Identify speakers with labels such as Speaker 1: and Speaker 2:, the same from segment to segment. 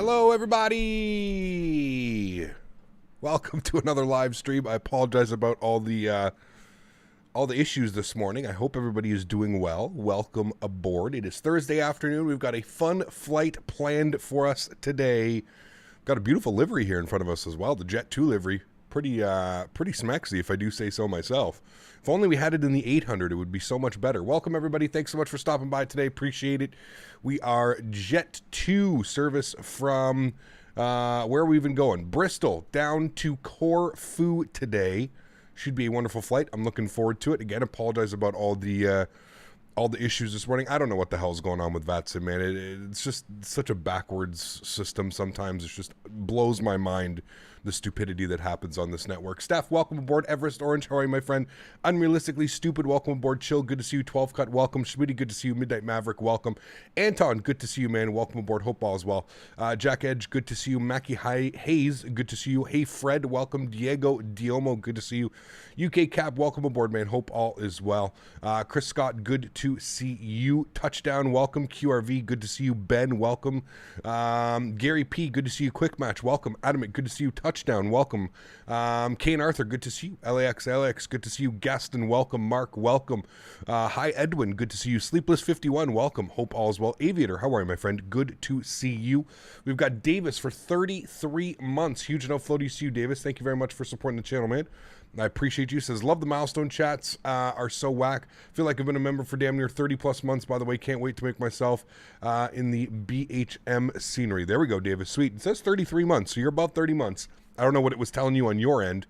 Speaker 1: Hello, everybody. Welcome to another live stream. I apologize about all the issues this morning. I hope everybody is doing well. Welcome aboard. It is Thursday afternoon. We've got a fun flight planned for us today. Got a beautiful livery here in front of us as well. The Jet2 livery. Pretty smexy, if I do say so myself. If only we had it in the 800, it would be so much better. Welcome, everybody. Thanks so much for stopping by today. Appreciate it. We are Jet2 service from, where are we even going? Bristol down to Corfu today. Should be a wonderful flight. I'm looking forward to it. Again, apologize about all the issues this morning. I don't know what the hell's going on with VATSIM, man. It's just such a backwards system sometimes. It just blows my mind, the stupidity that happens on this network. Steph, welcome aboard. Everest Orange, how are you, my friend? Unrealistically Stupid, welcome aboard. Chill, good to see you. 12 Cut, welcome. Smitty, good to see you. Midnight Maverick, welcome. Anton, good to see you, man. Welcome aboard. Hope all is well. Jack Edge, good to see you. Mackie Hayes, good to see you. Hey, Fred, welcome. Diego Diomo, good to see you. UK Cap, welcome aboard, man. Hope all is well. Chris Scott, good to see you. Touchdown, welcome. QRV, good to see you. Ben, welcome. Gary P, good to see you. Quick Match, welcome. Adamant, good to see you. Touchdown, welcome. Kane Arthur, good to see you. Alex, good to see you. Gaston, welcome. Mark, welcome. Hi, Edwin, good to see you. Sleepless 51, welcome. Hope all is well. Aviator, how are you, my friend? Good to see you. We've got Davis for 33 months. Huge enough flow to see you, Davis. Thank you very much for supporting the channel, man. I appreciate you. Says, love the milestone chats, are so whack. Feel like I've been a member for damn near 30 plus months, by the way. Can't wait to make myself in the BHM scenery. There we go, Davis. Sweet. It says 33 months, so you're about 30 months. I don't know what it was telling you on your end,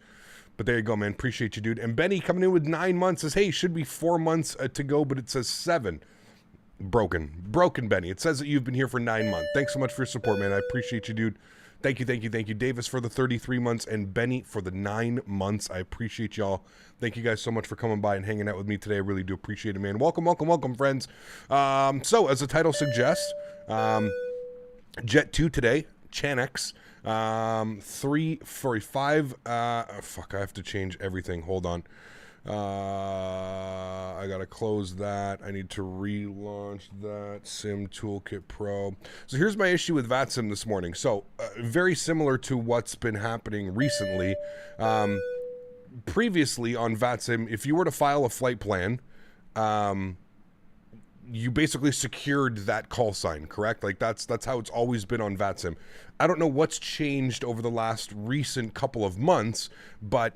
Speaker 1: but there you go, man. Appreciate you, dude. And Benny coming in with 9 months says, hey, should be 4 months to go, but it says 7. Broken, Benny. It says that you've been here for 9 months. Thanks so much for your support, man. I appreciate you, dude. Thank you. Davis for the 33 months and Benny for the 9 months. I appreciate y'all. Thank you guys so much for coming by and hanging out with me today. I really do appreciate it, man. Welcome, friends. So, as the title suggests, Jet2 today, Chanex, 345. Fuck, I have to change everything. Hold on. I gotta close that. I need to relaunch that. Sim Toolkit Pro. So here's my issue with VATSIM this morning. So very similar to what's been happening recently. Previously on VATSIM, if you were to file a flight plan, you basically secured that call sign, correct? Like that's how it's always been on VATSIM. I don't know what's changed over the last recent couple of months, but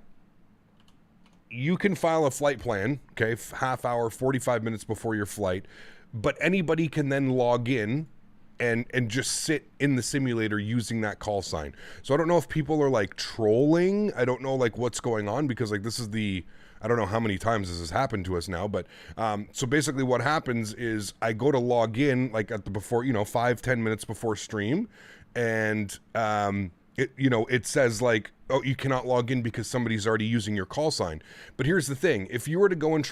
Speaker 1: you can file a flight plan, okay, half hour, 45 minutes before your flight, but anybody can then log in and just sit in the simulator using that call sign. So I don't know if people are like trolling. I don't know like what's going on because like this is I don't know how many times this has happened to us now, but so basically what happens is I go to log in like at the before, 5-10 minutes before stream, and it says like, oh, you cannot log in because somebody's already using your call sign. But here's the thing. If you were to go and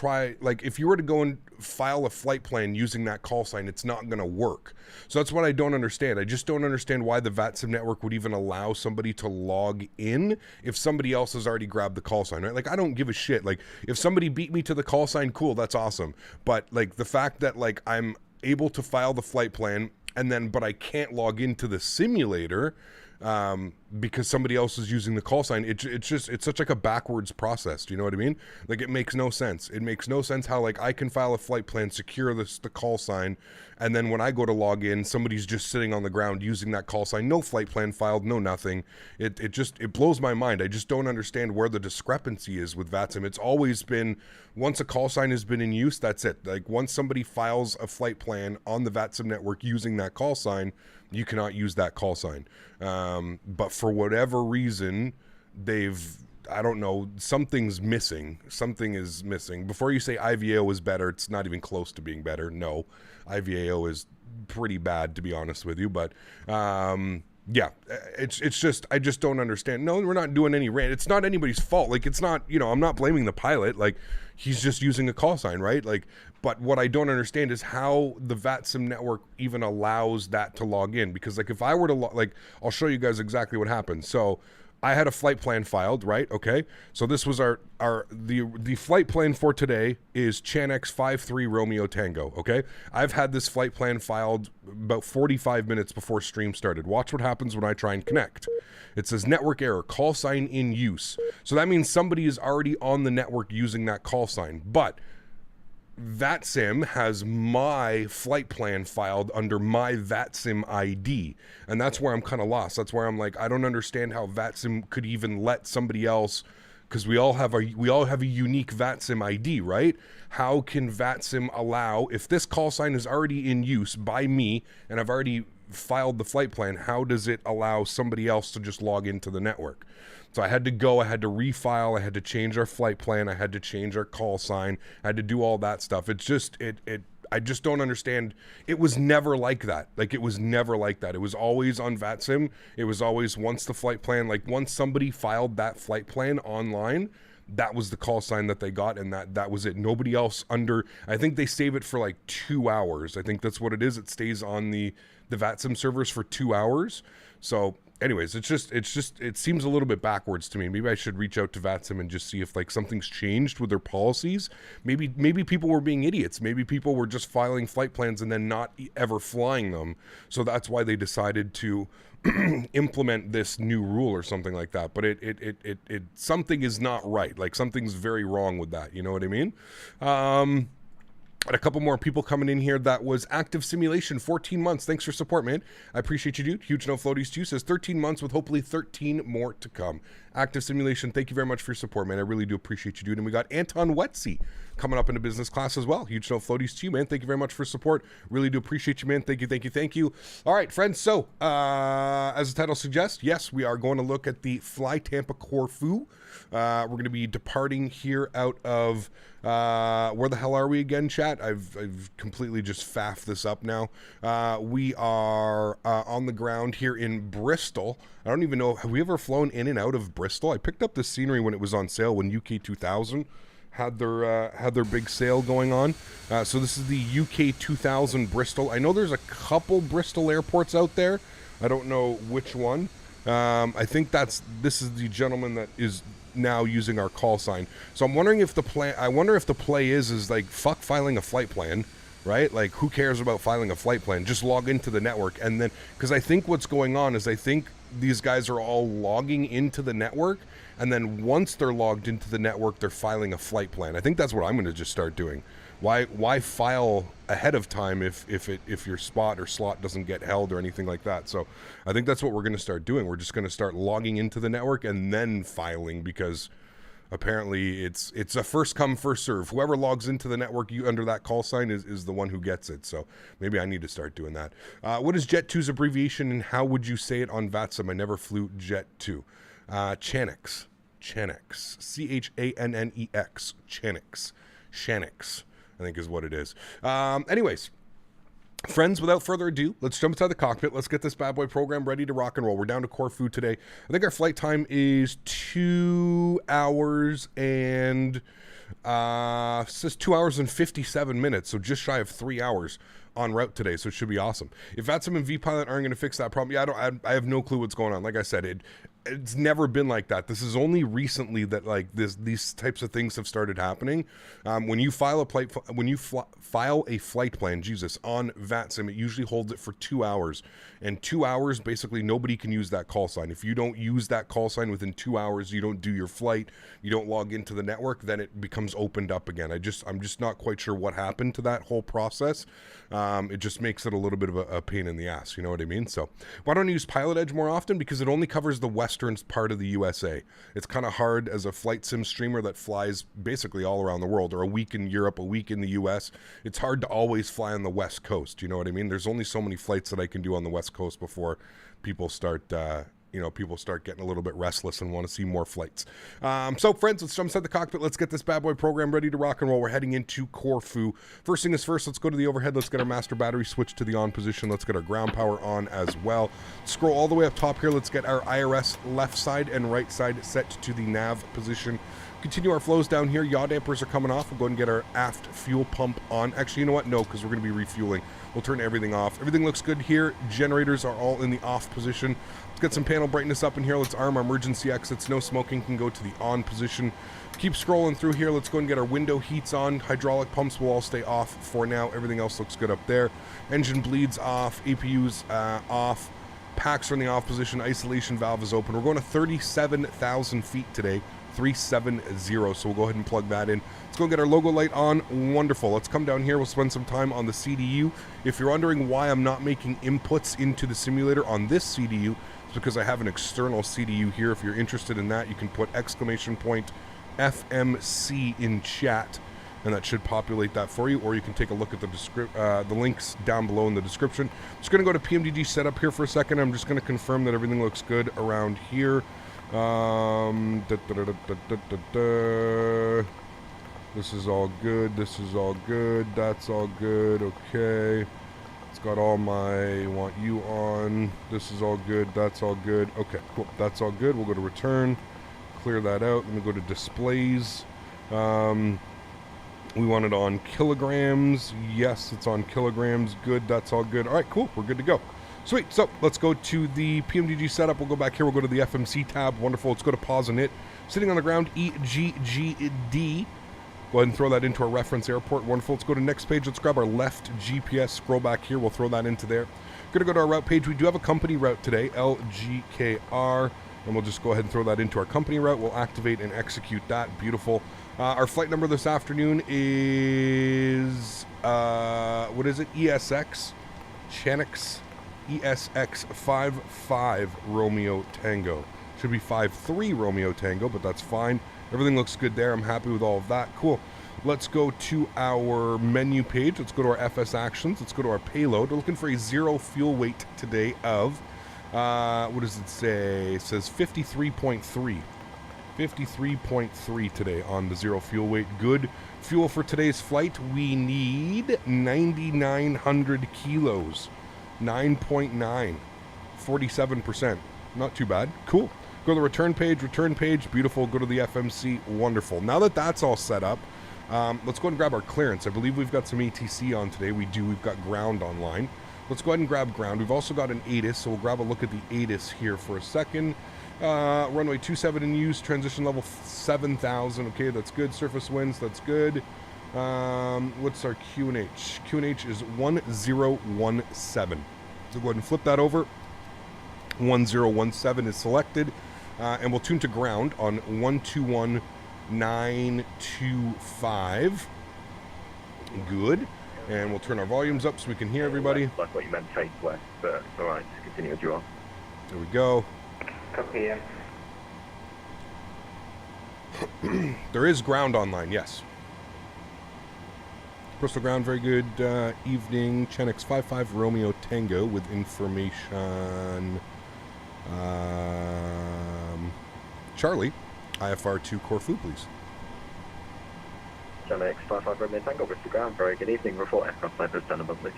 Speaker 1: file a flight plan using that call sign, it's not going to work. So that's what I don't understand. I just don't understand why the VATSIM network would even allow somebody to log in if somebody else has already grabbed the call sign, right? Like, I don't give a shit. Like, if somebody beat me to the call sign, cool, that's awesome. But like the fact that like I'm able to file the flight plan but I can't log into the simulator, because somebody else is using the call sign, it's such like a backwards process. Do you know what I mean? Like, it makes no sense. It makes no sense how like I can file a flight plan, secure the call sign, and then when I go to log in, somebody's just sitting on the ground using that call sign, no flight plan filed, no nothing. It blows my mind. I just don't understand where the discrepancy is with VATSIM. It's always been, once a call sign has been in use, that's it. Like, once somebody files a flight plan on the VATSIM network using that call sign, you cannot use that call sign. But for whatever reason, I don't know, something's missing. Something is missing. Before you say IVAO is better, it's not even close to being better. No, IVAO is pretty bad, to be honest with you. But yeah, it's just, I just don't understand. No, we're not doing any rant. It's not anybody's fault. Like, it's not, I'm not blaming the pilot. Like, he's just using a call sign, right? Like, but what I don't understand is how the VATSIM network even allows that to log in. Because like, if I were to I'll show you guys exactly what happens. So I had a flight plan filed, right? Okay. So this was the flight plan for today is Chanex 53 Romeo Tango. Okay. I've had this flight plan filed about 45 minutes before stream started. Watch what happens when I try and connect. It says network error, call sign in use. So that means somebody is already on the network using that call sign. But VATSIM has my flight plan filed under my VATSIM ID, and that's where I'm kind of lost. That's where I'm like, I don't understand how VATSIM could even let somebody else, because we all have a unique VATSIM ID, right? How can VATSIM allow, if this call sign is already in use by me and I've already filed the flight plan, how does it allow somebody else to just log into the network? So I had to refile, I had to change our flight plan, I had to change our call sign, I had to do all that stuff. It's just, I just don't understand. It was never like that. It was never like that. It was always on VATSIM. It was always once the flight plan, once somebody filed that flight plan online, that was the call sign that they got, and that was it. Nobody else I think they save it for 2 hours. I think that's what it is. It stays on the VATSIM servers for 2 hours. So anyways, it seems a little bit backwards to me. Maybe I should reach out to VATSIM and just see if something's changed with their policies. Maybe people were being idiots. Maybe people were just filing flight plans and then not ever flying them. So that's why they decided to implement this new rule or something like that. But it something is not right. Something's very wrong with that. You know what I mean? And a couple more people coming in here. That was Active Simulation, 14 months. Thanks for support, man. I appreciate you, dude. Huge no floaties to you. Says 13 months with hopefully 13 more to come. Active Simulation, thank you very much for your support, man. I really do appreciate you, dude. And we got Anton Wetsy coming up into business class as well. Huge no floaties to you, man. Thank you very much for support. Really do appreciate you, man. Thank you, thank you, thank you. All right, friends. So, as the title suggests, yes, we are going to look at the Fly Tampa Corfu. We're going to be departing here out of where the hell are we again, chat? I've completely just faffed this up now. We are on the ground here in Bristol. I don't even know, have we ever flown in and out of Bristol? I picked up this scenery when it was on sale, when UK 2000 had their big sale going on. So this is the UK 2000 Bristol. I know there's a couple Bristol airports out there. I don't know which one. I think this is the gentleman that is now using our call sign. So I'm wondering if the play is fuck filing a flight plan, right? Who cares about filing a flight plan? Just log into the network. And then, because I think what's going on is I think these guys are all logging into the network, and then once they're logged into the network, they're filing a flight plan. I think that's what I'm going to just start doing. Why file ahead of time if your spot or slot doesn't get held or anything like that? So I think that's what we're going to start doing. We're just going to start logging into the network and then filing, because apparently it's a first come first serve. Whoever logs into the network under that call sign is the one who gets it. So maybe I need to start doing that. What is Jet2's abbreviation, and how would you say it on VATSIM? I never flew Jet2. Chanex, Channex, Chanex, I think is what it is. Anyways, friends, without further ado, let's jump inside the cockpit. Let's get this bad boy program ready to rock and roll. We're down to Corfu today. I think our flight time is 2 hours and it says 2 hours and 57 minutes, so just shy of 3 hours on route today, so it should be awesome. If VATSIM and VPilot aren't going to fix that problem, yeah, I have no clue what's going on. Like I said, it's never been like that. This is only recently that these types of things have started happening. When you file a flight plan, Jesus, on VATSIM, it usually holds it for 2 hours. And 2 hours, basically, nobody can use that call sign. If you don't use that call sign within 2 hours, you don't do your flight, you don't log into the network, then it becomes opened up again. I'm just not quite sure what happened to that whole process. It just makes it a little bit of a pain in the ass, you know what I mean? So why don't I use Pilot Edge more often? Because it only covers the western part of the USA. It's kind of hard as a flight sim streamer that flies basically all around the world, or a week in Europe, a week in the US. It's hard to always fly on the West Coast, you know what I mean? There's only so many flights that I can do on the West Coast before people start getting a little bit restless and want to see more flights. So, friends, let's jump inside the cockpit. Let's get this bad boy program ready to rock and roll. We're heading into Corfu. First thing is first, let's go to the overhead. Let's get our master battery switched to the on position. Let's get our ground power on as well. Scroll all the way up top here. Let's get our IRS left side and right side set to the nav position. continue our flows down here. Yaw dampers are coming off. We'll go ahead and get our aft fuel pump on. Actually, you know what? No, because we're going to be refueling. We'll turn everything off. Everything looks good here. Generators are all in the off position. Let's get some panel brightness up in here. Let's arm our emergency exits. No smoking can go to the on position. Keep scrolling through here. Let's go and get our window heats on. Hydraulic pumps will all stay off for now. Everything else looks good up there. Engine bleeds off. APU's off. Packs are in the off position. Isolation valve is open. We're going to 37,000 feet today. 370. So we'll go ahead and plug that in. Let's go get our logo light on. Wonderful. Let's come down here. We'll spend some time on the CDU. If you're wondering why I'm not making inputs into the simulator on this CDU, it's because I have an external CDU here. If you're interested in that, you can put !FMC in chat, and that should populate that for you, or you can take a look at the links down below in the description. I'm just going to go to PMDG setup here for a second. I'm just going to confirm that everything looks good around here. This is all good. This is all good. That's all good. Okay. It's got all my want you on. This is all good. That's all good. Okay, cool. That's all good. We'll go to return. Clear that out. Let me go to displays. We want it on kilograms. Yes, it's on kilograms. Good. That's all good. All right, cool. We're good to go. Sweet. So let's go to the PMDG setup. We'll go back here. We'll go to the FMC tab. Wonderful. Let's go to pause and it. Sitting on the ground, EGGD. Go ahead and throw that into our reference airport. Wonderful. Let's go to next page. Let's grab our left GPS. Scroll back here. We'll throw that into there. Going to go to our route page. We do have a company route today, LGKR. And we'll just go ahead and throw that into our company route. We'll activate and execute that. Beautiful. Our flight number this afternoon is, what is it? ESX. Chanix. ESX55 Romeo Tango. Should be 53 Romeo Tango, but that's fine. Everything looks good there. I'm happy with all of that. Cool. Let's go to our menu page. Let's go to our FS actions. Let's go to our payload. We're looking for a 0 fuel weight today of, what does it say? It says 53.3. 53.3 today on the 0 fuel weight. Good fuel for today's flight. We need 9,900 kilos. 9.9. 47%. Not too bad. Cool. Go to the return page. Return page. Beautiful. Go to the FMC. Wonderful. Now that that's all set up, let's go ahead and grab our clearance. I believe we've got some ATC on today. We do. We've got ground online. Let's go ahead and grab ground. We've also got an ATIS, so we'll grab a look at the ATIS here for a second. Runway 27 in use. Transition level 7,000. Okay, that's good. Surface winds. That's good. What's our QNH? QNH is 1017. So go ahead and flip that over. 1017 is selected. And we'll tune to ground on 121925. Good. And we'll turn our volumes up so we can hear everybody.
Speaker 2: That's what you meant, face west, but alright, continue as you are.
Speaker 1: There we go.
Speaker 2: Copy, yeah.
Speaker 1: There is ground online, yes. Bristol ground, very good evening. Chanix 55 Romeo Tango with information. Charlie, IFR 2 Corfu, please.
Speaker 2: Chanix 55 Romeo Tango, Bristol ground, very good evening. Report aircraft type is 10 above, please.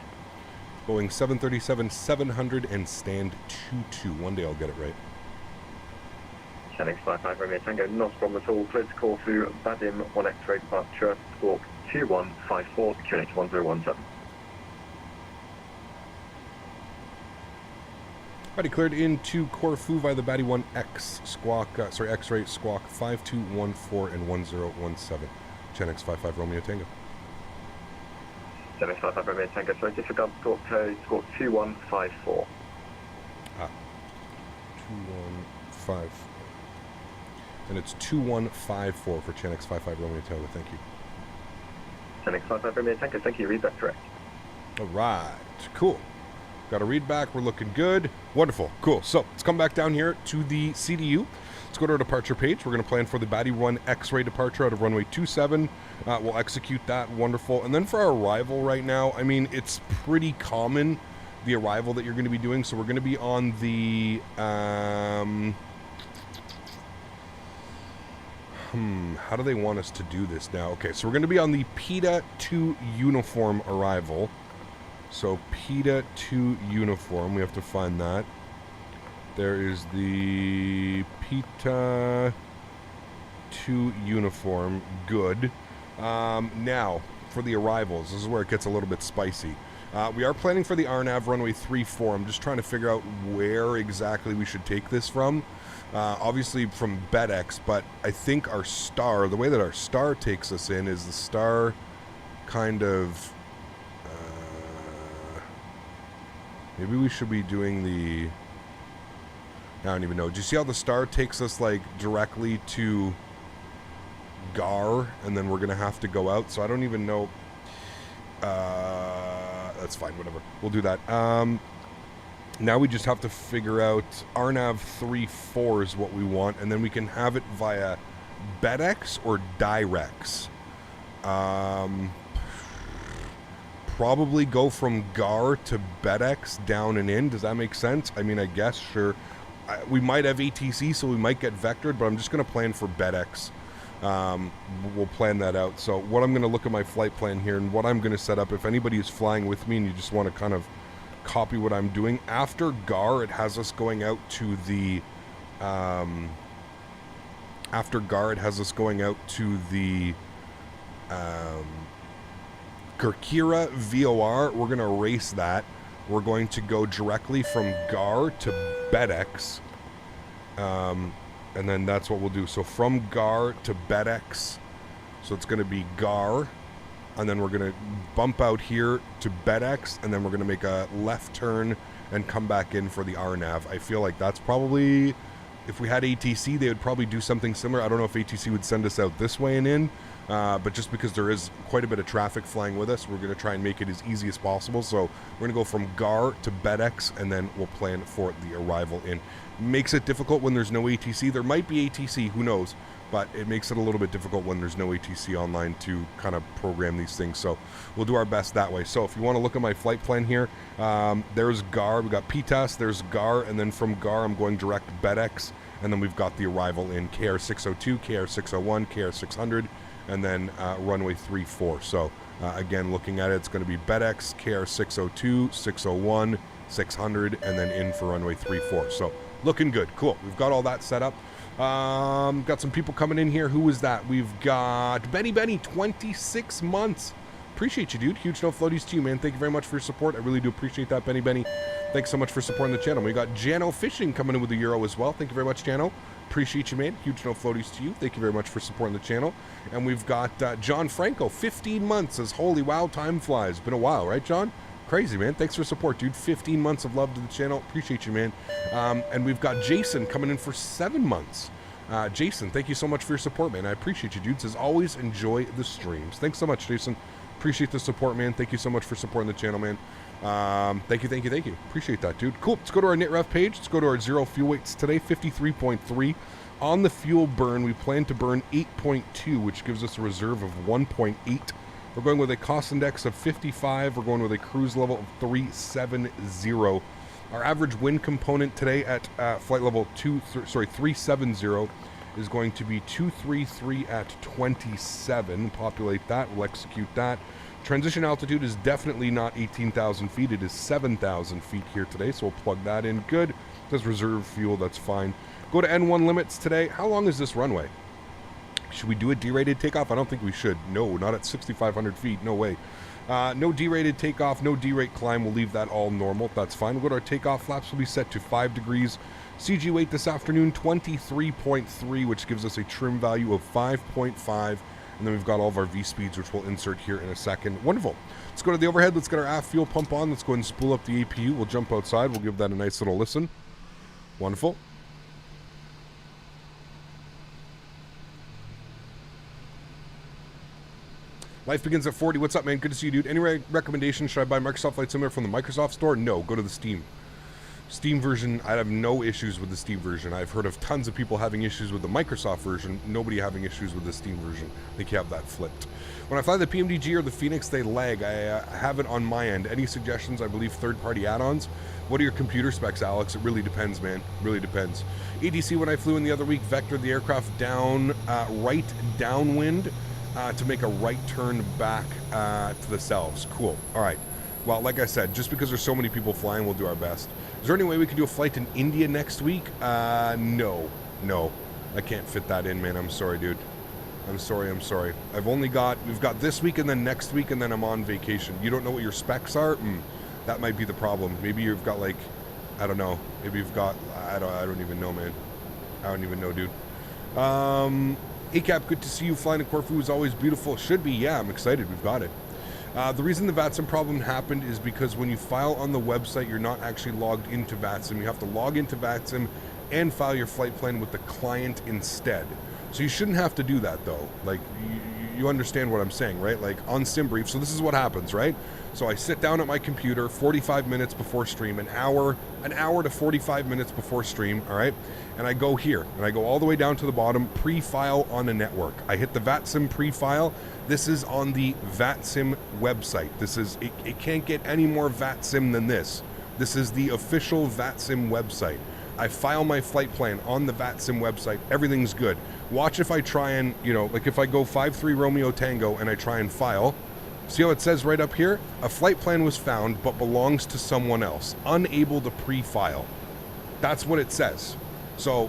Speaker 1: Boeing 737-700 and stand 22. One day I'll get it right.
Speaker 2: Chanix 55 Romeo Tango, not a problem at all. Clear to Corfu, Vadim 1 X-ray departure, squawk 2154, QNH 1017.
Speaker 1: Already cleared into Corfu via the Batty 1X squawk, X-ray squawk 5214 and 1017. Chanix 55 Romeo Tango.
Speaker 2: Chanix 55 Romeo Tango, so disregard squawk code, squawk 2154.
Speaker 1: 2154. And it's 2154 for Chanix 55 Romeo Tango. Thank you.
Speaker 2: Chanix 55 Romeo Tango, thank you. Read back correct.
Speaker 1: All right. Cool. Got a read back. We're looking good. Wonderful. Cool. So let's come back down here to the CDU. Let's go to our departure page. We're going to plan for the Batty 1 X-ray departure out of runway 27. We'll execute that. Wonderful. And then for our arrival right now, I mean, it's pretty common, the arrival that you're going to be doing. So we're going to be on the... how do they want us to do this now? Okay, so we're going to be on the PETA 2 uniform arrival. So PETA 2 uniform, we have to find that. There is the PETA 2 uniform. Good. Now, for the arrivals, this is where it gets a little bit spicy. We are planning for the RNAV runway 34. I'm just trying to figure out where exactly we should take this from. Obviously from BedX, but I think our star, the way that our star takes us in is the star kind of... maybe we should be doing the... I don't even know. Do you see how the star takes us like directly to GAR, and then we're going to have to go out? So I don't even know... that's fine, whatever. We'll do that. Now we just have to figure out RNAV 34 is what we want, and then we can have it via BedX or Direx. Probably go from GAR to BedX down and in. Does that make sense? I mean, I guess, sure. We might have ATC, so we might get vectored, but I'm just going to plan for BedX. We'll plan that out. So what I'm going to look at my flight plan here, and what I'm going to set up, if anybody is flying with me and you just want to kind of copy what I'm doing, after GAR it has us going out to the Kirkira VOR. We're going to erase that. We're going to go directly from GAR to BedX, and then that's what we'll do. So from GAR to BedX, so it's going to be GAR, and then we're going to bump out here to BedX, and then we're going to make a left turn and come back in for the RNAV. I feel like that's probably, if we had ATC, they would probably do something similar. I don't know if ATC would send us out this way and in, but just because there is quite a bit of traffic flying with us, we're going to try and make it as easy as possible. So we're going to go from GAR to BedX, and then we'll plan for the arrival in. Makes it difficult when there's no ATC. There might be ATC, who knows, but it makes it a little bit difficult when there's no ATC online to kind of program these things. So we'll do our best that way. So if you want to look at my flight plan here, there's GAR, we got PTAS, there's GAR, and then from GAR I'm going direct BedX, and then we've got the arrival in KR602, KR601, KR600, and then runway 34. So again, looking at it, it's going to be BedX, KR602, 601, 600, and then in for runway 34. So looking good. Cool. We've got all that set up. Got some people coming in here. Who was that? We've got Benny, 26 months. Appreciate you, dude. Huge no floaties to you, man. Thank you very much for your support. I really do appreciate that, Benny. Thanks so much for supporting the channel. We got Jano Fishing coming in with a euro as well. Thank you very much, Jano. Appreciate you, man. Huge no floaties to you. Thank you very much for supporting the channel. And we've got John Franco, 15 months. Says, holy wow, time flies. Been a while, right, John? Crazy, man. Thanks for support, dude. 15 months of love to the channel. Appreciate you, man. And we've got Jason coming in for 7 months. Jason, thank you so much for your support, man. I appreciate you, dude. Says, always enjoy the streams. Thanks so much, Jason. Appreciate the support, man. Thank you so much for supporting the channel, man. Thank you. Appreciate that, dude. Cool. Let's go to our NitRef page. Let's go to our zero fuel weights today, 53.3. On the fuel burn, we plan to burn 8.2, which gives us a reserve of 1.8. We're going with a cost index of 55. We're going with a cruise level of 370. Our average wind component today at flight level 370 is going to be 233 at 27. Populate that. We'll execute that. Transition altitude is definitely not 18,000 feet. It is 7,000 feet here today, so we'll plug that in. Good. It says reserve fuel. That's fine. Go to N1 limits today. How long is this runway? Should we do a derated takeoff? I don't think we should. No, not at 6,500 feet. No way. No derated takeoff, no derate climb. We'll leave that all normal. That's fine. We'll go to our takeoff flaps. Will be set to 5 degrees. CG weight this afternoon, 23.3, which gives us a trim value of 5.5. And then we've got all of our V-speeds, which we'll insert here in a second. Wonderful. Let's go to the overhead. Let's get our aft fuel pump on. Let's go ahead and spool up the APU. We'll jump outside. We'll give that a nice little listen. Wonderful. Life begins at 40. What's up, man? Good to see you, dude. Any recommendations? Should I buy Microsoft Flight Simulator from the Microsoft store? No. Go to the Steam version. I have no issues with the Steam version. I've heard of tons of people having issues with the Microsoft version. Nobody having issues with the Steam version. I think you have that flipped. When I fly the PMDG or the Phoenix, they lag. I have it on my end. Any suggestions? I believe third-party add-ons. What are your computer specs, Alex? It really depends, man. Really depends. ADC, when I flew in the other week, vectored the aircraft down, right downwind to make a right turn back to the selves. Cool. All right. Well, like I said, just because there's so many people flying, we'll do our best. Is there any way we can do a flight in India next week? No. I can't fit that in, man. I'm sorry, dude. I'm sorry. We've got this week and then next week and then I'm on vacation. You don't know what your specs are? That might be the problem. Maybe you've got like, I don't know. Maybe you've got, I don't even know, man. I don't even know, dude. ACAP, good to see you. Flying to Corfu is always beautiful. Should be, yeah, I'm excited. We've got it. The reason the VATSIM problem happened is because when you file on the website, you're not actually logged into VATSIM. You have to log into VATSIM and file your flight plan with the client instead. So you shouldn't have to do that, though. Like, you understand what I'm saying, right? Like, on SimBrief, so this is what happens, right? So I sit down at my computer 45 minutes before stream, an hour to 45 minutes before stream, all right? And I go here, and I go all the way down to the bottom, pre-file on a network. I hit the VATSIM pre-file. This is on the VATSIM website. It can't get any more VATSIM than this. This is the official VATSIM website. I file my flight plan on the VATSIM website. Everything's good. Watch if I try and, like if I go 53 Romeo Tango and I try and file, see how it says right up here? A flight plan was found but belongs to someone else. Unable to pre-file. That's what it says. So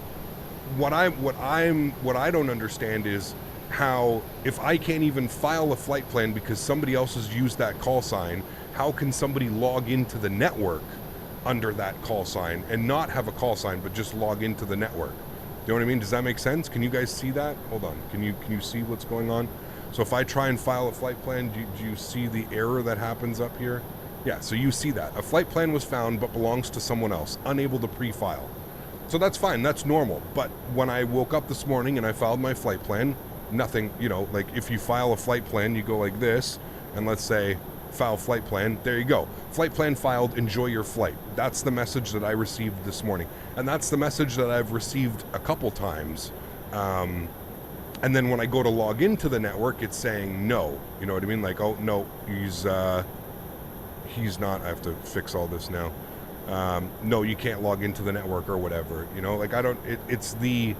Speaker 1: what I don't understand is how, if I can't even file a flight plan because somebody else has used that call sign, how can somebody log into the network under that call sign and not have a call sign but just log into the network? You know what I mean? Does that make sense? Can you guys see that? Hold on. Can you see what's going on? So if I try and file a flight plan, do you see the error that happens up here? Yeah, so you see that. A flight plan was found but belongs to someone else, unable to pre-file. So that's fine, that's normal. But when I woke up this morning and I filed my flight plan, nothing, like if you file a flight plan, you go like this, and let's say file flight plan, there you go. Flight plan filed, enjoy your flight. That's the message that I received this morning. And that's the message that I've received a couple times. And then when I go to log into the network, it's saying no. You know what I mean? Like, oh, no, he's not, I have to fix all this now. No, you can't log into the network or whatever. Like it's the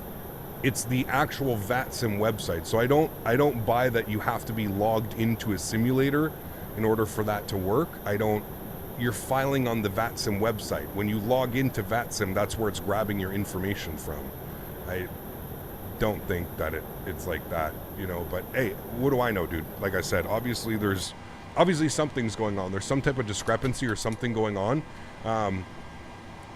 Speaker 1: actual VATSIM website. So I don't buy that you have to be logged into a simulator in order for that to work. You're filing on the VATSIM website. When you log into VATSIM, that's where it's grabbing your information from. I don't think that it's like that, but hey, what do I know, dude? Like I said, obviously something's going on. There's some type of discrepancy or something going on.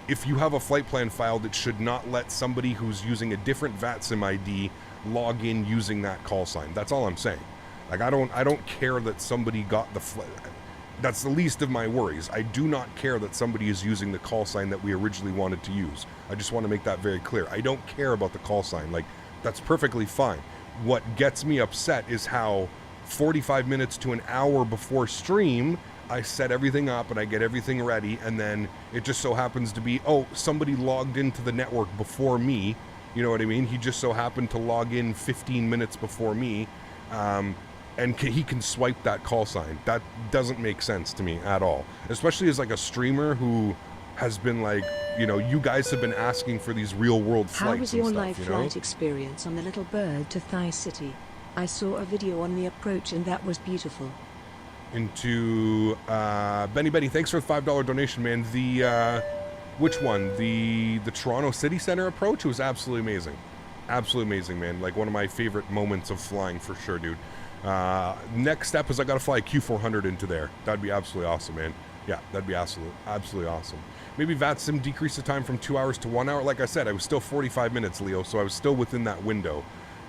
Speaker 1: If you have a flight plan filed, it should not let somebody who's using a different VATSIM ID log in using that call sign. That's all I'm saying. Like, I don't care that somebody got the flight. That's the least of my worries. I do not care that somebody is using the call sign that we originally wanted to use. I just want to make that very clear. I don't care about the call sign. Like, that's perfectly fine. What gets me upset is how 45 minutes to an hour before stream, I set everything up and I get everything ready, and then it just so happens to be, oh, somebody logged into the network before me. You know what I mean? He just so happened to log in 15 minutes before me, and he can swipe that call sign. That doesn't make sense to me at all, especially as like a streamer who has been like, you guys have been asking for these real world flights.
Speaker 3: How was your
Speaker 1: and stuff,
Speaker 3: live flight experience on the Little Bird to Thai City? I saw a video on the approach and that was beautiful.
Speaker 1: Into Benny, thanks for the $5 donation, man. The which one? The Toronto City Center approach? It was absolutely amazing, man. Like one of my favorite moments of flying for sure, dude. Next step is I gotta fly a Q400 into there. That'd be absolutely awesome, man. Yeah, that'd be absolutely awesome. Maybe VATSIM decreased the time from 2 hours to 1 hour. Like I said, I was still 45 minutes, Leo, so I was still within that window.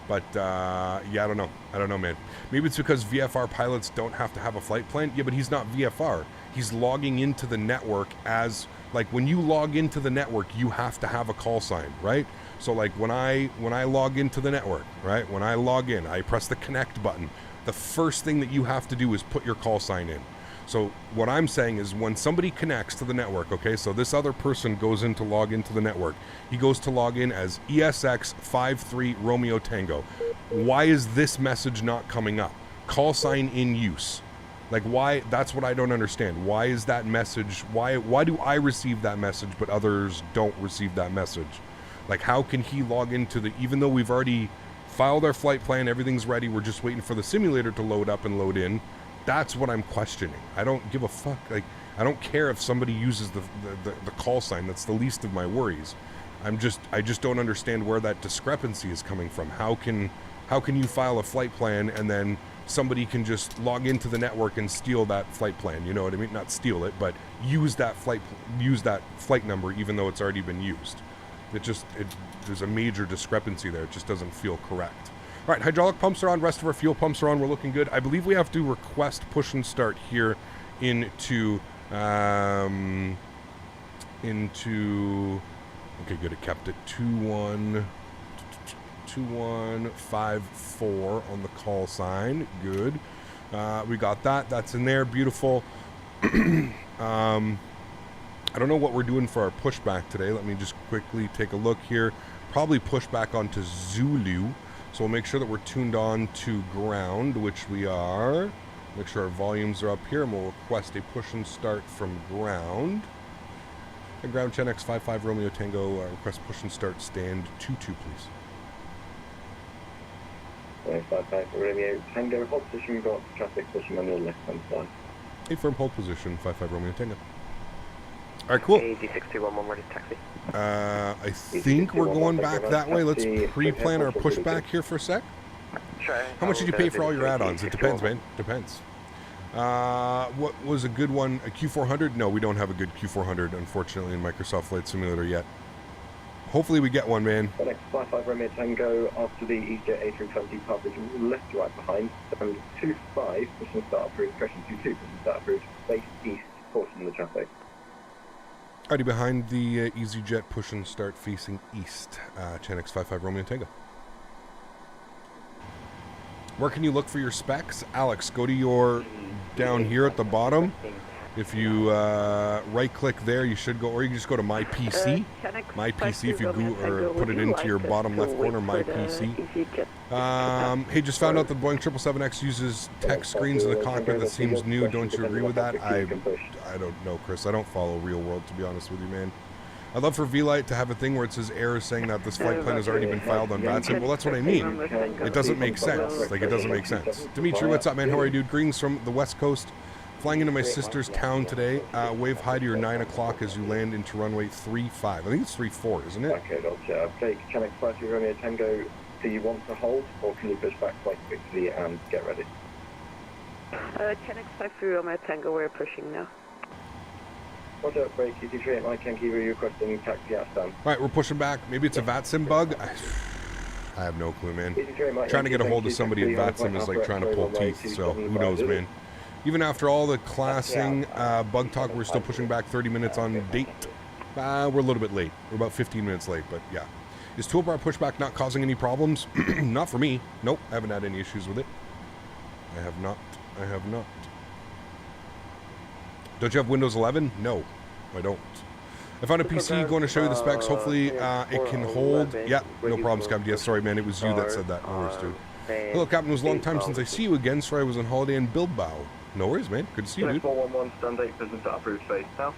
Speaker 1: But, yeah, I don't know, man. Maybe it's because VFR pilots don't have to have a flight plan. Yeah, but he's not VFR. He's logging into the network as, like, when you log into the network, you have to have a call sign, right? So, like, when I log into the network, right? When I log in, I press the connect button. The first thing that you have to do is put your call sign in. So what I'm saying is when somebody connects to the network, okay, so this other person goes in to log into the network. He goes to log in as ESX53 Romeo Tango. Why is this message not coming up? Call sign in use. Like, why? That's what I don't understand. Why is that message? Why do I receive that message but others don't receive that message? Like, how can he log into the, even though we've already filed our flight plan, everything's ready, we're just waiting for the simulator to load up and load in. That's what I'm questioning. I don't give a fuck. Like, I don't care if somebody uses the call sign. That's the least of my worries. I just don't understand where that discrepancy is coming from. How can you file a flight plan and then somebody can just log into the network and steal that flight plan? You know what I mean? Not steal it, but use that flight number even though it's already been used. There's a major discrepancy there. It just doesn't feel correct. All right, hydraulic pumps are on. Rest of our fuel pumps are on. We're looking good. I believe we have to request push and start here into okay, good. It kept it 2154 on the call sign. Good. We got that. That's in there. Beautiful. I don't know what we're doing for our pushback today. Let me just quickly take a look here. Probably push back onto Zulu. So we'll make sure that we're tuned on to ground, which we are. Make sure our volumes are up here, and we'll request a push and start from ground. And ground Gen X 55 Romeo Tango, request push and start stand 22, please.
Speaker 2: 55 Romeo Tango, hold position, got traffic pushing on your left-hand side.
Speaker 1: A firm hold position, 55 Romeo Tango. All right, cool.
Speaker 4: D6211, ready to taxi.
Speaker 1: I think we're going back that way. Let's pre-plan our pushback here for a sec.
Speaker 4: Sure.
Speaker 1: How much did you pay for all your add-ons? It depends, man. Depends. What was a good one? A Q400? No, we don't have a good Q400, unfortunately, in Microsoft Flight Simulator yet. Hopefully we get one, man.
Speaker 2: The next 55 Romeo Tango after the EasyJet A320 coverage left to right behind. 25, push and start approved. Correction 22, push and start approved. Face east, caution the traffic.
Speaker 1: Already behind the EasyJet push and start facing east. Gen X 55 Romeo Tango. Where can you look for your specs? Alex, go to your down here at the bottom. If you right-click there, you should go, or you can just go to My PC. My PC, if you go or put it into your bottom left corner, My PC. Hey, just found out that Boeing 777X uses text screens in the cockpit. That seems new. Don't you agree with that? I don't know, Chris. I don't follow real world, to be honest with you, man. I'd love for Vlight to have a thing where it says error saying that this flight plan has already been filed on VATSIM. Well, that's what I mean. It doesn't make sense. Like, it doesn't make sense. Dimitri, what's up, man? How are you, dude? Greetings from the West Coast. Flying into my sister's town today. Wave hi to your 9 o'clock as you land into runway 35. I think it's 34, isn't it?
Speaker 2: Okay, Roger. Take Gen X 55 Romeo Tango. Do you want to hold, or can you push back quite quickly and get ready?
Speaker 4: Gen X 53 Romeo Tango, we're pushing now.
Speaker 2: Roger, break, ET38 Mike Yankee, requesting taxi out stand.
Speaker 1: Alright, we're pushing back. Maybe it's a VATSIM bug? I have no clue, man. Trying to get a hold of somebody at VATSIM is like trying to pull teeth, so who knows, man. Even after all the classing, bug talk, we're still pushing back 30 minutes on date. We're a little bit late. We're about 15 minutes late, but yeah. Is toolbar pushback not causing any problems? Not for me. Nope, I haven't had any issues with it. I have not. I have not. Don't you have Windows 11? No, I don't. I found a PC going to show you the specs. Hopefully it can hold. Yeah, no problems, Captain. Yes, sorry, man. It was you that said that. No worries, dude. Hello, Captain. It was a long time since I see you again. Sorry, I was on holiday in Bilbao. No worries, man. Good to see you, dude.
Speaker 2: 411, stand 8, business approved, face south.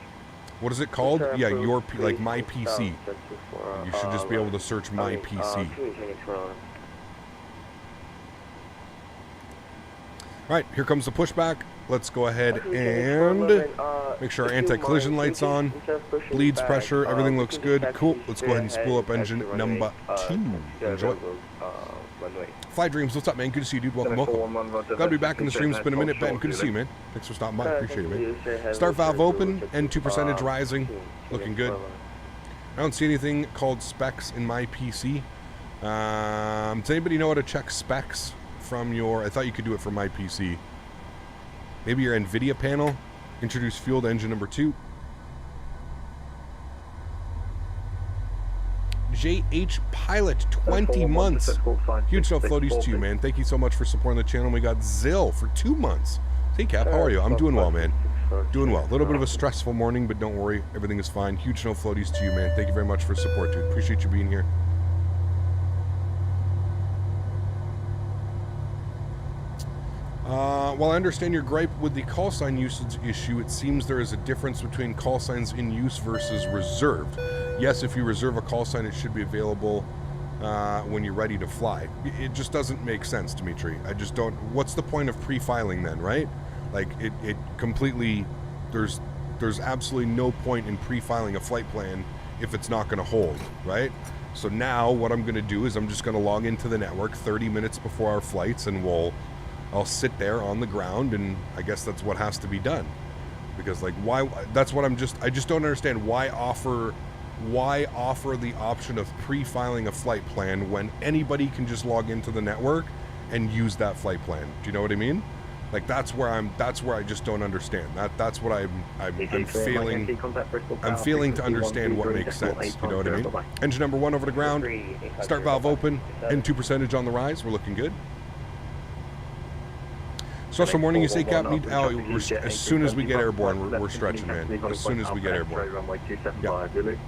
Speaker 1: What is it called? Yeah, like My PC. You should just be able to search My PC. Alright, here comes the pushback. Let's go ahead and make sure our anti-collision light's on. Bleeds pressure, everything looks good. Cool. Let's go ahead and spool up engine number 2. Enjoy. Fly Dreams, what's up, man? Good to see you, dude. Welcome, welcome. Glad to be back in the stream. It's been a minute, Ben. Good to see you, man. Thanks for stopping by. Appreciate it, man. Start valve open, N2 percentage rising. Looking good. I don't see anything called specs in My PC. Does anybody know how to check specs from your... I thought you could do it from My PC. Maybe your NVIDIA panel. Introduce fuel to engine number 2. JH Pilot, 20 months. Huge no floaties to you, man. Thank you so much for supporting the channel. We got Zill for 2 months. Hey, Cap, how are you? I'm doing well, man. Doing well. A little bit of a stressful morning, but don't worry. Everything is fine. Huge no floaties to you, man. Thank you very much for support, dude. Appreciate you being here. While I understand your gripe with the call sign usage issue, it seems there is a difference between call signs in use versus reserved. Yes, if you reserve a call sign, it should be available when you're ready to fly. It just doesn't make sense, Dimitri. I just don't... What's the point of pre-filing then, right? Like, it completely... There's absolutely no point in pre-filing a flight plan if it's not going to hold, right? So now what I'm going to do is I'm just going to log into the network 30 minutes before our flights, and I'll sit there on the ground, and I guess that's what has to be done. Because like, why? That's what I just don't understand why offer the option of pre-filing a flight plan when anybody can just log into the network and use that flight plan. Do you know what I mean? Like that's where I just don't understand. That's what I'm failing. I'm failing to understand what makes sense. You know what I mean? Engine number 1 over the ground. Start valve open. N2 percentage on the rise. We're looking good. Special morning, you say, Cap. As soon as we get airborne, we're stretching, man. As soon as we get airborne. Yep.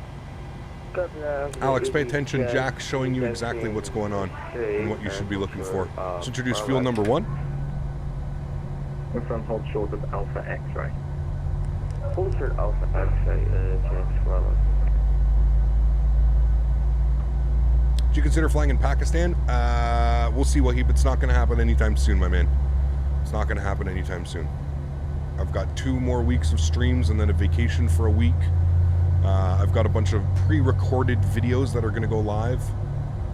Speaker 1: Alex, pay attention. Jack's showing you exactly what's going on and what you should be looking for. Let's introduce fuel number 1.
Speaker 2: From hold short of Alpha X-ray.
Speaker 4: Hold short Alpha X-ray, James Bravo.
Speaker 1: Do you consider flying in Pakistan? We'll see, Wahib. It's not going to happen anytime soon, my man. It's not going to happen anytime soon. I've got 2 more weeks of streams and then a vacation for a week. I've got a bunch of pre-recorded videos that are going to go live.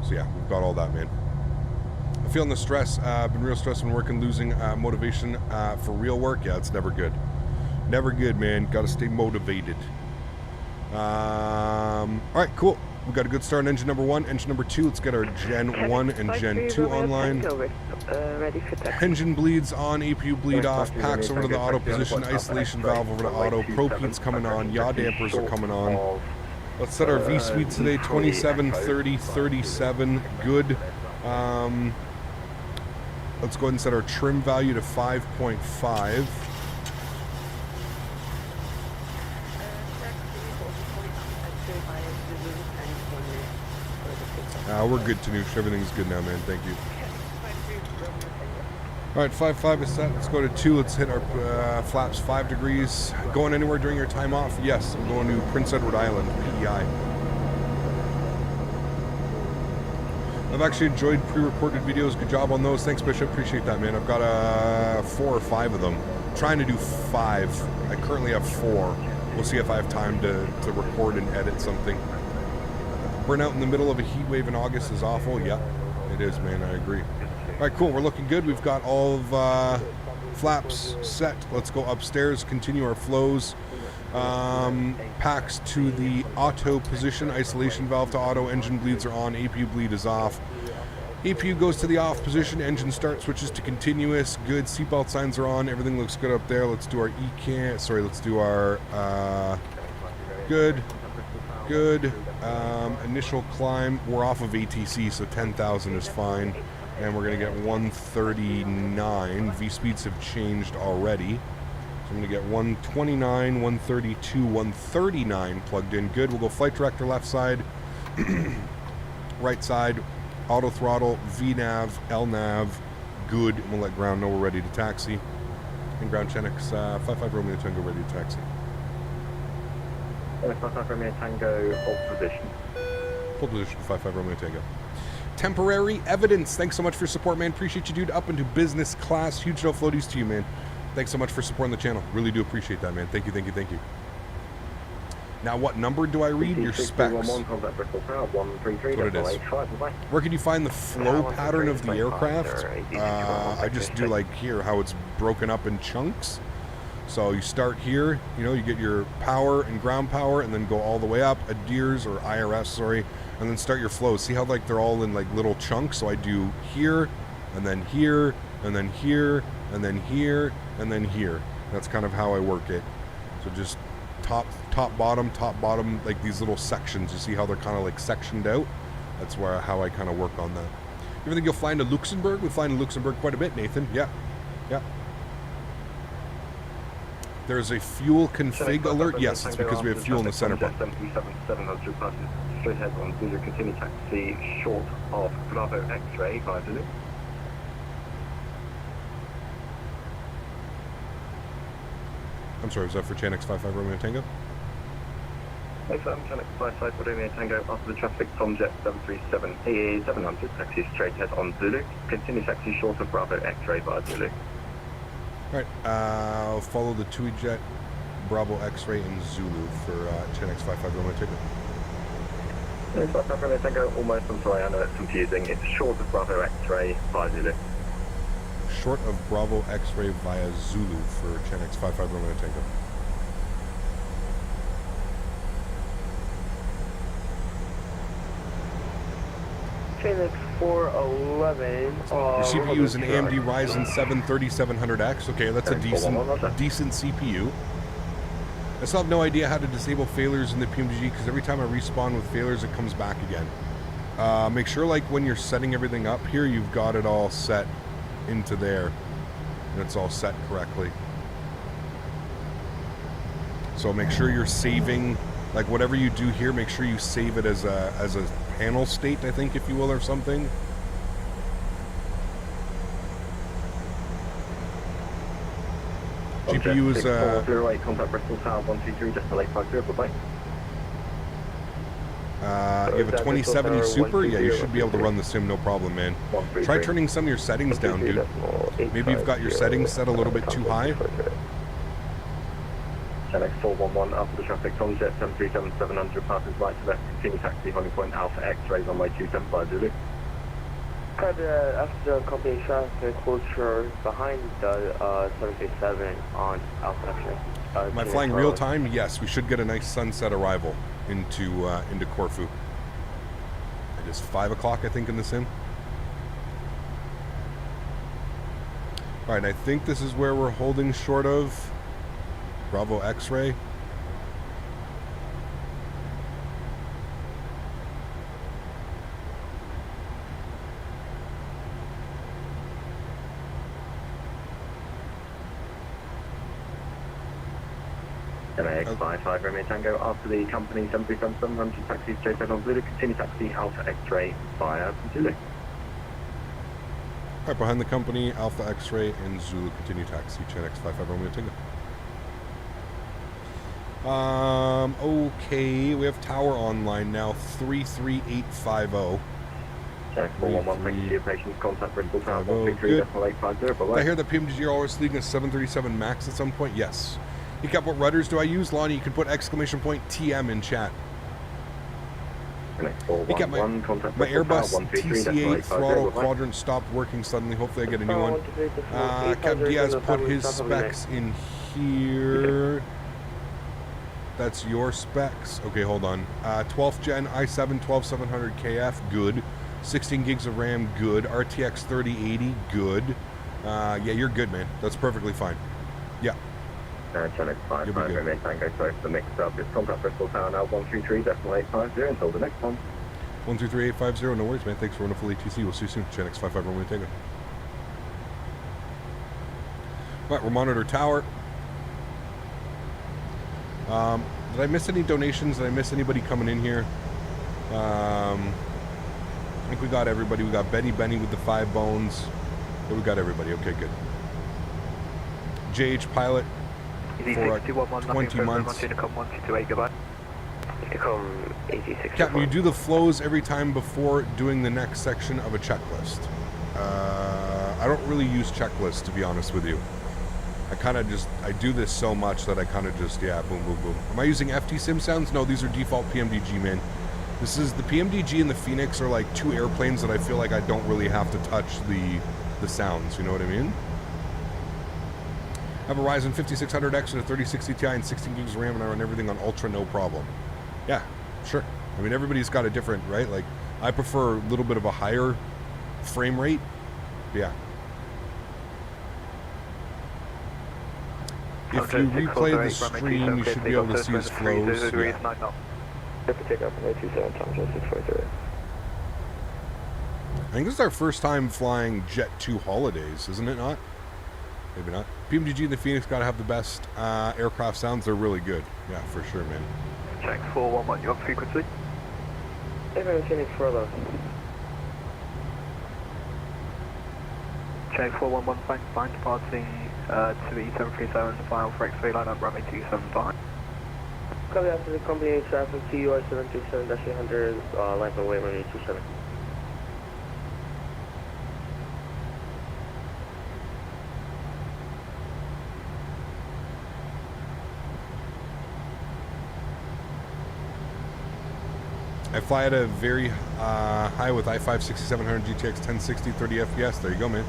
Speaker 1: So yeah, we've got all that, man. I'm feeling the stress. Been real stressed when working, losing motivation for real work. Yeah, it's never good. Never good, man. Got to stay motivated. All right, cool. We got a good start on engine number 1. Engine number 2, let's get our Gen 1 and Gen 2 online. Engine bleeds on, APU bleed off, packs over to the auto position, isolation valve over to auto, propene's coming on, yaw dampers are coming on. Let's set our V speed today, 27, 30, 37, good. Let's go ahead and set our trim value to 5.5. We're good, Tanoosh. Everything's good now, man. Thank you. All right, 5.5 is set. Let's go to 2. Let's hit our flaps 5 degrees. Going anywhere during your time off? Yes, I'm going to Prince Edward Island, PEI. I've actually enjoyed pre-recorded videos. Good job on those. Thanks, Bishop. Appreciate that, man. I've got 4 or 5 of them. I'm trying to do 5. I currently have 4. We'll see if I have time to record and edit something. Burnout in the middle of a heat wave in August is awful. Yeah, it is, man. I agree. All right, cool. We're looking good. We've got all of flaps set. Let's go upstairs, continue our flows. Packs to the auto position, isolation valve to auto, engine bleeds are on, APU bleed is off. APU goes to the off position, engine start switches to continuous. Good, seatbelt signs are on, everything looks good up there. Let's do our let's do our good. Initial climb, we're off of ATC, so 10,000 is fine. And we're going to get 139. V speeds have changed already. So I'm going to get 129, 132, 139 plugged in. Good. We'll go flight director left side, right side, auto throttle, VNav, LNav. Good. And we'll let ground know we're ready to taxi. And ground Chenix 55 Romeo Tango ready to taxi.
Speaker 2: 55 Romeo Tango, hold position.
Speaker 1: Full position, 55 Romeo Tango. Temporary evidence. Thanks so much for your support, man. Appreciate you, dude. Up into business class. Huge no floaties to you, man. Thanks so much for supporting the channel. Really do appreciate that, man. Thank you, thank you, thank you. Now, what number do I read? Your specs. That's what it is. Where can you find the flow pattern of the aircraft? I just do like here, how it's broken up in chunks. So you start here, you know, you get your power and ground power, and then go all the way up, ADIRS or IRS, sorry, and then start your flows. See how like they're all in like little chunks? So I do here, and then here, and then here, and then here, and then here. That's kind of how I work it. So just top, bottom, like these little sections. You see how they're kind of like sectioned out? That's how I kind of work on that. You think you'll fly into Luxembourg? We fly into Luxembourg quite a bit, Nathan. Yeah. There's a fuel config alert. Yes, it's because we have fuel in the center part.
Speaker 2: 700 passes straight ahead on Souza, continue taxi short of Bravo X-ray via Zulu.
Speaker 1: I'm sorry, was that for Chanix 55 Romeo Tango?
Speaker 2: Chanix 55 Romeo Tango after the traffic from Jet 737 AA 700 taxi straight ahead on Zulu, continue taxi short of Bravo X-ray via Zulu.
Speaker 1: Alright, I'll follow the TUI Jet Bravo X-ray and Zulu for Chanix 55 Romeo Tango.
Speaker 2: It's West Africa Tango, almost, I'm sorry, I know it's confusing. It's short of Bravo X-ray, 5 Zulu.
Speaker 1: Short of Bravo X-ray via Zulu for Channel 55 Romeo Tango.
Speaker 5: Channel 411.
Speaker 1: Your CPU is an AMD Ryzen 7 3700X. Okay, that's a decent CPU. I still have no idea how to disable failures in the PMDG because every time I respawn with failures, it comes back again. Make sure, like, when you're setting everything up here, you've got it all set into there, and it's all set correctly. So make sure you're saving, like, whatever you do here, make sure you save it as a panel state, I think, if you will, or something. GPU is
Speaker 2: 408, contact Bristol Tower 123, decimal 850, bye-bye.
Speaker 1: You have a 2070 Super? Yeah, you should be able to run the sim, no problem, man. Try turning some of your settings down, dude. Maybe you've got your settings set a little bit too high.
Speaker 2: NX 411, after the traffic, Tom Jet 737-700, passes right to left, continue taxi, holding point Alpha X-rays on my 275 Zulu.
Speaker 5: After the company traffic closure behind the 737 on Alpha X-ray.
Speaker 1: Am I flying real time? Yes, we should get a nice sunset arrival into Corfu. It is 5 o'clock, I think, in the sim. Alright, I think this is where we're holding short of Bravo X-ray.
Speaker 2: X55 Romeo Tango, after the company 737-700 taxi Jet2 on Zulu, continue taxi Alpha X-ray via Zulu.
Speaker 1: Alright, behind the company, Alpha X-ray and Zulu, continue taxi, Jet X55 Romeo Tango. Okay, we have tower online now, 33850.
Speaker 2: Check 411, thank you for your patience, contact Bristol Tower 123.850, bye-bye.
Speaker 1: I hear that PMDG are always leading a 737 MAX at some point? Yes. You got what rudders do I use? Lonnie, you can put exclamation point TM in chat. You got my Airbus TCA throttle quadrant stopped working suddenly. Hopefully I get a new one. Cap Diaz put his specs in here. That's your specs. Okay, hold on. 12th gen i7 12700 KF, good. 16 gigs of RAM, good. RTX 3080, good. Yeah, you're good, man. That's perfectly fine. Yeah.
Speaker 2: Channel 55 Romeo Tango, sorry for the mix-up. It's contact Bristol Tower now 133.850 until the next one.
Speaker 1: 133.850, no worries, man. Thanks for wonderful ATC. We'll see you soon. Channel 55 Romeo Tango. Alright, we'll monitor tower. Did I miss any donations? Did I miss anybody coming in here? I think we got everybody. We got Benny with the 5 bones. Yeah, we got everybody. Okay, good. JH Pilot for 20 months. Captain, you do the flows every time before doing the next section of a checklist. I don't really use checklists, to be honest with you. I do this so much that I kind of just, yeah, boom, boom, boom. Am I using FT sim sounds? No, these are default PMDG, man. This is, the PMDG and the Phoenix are like 2 airplanes that I feel like I don't really have to touch the sounds, you know what I mean? I have a Ryzen 5600X and a 3060 Ti and 16 gigs of RAM, and I run everything on Ultra, no problem. Yeah, sure. I mean, everybody's got a different, right? Like, I prefer a little bit of a higher frame rate. Yeah. If you replay the stream, you should be able to see his flows. Yeah. I think this is our first time flying Jet2 holidays, isn't it not? Maybe not. PMDG and the Phoenix gotta have the best aircraft sounds. They're really good. Yeah, for sure, man.
Speaker 5: Check 411, your frequency. If I was any further. Check 411, fine departing to the 737, final for X-ray line up runway 275. Copy after the company traffic TUI 737-800, line away runway 27.
Speaker 1: I fly at a very high with i5 6700 GTX 1060 30 FPS. There you go, man.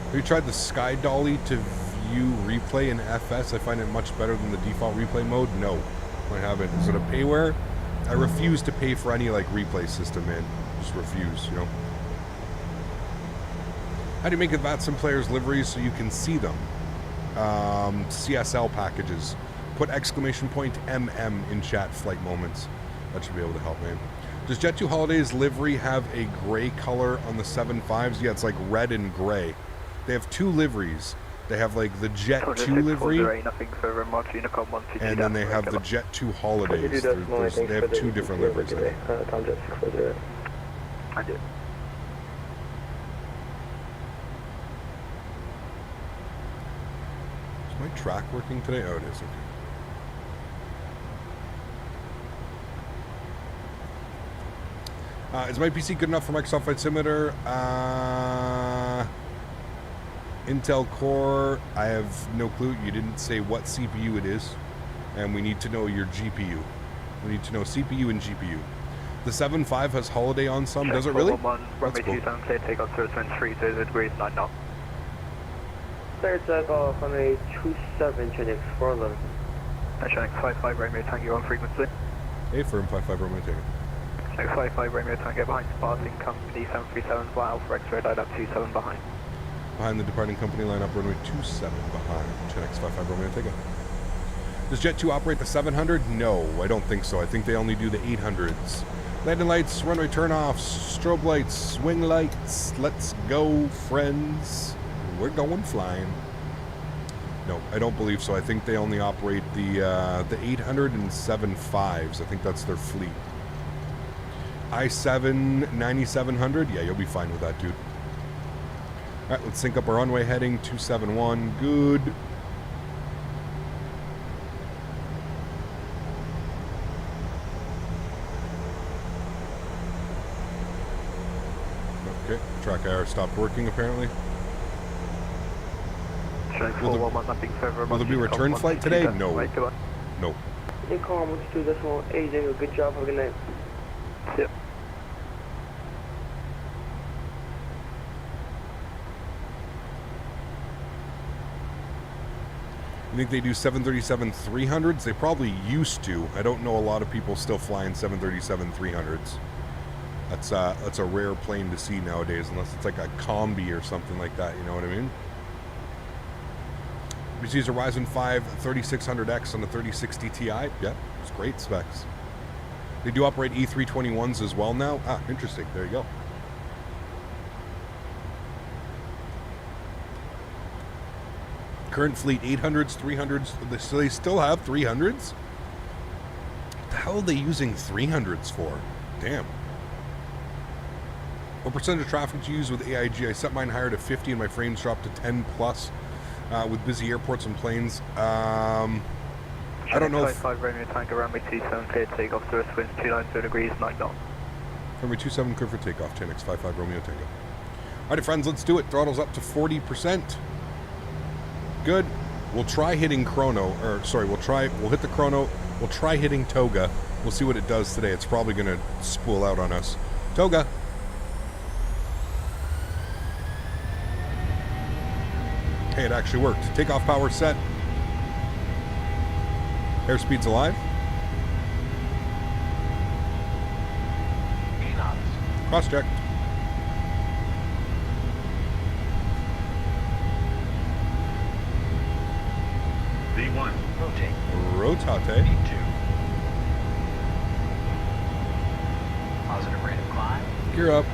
Speaker 1: Have you tried the Sky Dolly to view replay in FS? I find it much better than the default replay mode. No, I haven't. Is it a payware? I refuse to pay for any like replay system, man. Just refuse, you know. How do you make the Vatsim players liveries so you can see them? CSL packages. Put exclamation point MM in chat flight moments. That should be able to help, man. Does Jet2 Holidays livery have a gray color on the 7.5s? Yeah, it's like red and gray. They have two liveries. They have like the Jet2 livery, and then they have the Jet2 Holidays. They have two different liveries.
Speaker 5: Tom Jet 640. I did.
Speaker 1: Is my track working today? Oh, it is. Okay. Is my PC good enough for Microsoft Flight Simulator? Intel Core, I have no clue. You didn't say what CPU it is, and we need to know your GPU. We need to know CPU and GPU. The 7.5 has holiday on some, does it really? That's cool.
Speaker 5: Takeoff to 23, 30 degrees, 9 knots. Third takeoff on a 27, Chinix 411. Chinix 55, Romeo Tango on frequency.
Speaker 1: A firm 55 Romeo Tango.
Speaker 5: Chinix 55, Romeo Tango behind departing company 737 fly Alpha X-ray, died up 27 behind.
Speaker 1: Behind the departing company line up runway 27 behind. Chinix 55 Romeo Tango. Does Jet2 operate the 700? No, I don't think so. I think they only do the 800s. Landing lights, runway turn-offs, strobe lights, swing lights. Let's go, friends. We're going flying. No, I don't believe so. I think they only operate the 800 and 75s. I think that's their fleet. I-7 9700? Yeah, you'll be fine with that, dude. All right, let's sync up our runway heading 271. Good. Okay, track IR stopped working apparently. Will there be return flight today? No. No.
Speaker 5: Hey, Karl, let's do this one. Hey, Dingo, good job. Have a good night. Yep.
Speaker 1: You think they do 737-300s? They probably used to. I don't know a lot of people still flying 737-300s. That's a rare plane to see nowadays, unless it's like a combi or something like that, you know what I mean? We use a Ryzen 5 3600X on the 3060 Ti. Yeah, it's great specs. They do operate E321s as well now. Ah, interesting. There you go. Current fleet 800s, 300s. So they still have 300s? What the hell are they using 300s for? Damn. What percentage of traffic do you use with AIG? I set mine higher to 50 and my frames dropped to 10 plus with busy airports and planes. I don't know if...
Speaker 5: 5 Romeo Tango, runway 27, clear takeoff, Cirrus winds 290 degrees, 9 knots.
Speaker 1: Runway 27, clear for takeoff, Chinix 55 Romeo Tango. Alright friends, let's do it. Throttle's up to 40%. Good. We'll try hitting chrono, or sorry, we'll hit the chrono, we'll try hitting Toga. We'll see what it does today. It's probably going to spool out on us. Toga. Hey, it actually worked. Takeoff power set. Airspeed's alive. Cross check.
Speaker 6: V1. Rotate.
Speaker 1: Rotate.
Speaker 6: V2. Positive rate of climb.
Speaker 1: Gear up.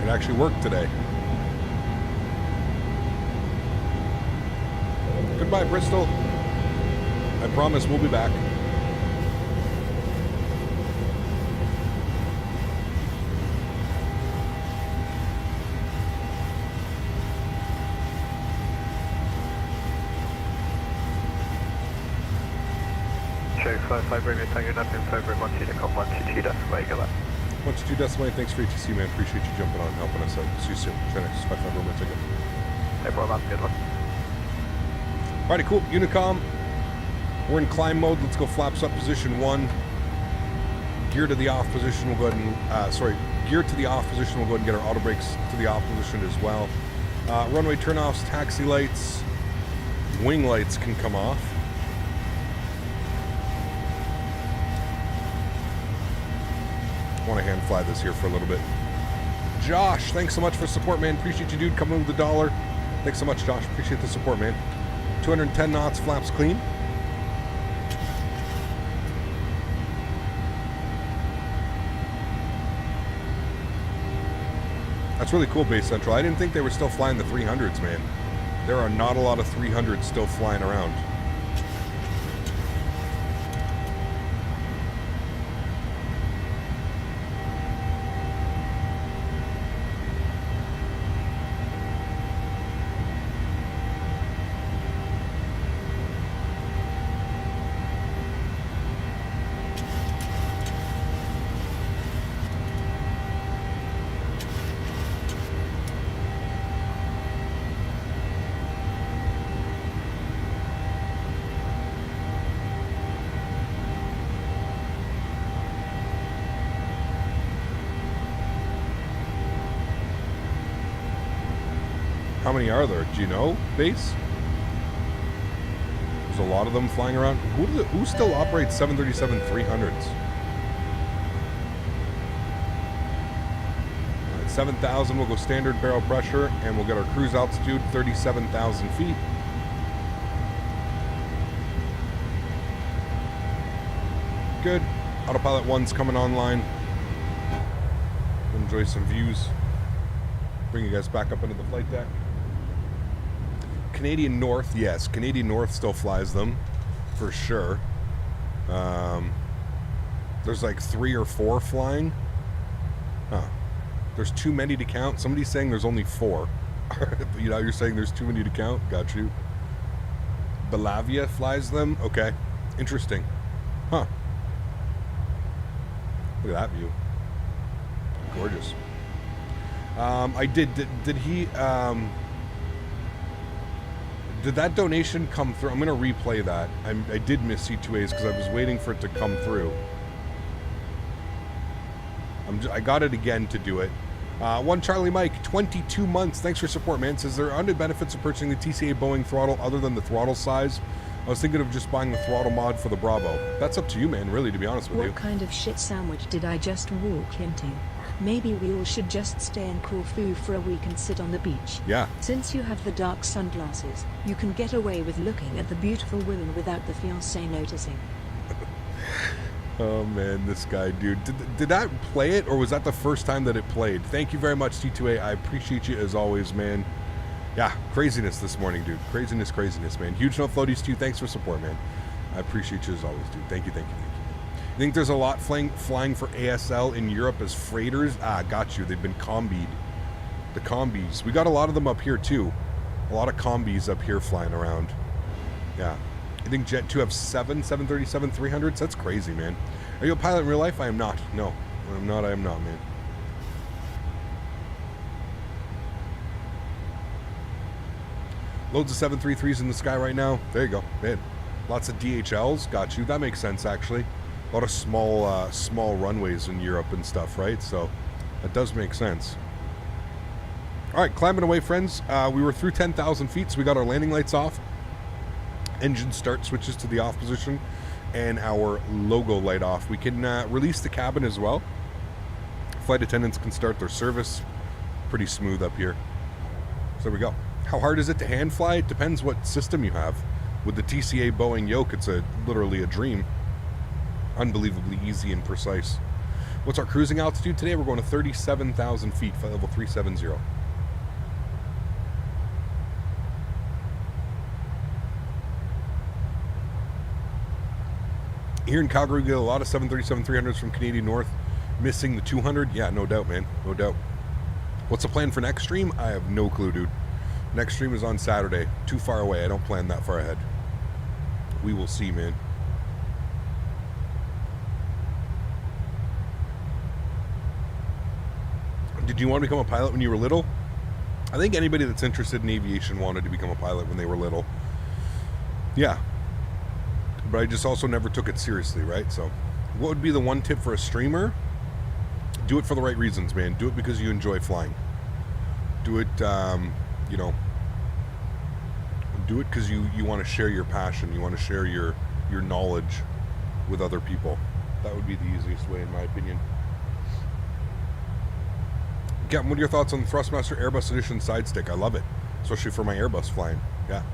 Speaker 1: It actually worked today. Goodbye, Bristol. I promise we'll be back.
Speaker 5: Show 55 Romeo Tango, nothing further, 12 Takeoff, 122 decimal, go back.
Speaker 1: 122 decimal, thanks for ATC, man. Appreciate you jumping on and helping us out. See you soon. Chinix 55 Romeo Tango.
Speaker 5: No problem, good luck.
Speaker 1: Alrighty, cool. Unicom. We're in climb mode. Let's go flaps up position 1. Gear to the off position. We'll go ahead and, gear to the off position. We'll go ahead and get our auto brakes to the off position as well. Runway turnoffs, taxi lights, wing lights can come off. I want to hand fly this here for a little bit. Josh, thanks so much for support, man. Appreciate you, dude, coming with $1. Thanks so much, Josh. Appreciate the support, man. 210 knots, flaps clean. That's really cool, Base Central. I didn't think they were still flying the 300s, man. There are not a lot of 300s still flying around. How many are there? Do you know, Base? There's a lot of them flying around. Who still operates 737-300s? 7,000, we'll go standard barrel pressure, and we'll get our cruise altitude, 37,000 feet. Good. Autopilot 1's coming online. Enjoy some views. Bring you guys back up into the flight deck. Canadian North, yes. Canadian North still flies them, for sure. There's like 3 or 4 flying. Huh. There's too many to count. Somebody's saying there's only 4. You know, you're saying there's too many to count. Got you. Belavia flies them. Okay. Interesting. Huh. Look at that view. Gorgeous. Did he, did that donation come through? I'm going to replay that. I did miss C2As because I was waiting for it to come through. I got it again to do it. One Charlie Mike, 22 months. Thanks for support, man. Says there are other benefits of purchasing the TCA Boeing throttle other than the throttle size. I was thinking of just buying the throttle mod for the Bravo. That's up to you, man, really, to be honest with you.
Speaker 3: What kind of shit sandwich did I just walk into? Maybe we all should just stay in Corfu for a week and sit on the beach.
Speaker 1: Yeah.
Speaker 3: Since you have the dark sunglasses, you can get away with looking at the beautiful women without the fiancé noticing.
Speaker 1: Oh man, this guy, dude. Did that play it, or was that the first time that it played? Thank you very much, T2A. I appreciate you as always, man. Yeah, craziness this morning, dude. Craziness, man. Huge no floaties to you. Thanks for support, man. I appreciate you as always, dude. Thank you. You think there's a lot flying for ASL in Europe as freighters? Got you. They've been combied. The combis. We got a lot of them up here, too. A lot of combis up here flying around. Yeah. I think Jet2 have 7 737-300s. That's crazy, man. Are you a pilot in real life? I am not. No. I am not, man. Loads of 733s in the sky right now. There you go. Man. Lots of DHLs. Got you. That makes sense, actually. A lot of small runways in Europe and stuff, right? So that does make sense. All right, climbing away, friends. We were through 10,000 feet, so we got our landing lights off. Engine start switches to the off position, and our logo light off. We can release the cabin as well. Flight attendants can start their service. Pretty smooth up here. So there we go. How hard is it to hand fly? It depends what system you have. With the TCA Boeing yoke, it's literally a dream. Unbelievably easy and precise. What's our cruising altitude today? We're going to 37,000 feet, flight level 370. Here in Calgary, we get a lot of 737-300s from Canadian North. Missing the 200? Yeah, no doubt, man. No doubt. What's the plan for next stream? I have no clue, dude. Next stream is on Saturday. Too far away. I don't plan that far ahead. We will see, man. Did you want to become a pilot when you were little? I think anybody that's interested in aviation wanted to become a pilot when they were little. Yeah. but I just also never took it seriously, right? So what would be the one tip for a streamer? Do it for the right reasons, man. Do it because you enjoy flying. Do it, you know, do it because you want to share your passion. You want to share your knowledge with other people. That would be the easiest way, in my opinion. Captain, what are your thoughts on the Thrustmaster Airbus Edition side stick? I love it, especially for my Airbus flying. Yeah.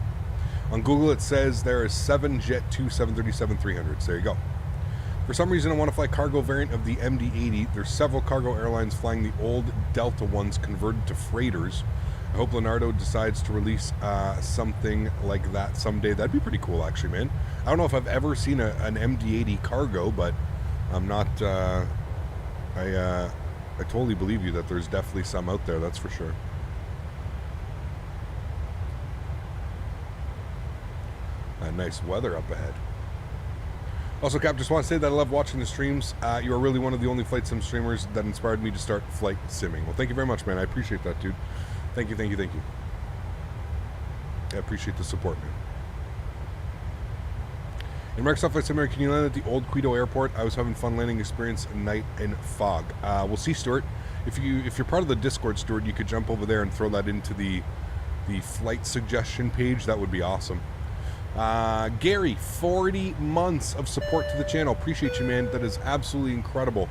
Speaker 1: On Google, it says there are 7 Jet2 737-300s. There you go. For some reason, I want to fly cargo variant of the MD-80. There's several cargo airlines flying the old Delta ones converted to freighters. I hope Leonardo decides to release something like that someday. That'd be pretty cool, actually, man. I don't know if I've ever seen an MD-80 cargo, but I'm not... I totally believe you that there's definitely some out there, that's for sure. Nice weather up ahead. Also, Cap, just want to say that I love watching the streams. You are really one of the only flight sim streamers that inspired me to start flight simming. Well, thank you very much, man. I appreciate that, dude. Thank you, thank you, thank you. I appreciate the support, man. In Microsoft Flight Simulator, can you land at the old Quito Airport? I was having fun landing experience at night in fog. We'll see, Stuart. If you're part of the Discord, Stuart, you could jump over there and throw that into the flight suggestion page. That would be awesome. Gary, 40 months of support to the channel. Appreciate you, man. That is absolutely incredible.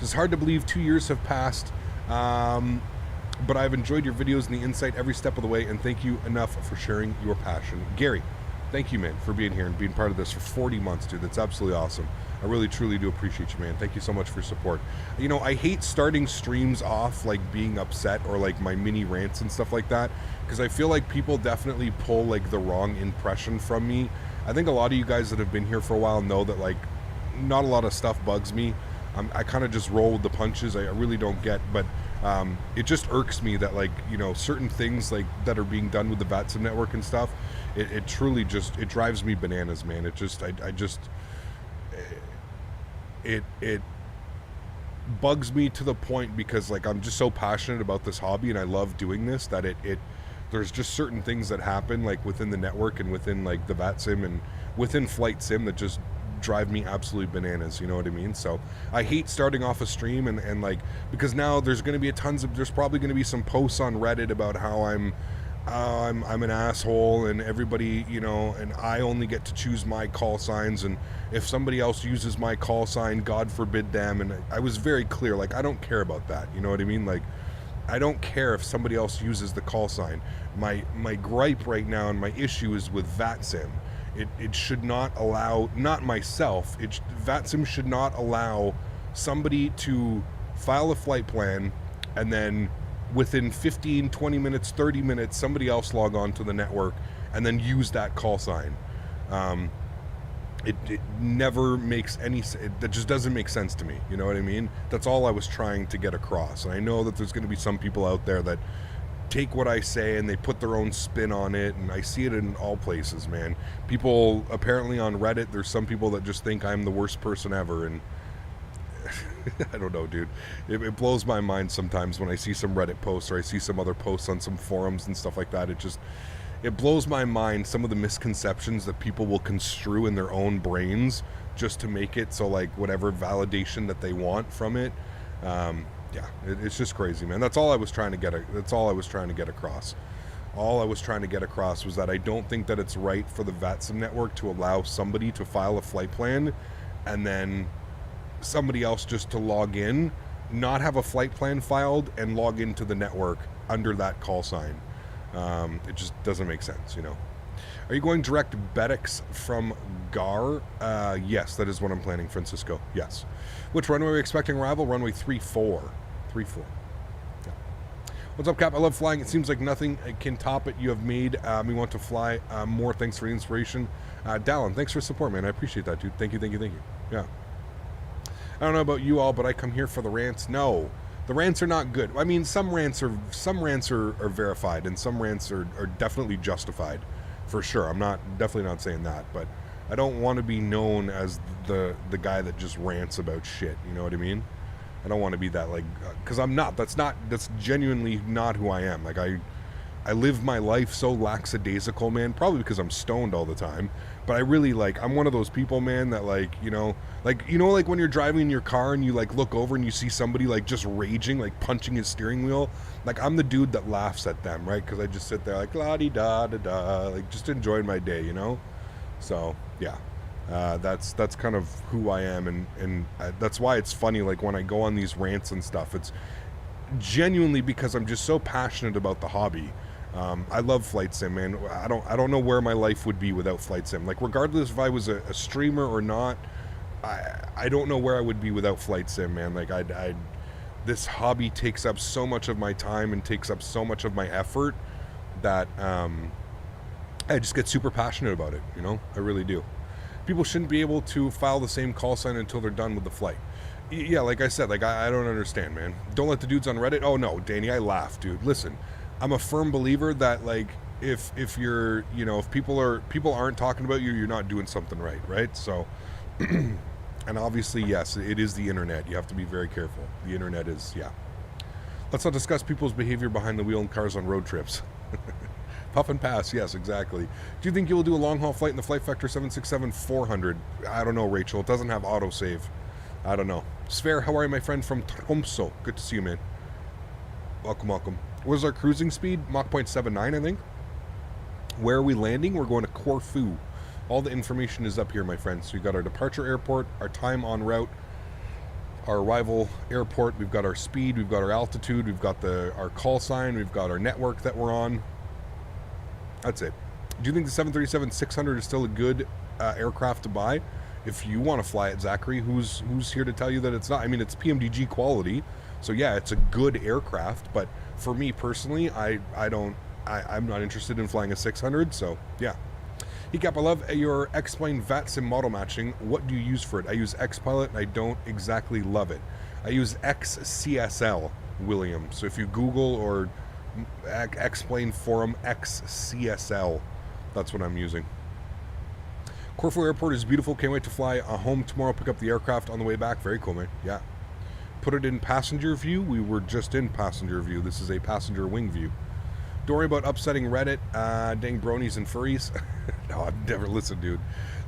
Speaker 1: It's hard to believe 2 years have passed, but I've enjoyed your videos and the insight every step of the way, and thank you enough for sharing your passion. Gary, thank you, man, for being here and being part of this for 40 months, dude. That's absolutely awesome. I really, truly do appreciate you, man. Thank you so much for your support. You know, I hate starting streams off, like, being upset or, like, my mini rants and stuff like that, because I feel like people definitely pull, like, the wrong impression from me. I think a lot of you guys that have been here for a while know that, like, not a lot of stuff bugs me. I kind of just roll with the punches. I really don't get, but it just irks me that, like, you know, certain things, like, that are being done with the VATSIM network and stuff, it truly just, it drives me bananas, man. It just, it bugs me to the point because, like, I'm just so passionate about this hobby and I love doing this that there's just certain things that happen, like, within the network and within, like, the VATSIM and within Flight Sim that just drive me absolutely bananas, you know what I mean? So I hate starting off a stream and like, because now there's going to be there's probably going to be some posts on Reddit about how I'm an asshole and everybody, you know, and I only get to choose my call signs, and if somebody else uses my call sign, God forbid them. And I was very clear, like, I don't care about that, you know what I mean? Like, I don't care if somebody else uses the call sign. My gripe right now and my issue is with VATSIM. It should not allow, not myself, VATSIM should not allow somebody to file a flight plan and then within 15, 20 minutes, 30 minutes, somebody else log on to the network and then use that call sign. It never makes any, that just doesn't make sense to me, you know what I mean? That's all I was trying to get across. And I know that there's going to be some people out there that take what I say and they put their own spin on it, and I see it in all places, man. People, apparently on Reddit, there's some people that just think I'm the worst person ever, and I don't know, dude. It blows my mind sometimes when I see some Reddit posts or I see some other posts on some forums and stuff like that. It blows my mind, some of the misconceptions that people will construe in their own brains just to make it so, like, whatever validation that they want from it. Yeah, it's just crazy, man. That's all I was trying to get. That's all I was trying to get across. All I was trying to get across was that I don't think that it's right for the VATSIM network to allow somebody to file a flight plan and then somebody else just to log in, not have a flight plan filed, and log into the network under that call sign. It just doesn't make sense, you know. Are you going direct BEDX from GAR? Yes, that is what I'm planning, Francisco. Yes. Which runway are we expecting arrival? Runway 34. 34. Yeah. What's up, Cap? I love flying. It seems like nothing can top it. You have made me want to fly more. Thanks for the inspiration. Dallin, thanks for support, man. I appreciate that, dude. Thank you, thank you, thank you. Yeah. I don't know about you all, but I come here for the rants. No, the rants are not good. I mean, some rants are verified, and some rants are definitely justified, for sure. I'm definitely not saying that, but I don't want to be known as the guy that just rants about shit. You know what I mean? I don't want to be that, like, because I'm not. That's genuinely not who I am. Like, I live my life so lackadaisical, man, probably because I'm stoned all the time, But I really, like, I'm one of those people, man, that, like, you know, like when you're driving in your car and you, like, look over and you see somebody, like, just raging, like, punching his steering wheel. Like, I'm the dude that laughs at them, right? Because I just sit there, like, la-di-da-da-da, like, just enjoying my day, you know? So, yeah. That's kind of who I am, and that's why it's funny, like, when I go on these rants and stuff, it's genuinely because I'm just so passionate about the hobby. I love flight sim, man. I don't know where my life would be without flight sim. Like, regardless if I was a streamer or not, I don't know where I would be without flight sim, man. Like, this hobby takes up so much of my time and takes up so much of my effort that I just get super passionate about it, you know? I really do. People shouldn't be able to file the same call sign until they're done with the flight. Yeah, like I said, like, I don't understand, man. Don't let the dudes on Reddit... Oh, no, Danny, I laugh, dude. Listen, I'm a firm believer that, like, if you're, you know, if people aren't talking about you, you're not doing something right? So, and obviously, yes, it is the internet. You have to be very careful. The internet is, yeah. Let's not discuss people's behavior behind the wheel in cars on road trips. Puff and pass, yes, exactly. Do you think you will do a long-haul flight in the Flight Vector 767-400? I don't know, Rachel. It doesn't have autosave. I don't know. Sphere, how are you, my friend from Tromsø? Good to see you, man. Welcome, welcome. What is our cruising speed? Mach 0.79, I think. Where are we landing? We're going to Corfu. All the information is up here, my friends. So we've got our departure airport, our time en route, our arrival airport. We've got our speed. We've got our altitude. We've got our call sign. We've got our network that we're on. That's it. Do you think the 737-600 is still a good aircraft to buy? If you want to fly it, Zachary, who's here to tell you that it's not? I mean, it's PMDG quality, so yeah, it's a good aircraft. But for me personally, I'm not interested in flying a 600. So yeah. Ecap, I love your X-Plane VAT Sim model matching. What do you use for it? I use X-Pilot, and I don't exactly love it. I use XCSL, William. So if you Google or X-Plane forum XCSL, that's what I'm using. Corfu Airport is beautiful. Can't wait to fly home tomorrow. Pick up the aircraft on the way back. Very cool, man. Yeah. Put it in passenger view. We were just in passenger view. This is a passenger wing view. Don't worry about upsetting Reddit. Dang bronies and furries. No, I've never listened, dude.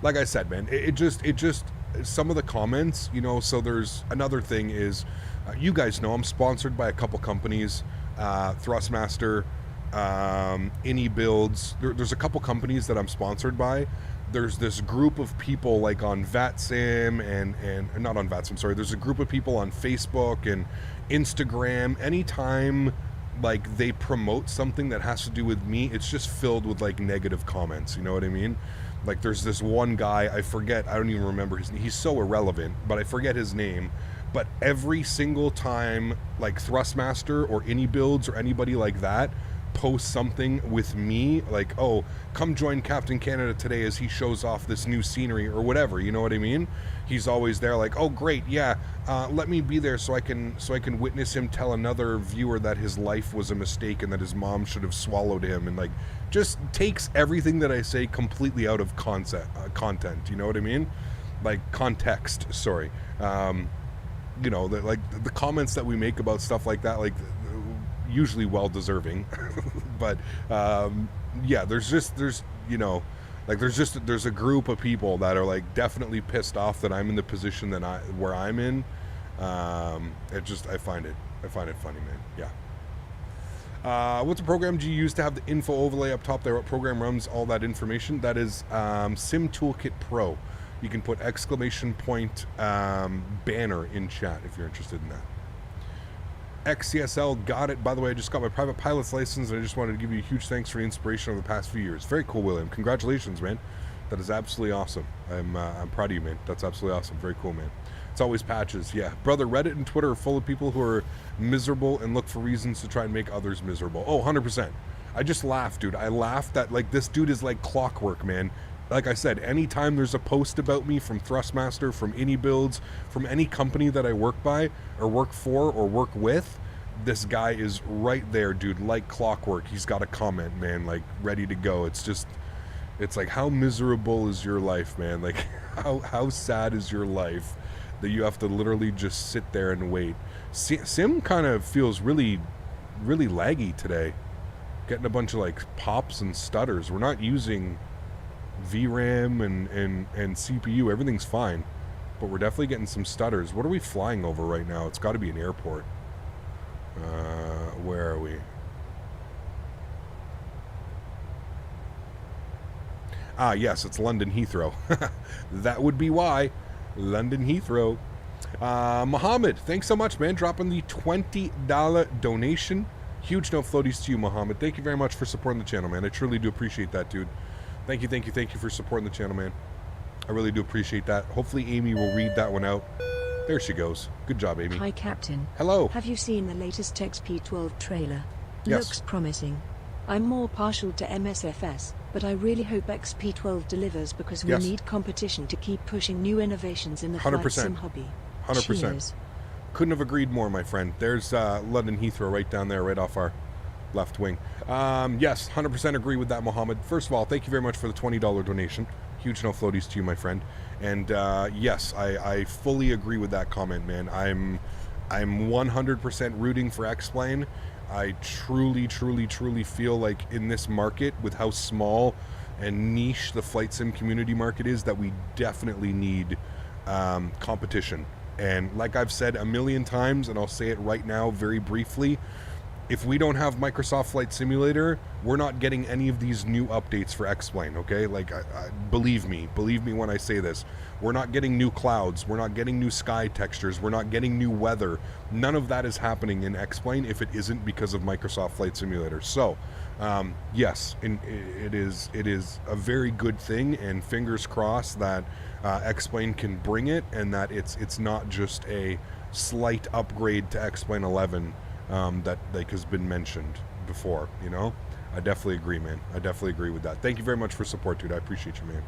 Speaker 1: Like I said, man, it just some of the comments, you know. So there's another thing is, you guys know I'm sponsored by a couple companies. Thrustmaster, Any Builds. There's a couple companies that I'm sponsored by. There's this group of people like on VATSIM and not on VATSIM, sorry. There's a group of people on Facebook and Instagram. Anytime like they promote something that has to do with me, it's just filled with like negative comments. You know what I mean? Like there's this one guy, I forget, I don't even remember his name. He's so irrelevant, but I forget his name. But every single time like Thrustmaster or Any Builds or anybody like that post something with me, like, oh, come join Captain Canada today as he shows off this new scenery or whatever, you know what I mean? He's always there like, oh great, yeah, let me be there so I can witness him tell another viewer that his life was a mistake and that his mom should have swallowed him, and like just takes everything that I say completely out of content, you know what I mean? Like context, sorry. You know, like the comments that we make about stuff like that, like usually well deserving, but yeah, there's a group of people that are like definitely pissed off that I'm in the position that where I'm in. I find it funny, man. Yeah. What's the program do you use to have the info overlay up top there? What program runs all that information? That is Sim Toolkit Pro. You can put exclamation point banner in chat if you're interested in that. XCSL, got it. By the way, I just got my private pilot's license, and I just wanted to give you a huge thanks for the inspiration over the past few years. Very cool, William. Congratulations, man. That is absolutely awesome. I'm proud of you, man. That's absolutely awesome. Very cool, man. It's always patches. Yeah. Brother, Reddit and Twitter are full of people who are miserable and look for reasons to try and make others miserable. Oh, 100%. I just laughed, dude. I laughed that, like, this dude is like clockwork, man. Like I said, anytime there's a post about me from Thrustmaster, from Any Builds, from any company that I work by or work for or work with, this guy is right there, dude, like clockwork. He's got a comment, man, like ready to go. It's just, it's like, how miserable is your life, man? Like how sad is your life that you have to literally just sit there and wait? Sim kind of feels really, really laggy today. Getting a bunch of like pops and stutters. We're not using VRAM and CPU, everything's fine. But we're definitely getting some stutters. What are we flying over right now? It's got to be an airport. Where are we? Ah, yes, it's London Heathrow. That would be why. London Heathrow. Mohammed, thanks so much, man. Dropping the $20 donation. Huge no floaties to you, Mohammed. Thank you very much for supporting the channel, man. I truly do appreciate that, dude. Thank you for supporting the channel, man. I really do appreciate that. Hopefully Amy will read that one out. There she goes. Good job, Amy.
Speaker 3: Hi, Captain.
Speaker 1: Hello.
Speaker 3: Have you seen the latest XP12 trailer?
Speaker 1: Yes.
Speaker 3: Looks promising. I'm more partial to MSFS, but I really hope XP12 delivers because we need competition to keep pushing new innovations in the
Speaker 1: 100%.
Speaker 3: flight sim hobby.
Speaker 1: 100%.
Speaker 3: Cheers.
Speaker 1: Couldn't have agreed more, my friend. There's London Heathrow right down there, right off our left wing. Yes, 100% agree with that, Mohammed. First of all, thank you very much for the $20 donation. Huge no floaties to you, my friend. And yes, I fully agree with that comment, man. I'm 100% rooting for X-Plane. I truly feel like in this market, with how small and niche the flight sim community market is, that we definitely need competition. And like I've said a million times, and I'll say it right now very briefly, if we don't have Microsoft Flight Simulator, we're not getting any of these new updates for X-Plane, okay? Like, believe me when I say this. We're not getting new clouds. We're not getting new sky textures. We're not getting new weather. None of that is happening in X-Plane if it isn't because of Microsoft Flight Simulator. So, yes, it is a very good thing, and fingers crossed that X-Plane can bring it, and that it's not just a slight upgrade to X-Plane 11 that like has been mentioned before, you know. I definitely agree, man. I definitely agree with that. Thank you very much for support, dude. I appreciate you, man.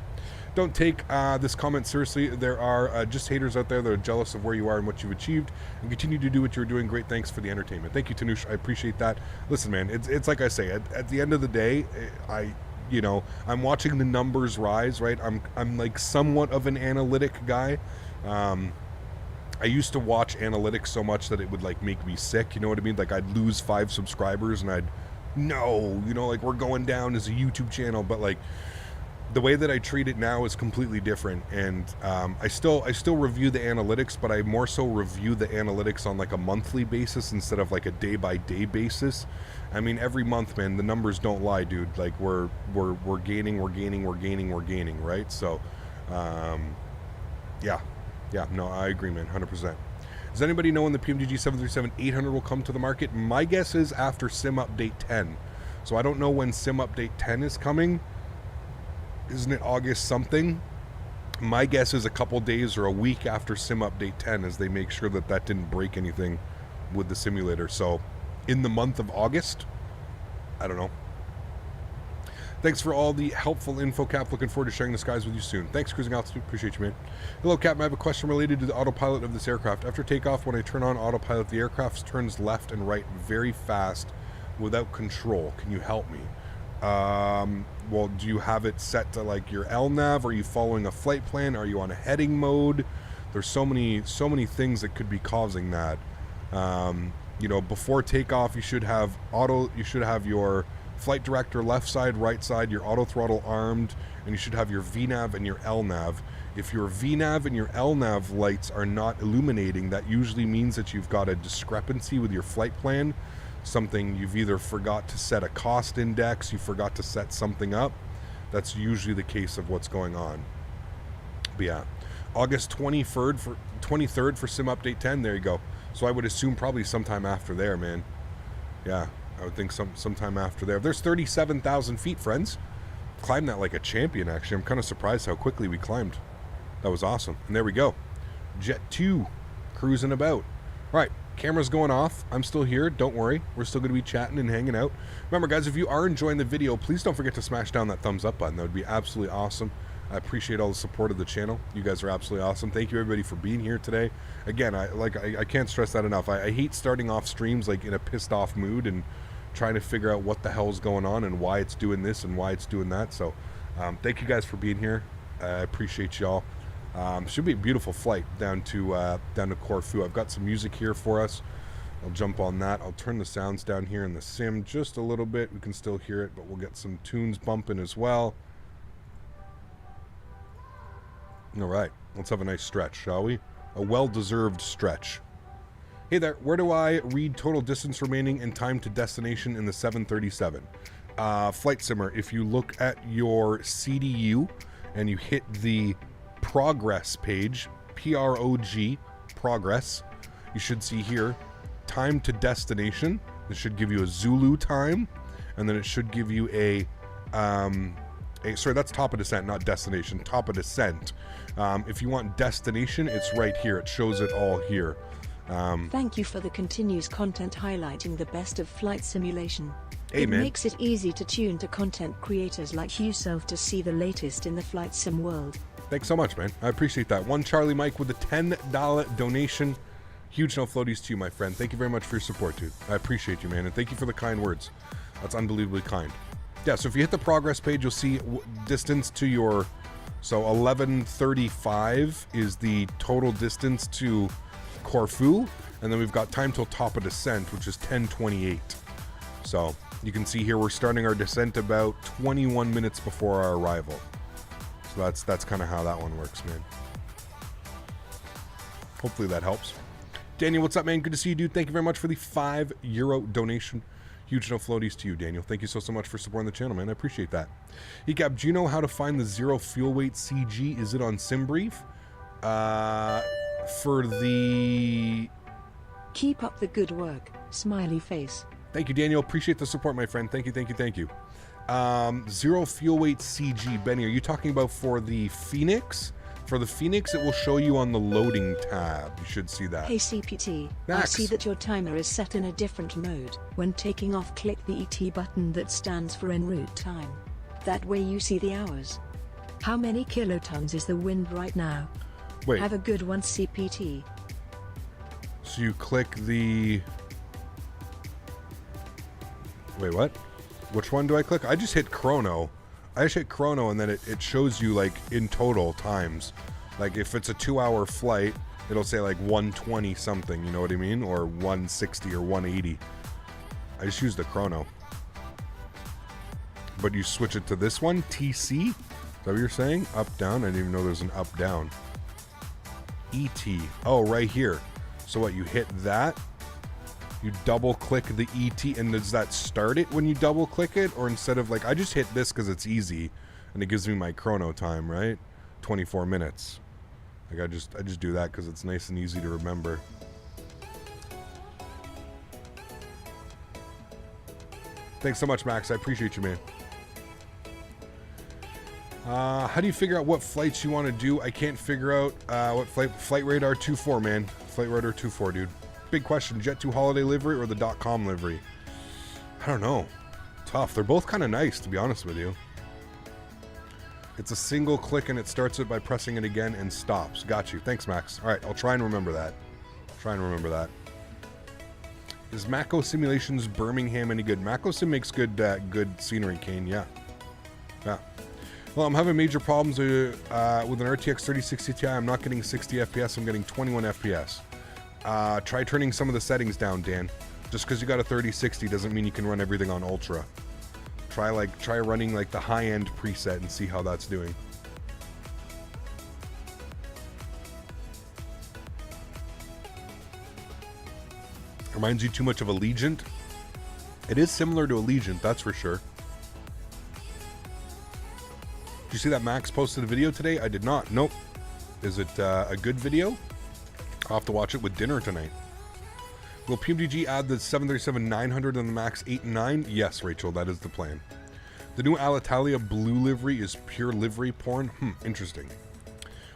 Speaker 1: Don't take this comment seriously. There are just haters out there that are jealous of where you are and what you've achieved, and continue to do what you're doing. Great, thanks for the entertainment. Thank you, Tanush. I appreciate that. Listen, man, it's like I say, at the end of the day, I'm watching the numbers rise, right? I'm like somewhat of an analytic guy. I used to watch analytics so much that it would like make me sick, you know what I mean? Like I'd lose 5 subscribers and like we're going down as a YouTube channel, but like the way that I treat it now is completely different. And I still review the analytics, but I more so review the analytics on like a monthly basis instead of like a day-by-day basis. I mean, every month, man, the numbers don't lie, dude. Like we're gaining, right? So yeah, no, I agree, man, 100%. Does anybody know when the PMDG 737-800 will come to the market? My guess is after Sim Update 10. So I don't know when Sim Update 10 is coming. Isn't it August something? My guess is a couple days or a week after Sim Update 10, as they make sure that didn't break anything with the simulator. So in the month of August, I don't know. Thanks for all the helpful info, Cap. Looking forward to sharing the skies with you soon. Thanks, Cruising Altitude. Appreciate you, man. Hello, Cap. I have a question related to the autopilot of this aircraft. After takeoff, when I turn on autopilot, the aircraft turns left and right very fast without control. Can you help me? Well, do you have it set to like your LNAV? Are you following a flight plan? Are you on a heading mode? There's so many things that could be causing that. Before takeoff, you should have your flight director left side, right side, your auto throttle armed, and you should have your VNAV and your LNAV. If your VNAV and your LNAV lights are not illuminating, that usually means that you've got a discrepancy with your flight plan. Something you've either forgot to set a cost index, you forgot to set something up. That's usually the case of what's going on. But yeah, August 23rd for Sim Update 10. There you go. So I would assume probably sometime after there, man. Yeah, I would think sometime after there. There's 37,000 feet, friends. Climbed that like a champion, actually. I'm kind of surprised how quickly we climbed. That was awesome. And there we go. Jet2 cruising about. All right, camera's going off. I'm still here. Don't worry. We're still going to be chatting and hanging out. Remember, guys, if you are enjoying the video, please don't forget to smash down that thumbs up button. That would be absolutely awesome. I appreciate all the support of the channel. You guys are absolutely awesome. Thank you, everybody, for being here today. Again, I can't stress that enough. I hate starting off streams like in a pissed off mood and trying to figure out what the hell's going on and why it's doing this and why it's doing that. So thank you guys for being here. I appreciate y'all. Should be a beautiful flight down to Corfu. I've got some music here for us. I'll jump on that. I'll turn the sounds down here in the sim just a little bit. We can still hear it, but we'll get some tunes bumping as well. All right, let's have a nice stretch, shall we? A well-deserved stretch. Hey there, where do I read total distance remaining and time to destination in the 737? Flight Simmer, if you look at your CDU and you hit the progress page, PROG, progress, you should see here, time to destination. This should give you a Zulu time, and then it should give you sorry, that's top of descent, not destination, top of descent. If you want destination, it's right here. It shows it all here.
Speaker 3: Thank you for the continuous content highlighting the best of flight simulation.
Speaker 1: Hey,
Speaker 3: it
Speaker 1: man.
Speaker 3: makes it easy to tune to content creators like yourself to see the latest in the flight sim world.
Speaker 1: Thanks so much, man. I appreciate that. One Charlie Mike with a $10 donation. Huge no floaties to you, my friend. Thank you very much for your support, dude. I appreciate you, man. And thank you for the kind words. That's unbelievably kind. Yeah, so if you hit the progress page, you'll see distance to your... So 1135 is the total distance to Corfu. And then we've got time till top of descent, which is 1028. So you can see here we're starting our descent about 21 minutes before our arrival. So that's kind of how that one works, man. Hopefully that helps. Daniel, what's up, man? Good to see you, dude. Thank you very much for the €5 donation. Huge no floaties to you, Daniel. Thank you so much for supporting the channel, man. I appreciate that. Ecap, do you know how to find the zero fuel weight CG? Is it on SimBrief? For the...
Speaker 3: Keep up the good work. Smiley face.
Speaker 1: Thank you, Daniel. Appreciate the support, my friend. Thank you, thank you, thank you. Zero fuel weight CG. Benny, are you talking about for the Phoenix? For the Phoenix, it will show you on the loading tab. You should see that.
Speaker 3: Hey CPT,
Speaker 1: Max.
Speaker 3: I see that your timer is set in a different mode. When taking off, click the ET button that stands for en route time. That way you see the hours. How many kilotons is the wind right now?
Speaker 1: Wait.
Speaker 3: Have a good one, CPT.
Speaker 1: So you click the... Wait, what? Which one do I click? I just hit chrono. I just hit chrono and then it shows you like in total times. Like if it's a 2-hour flight, it'll say like 120 something, you know what I mean? Or 160 or 180. I just use the chrono. But you switch it to this one, TC? Is that what you're saying? Up, down? I didn't even know there's an up, down. ET. Oh, right here. So what, you hit that? You double click the ET, and does that start it when you double click it? Or instead of like, I just hit this because it's easy and it gives me my chrono time, right? 24 minutes. Like I just do that because it's nice and easy to remember. Thanks so much, Max. I appreciate you, man. How do you figure out what flights you want to do? I can't figure out what flight radar 24, man. Flight radar 24, dude. Big question, Jet2 holiday livery or the .com livery? I don't know. Tough. They're both kind of nice, to be honest with you. It's a single click and it starts it by pressing it again and stops. Got you. Thanks, Max. All right, I'll try and remember that. Is Mako Simulations Birmingham any good? Mako Sim makes good scenery, Kane. Yeah. Well, I'm having major problems with an RTX 3060 Ti. I'm not getting 60 FPS. I'm getting 21 FPS. Try turning some of the settings down, Dan. Just because you got a 3060 doesn't mean you can run everything on ultra. Try running like the high-end preset and see how that's doing. Reminds you too much of Allegiant. It is similar to Allegiant, that's for sure. Did you see that Max posted a video today? I did not. Nope. Is it a good video? I'll have to watch it with dinner tonight. Will PMDG add the 737-900 on the MAX 8 and 9? Yes, Rachel, that is the plan. The new Alitalia blue livery is pure livery porn? Interesting.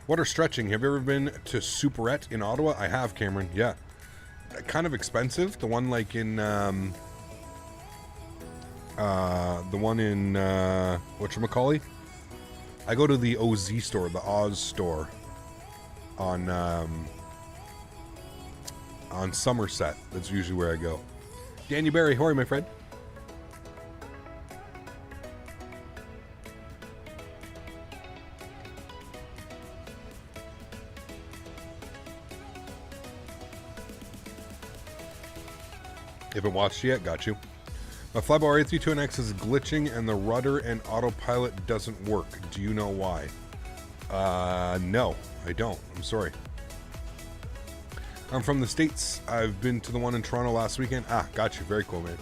Speaker 1: What are stretching? Have you ever been to Superette in Ottawa? I have, Cameron, yeah. Kind of expensive. The one like in, whatchamacallit? I go to the OZ store, the Oz store on Somerset. That's usually where I go. Daniel Barry, how are you, my friend? Haven't watched yet, got you. My Flyboy A32NX is glitching and the rudder and autopilot doesn't work. Do you know why? No, I don't. I'm sorry. I'm from the States. I've been to the one in Toronto last weekend. Ah, got you. Very cool, man.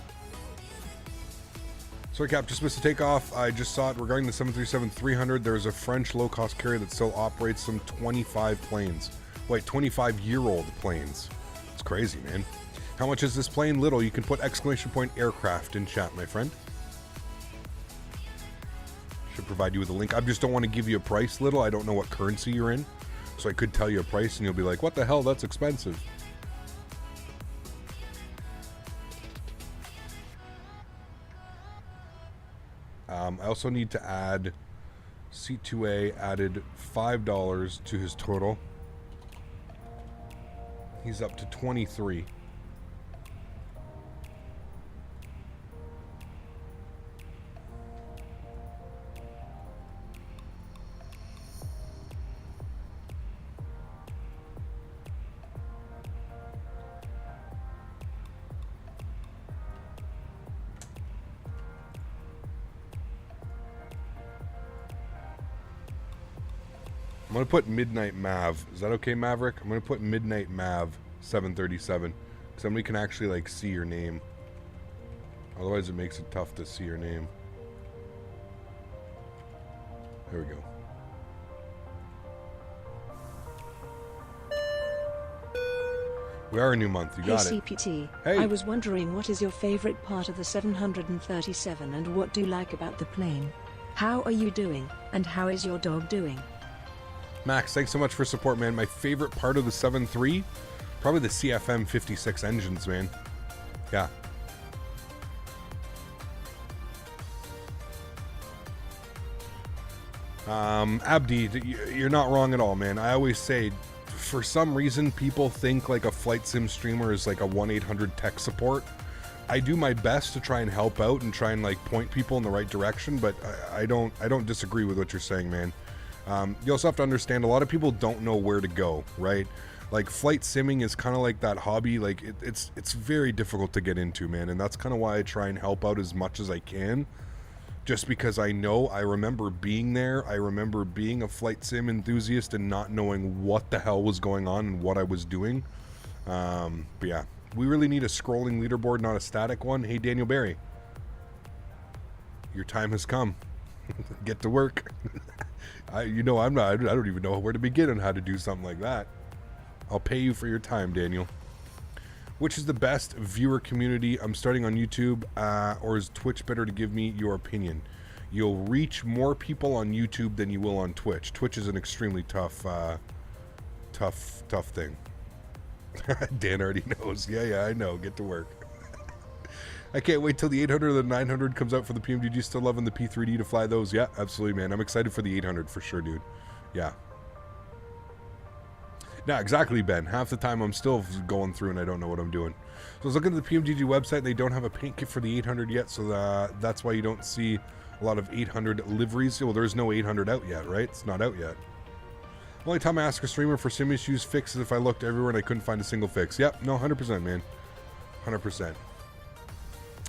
Speaker 1: Sorry, Cap, just missed a takeoff. I just saw it regarding the 737-300. There's a French low-cost carrier that still operates some 25 planes. Wait, 25-year-old planes. It's crazy, man. How much is this plane? Little. You can put exclamation point aircraft in chat, my friend. Should provide you with a link. I just don't want to give you a price, Little. I don't know what currency you're in. So I could tell you a price and you'll be like, what the hell? That's expensive. I also need to add C2A added $5 to his total. He's up to 23. I'm going to put Midnight Mav. Is that okay, Maverick? I'm going to put Midnight Mav 737. Somebody can actually, like, see your name. Otherwise, it makes it tough to see your name. There we go. We are a new month. You got it.
Speaker 3: Hey, CPT.
Speaker 1: Hey.
Speaker 3: I was wondering what is your favorite part of the 737 and what do you like about the plane? How are you doing, and how is your dog doing?
Speaker 1: Max, thanks so much for support, man. My favorite part of the 7.3, probably the CFM 56 engines, man. Yeah. Abdi, you're not wrong at all, man. I always say, for some reason, people think like a flight sim streamer is like a 1-800 tech support. I do my best to try and help out and try and like point people in the right direction, but I don't disagree with what you're saying, man. You also have to understand a lot of people don't know where to go, right? Like flight simming is kind of like that hobby. Like it's very difficult to get into, man. And that's kind of why I try and help out as much as I can. Just because I remember being there. I remember being a flight sim enthusiast and not knowing what the hell was going on and what I was doing. But yeah, we really need a scrolling leaderboard, not a static one. Hey, Daniel Barry, your time has come. Get to work. I don't even know where to begin on how to do something like that. I'll pay you for your time, Daniel. Which is the best viewer community? I'm starting on YouTube, or is Twitch better to give me your opinion? You'll reach more people on YouTube than you will on Twitch. Twitch is an extremely tough thing. Dan already knows. Yeah, I know. Get to work. I can't wait till the 800 or the 900 comes out for the PMDG. Still loving the P3D to fly those. Yeah, absolutely, man. I'm excited for the 800 for sure, dude. Yeah. Yeah, exactly, Ben. Half the time I'm still going through and I don't know what I'm doing. So I was looking at the PMDG website. They don't have a paint kit for the 800 yet, so that's why you don't see a lot of 800 liveries. Well, there's no 800 out yet, right? It's not out yet. Only time I ask a streamer for sim issues fixed is if I looked everywhere and I couldn't find a single fix. Yep, no, 100%, man. 100%.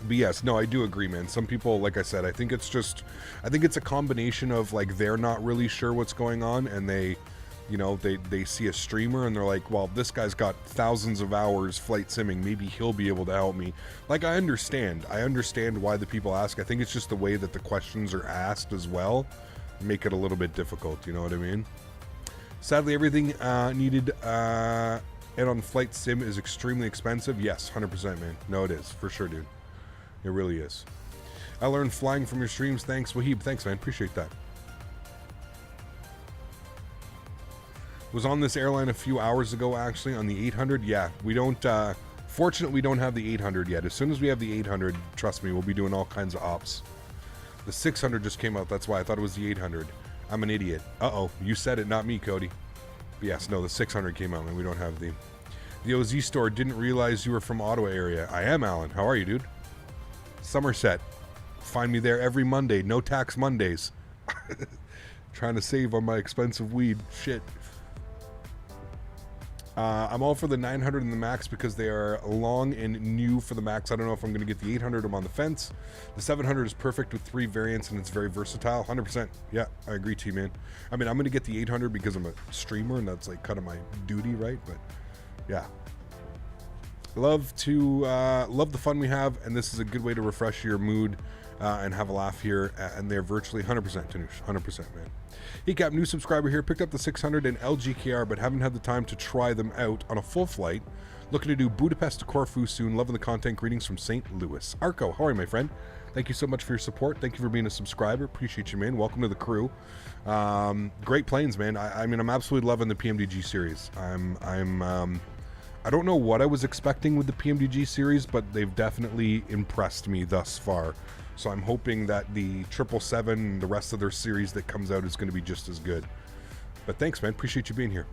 Speaker 1: But yes, no, I do agree, man. Some people, like I said, I think it's a combination of like they're not really sure what's going on, and they see a streamer and they're like, well, this guy's got thousands of hours flight simming, maybe he'll be able to help me. Like, I understand why the people ask. I think it's just the way that the questions are asked as well make it a little bit difficult, you know what I mean? Sadly, everything needed and on flight sim is extremely expensive. Yes, 100%, man. No, it is for sure, dude. It really is. I learned flying from your streams. Thanks, Wahib. Thanks, man. Appreciate that. Was on this airline a few hours ago, actually, on the 800. Yeah, we don't, fortunately, we don't have the 800 yet. As soon as we have the 800, trust me, we'll be doing all kinds of ops. The 600 just came out. That's why I thought it was the 800. I'm an idiot. Uh-oh. You said it, not me, Cody. But yes, no, the 600 came out, and we don't have the OZ store. Didn't realize you were from Ottawa area. I am, Alan. How are you, dude? Somerset. Find me there every Monday. No tax Mondays. Trying to save on my expensive weed. Shit. I'm all for the 900 and the Max because they are long and new for the Max. I don't know if I'm going to get the 800. I'm on the fence. The 700 is perfect with 3 variants and it's very versatile. 100%. Yeah, I agree to you, man. I mean, I'm going to get the 800 because I'm a streamer and that's like kind of my duty, right? But yeah. Love the fun we have, and this is a good way to refresh your mood and have a laugh here. And they're virtually 100%, Tanush, 100%, man. Ecap, new subscriber here, picked up the 600 and LGKR, but haven't had the time to try them out on a full flight. Looking to do Budapest to Corfu soon. Loving the content. Greetings from St. Louis. Arco, how are you, my friend? Thank you so much for your support. Thank you for being a subscriber. Appreciate you, man. Welcome to the crew. Great planes, man. I mean, I'm absolutely loving the PMDG series. I don't know what I was expecting with the PMDG series, but they've definitely impressed me thus far. So I'm hoping that the 777 and the rest of their series that comes out is going to be just as good. But thanks, man. Appreciate you being here.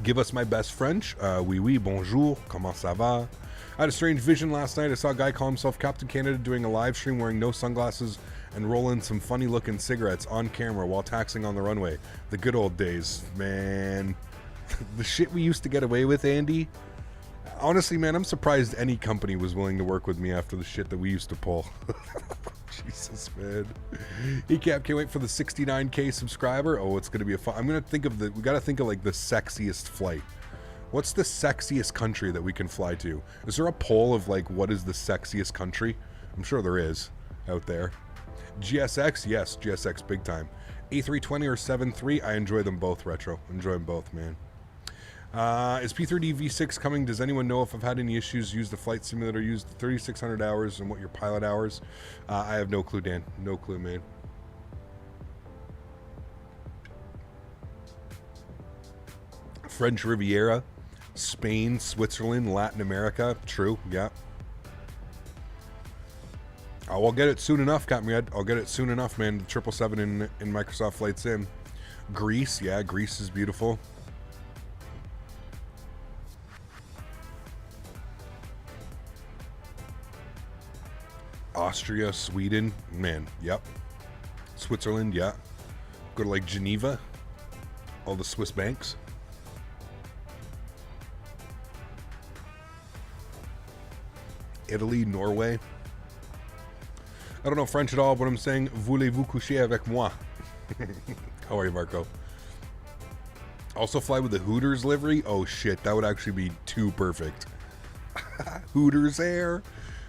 Speaker 1: Give us my best French. Oui, bonjour. Comment ça va? I had a strange vision last night. I saw a guy call himself Captain Canada doing a live stream wearing no sunglasses and rolling some funny looking cigarettes on camera while taxiing on the runway. The good old days, man. The shit we used to get away with, Andy. Honestly, man, I'm surprised any company was willing to work with me after the shit that we used to pull. Jesus, man. ECAP, can't wait for the 69K subscriber. Oh, it's going to be a fun. I'm going to think of we got to think of like the sexiest flight. What's the sexiest country that we can fly to? Is there a poll of like what is the sexiest country? I'm sure there is out there. GSX, yes, GSX big time. A320 or 73, I enjoy them both, Retro. Enjoy them both, man. Is P3D V6 coming? Does anyone know if I've had any issues? Use the flight simulator, use the 3,600 hours and what your pilot hours? I have no clue, Dan. No clue, man. French Riviera, Spain, Switzerland, Latin America. True, yeah. I'll get it soon enough, Captain Red. I'll get it soon enough, man. The 777 in Microsoft Flight Sim. Greece, yeah, Greece is beautiful. Austria, Sweden, man, yep. Switzerland, yeah. Go to like Geneva, all the Swiss banks. Italy, Norway. I don't know French at all, but I'm saying, voulez-vous coucher avec moi? How are you, Marco? Also fly with the Hooters livery? Oh shit, that would actually be too perfect. Hooters Air.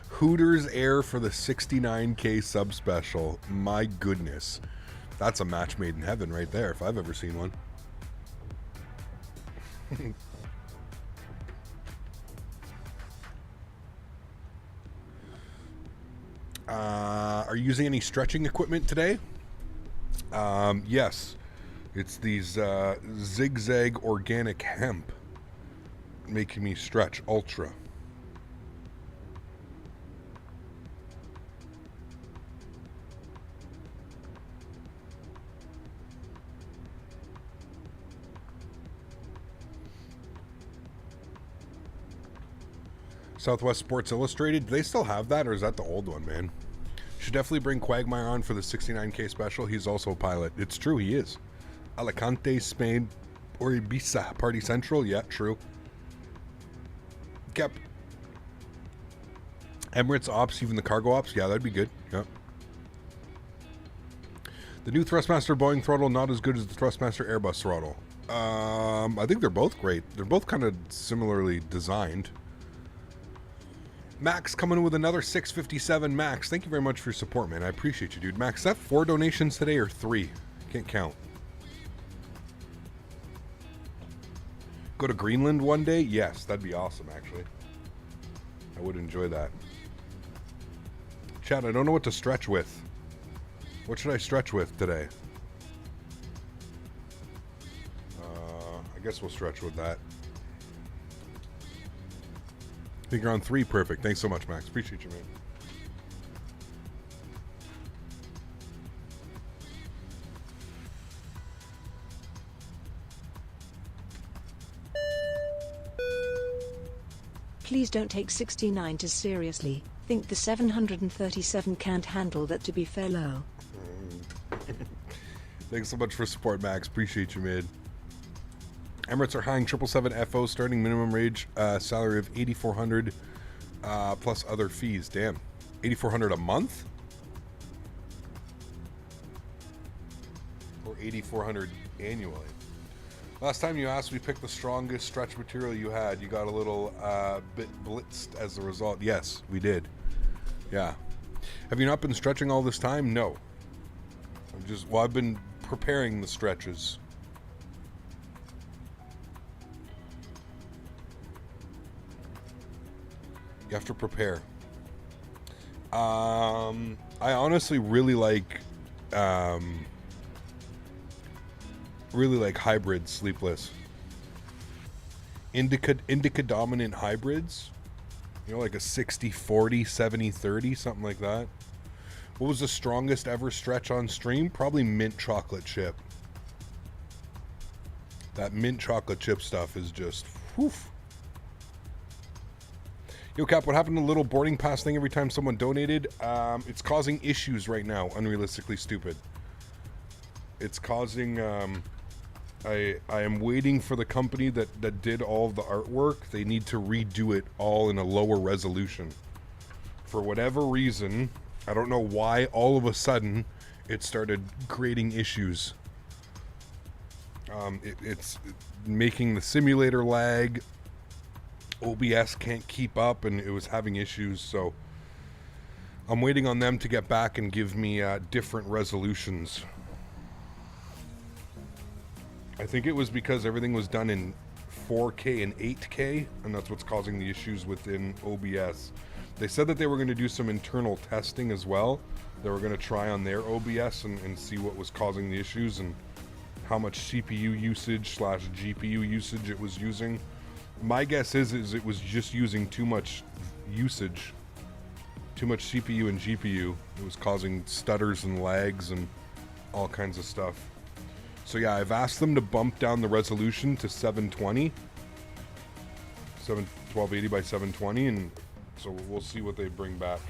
Speaker 1: Hooters Air for the 69K sub special. My goodness. That's a match made in heaven right there, if I've ever seen one. Are you using any stretching equipment today? Yes. It's these zigzag organic hemp making me stretch ultra. Southwest Sports Illustrated, do they still have that, or is that the old one, man? Should definitely bring Quagmire on for the 69K special. He's also a pilot. It's true, he is. Alicante, Spain, or Ibiza, Party Central. Yeah, true. Kept Emirates Ops, even the cargo ops. Yeah, that'd be good. Yeah. The new Thrustmaster Boeing throttle, not as good as the Thrustmaster Airbus throttle. I think they're both great. They're both kind of similarly designed. Max coming in with another 657. Max, thank you very much for your support, man. I appreciate you, dude. Max, is that 4 donations today or 3? Can't count. Go to Greenland one day? Yes, that'd be awesome, actually. I would enjoy that. Chat, I don't know what to stretch with. What should I stretch with today? I guess we'll stretch with that. I think you're on 3. Perfect. Thanks so much, Max. Appreciate you, man.
Speaker 3: Please don't take 69 too seriously. Think the 737 can't handle that, to be fair, low.
Speaker 1: Thanks so much for support, Max. Appreciate you, man. Emirates are hiring 777 FO starting minimum wage salary of 8,400 plus other fees. Damn, 8,400 a month, or 8,400 annually. Last time you asked, we picked the strongest stretch material you had. You got a little bit blitzed as a result. Yes, we did. Yeah. Have you not been stretching all this time? No. I've been preparing the stretches. You have to prepare. I honestly really like hybrid sleepless. Indica dominant hybrids. You know, like a 60-40, 70-30, something like that. What was the strongest ever stretch on stream? Probably mint chocolate chip. That mint chocolate chip stuff is just, whew. Yo, Cap, what happened to the little boarding pass thing every time someone donated? It's causing issues right now, unrealistically stupid. It's causing, I am waiting for the company that did all of the artwork. They need to redo it all in a lower resolution. For whatever reason, I don't know why all of a sudden it started creating issues. It's making the simulator lag. OBS can't keep up, and it was having issues, so I'm waiting on them to get back and give me different resolutions. I think it was because everything was done in 4K and 8K, and that's what's causing the issues within OBS. They said that they were going to do some internal testing as well. They were going to try on their OBS and see what was causing the issues and how much CPU usage / GPU usage it was using. My guess is it was just using too much usage, too much CPU and GPU. It was causing stutters and lags and all kinds of stuff. So yeah, I've asked them to bump down the resolution to 720, 1280 by 720, and so we'll see what they bring back.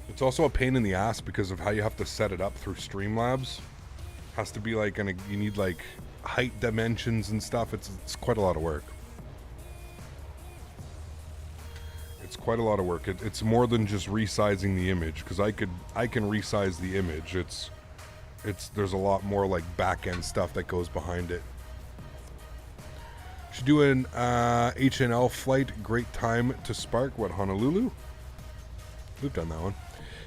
Speaker 1: It's also a pain in the ass because of how you have to set it up through Streamlabs. Has to be like, you need like height dimensions and stuff. It's quite a lot of work. It's quite a lot of work. It's more than just resizing the image, because I can resize the image. There's a lot more like back end stuff that goes behind it. Should do an HNL flight. Great time to spark. What, Honolulu? We've done that one.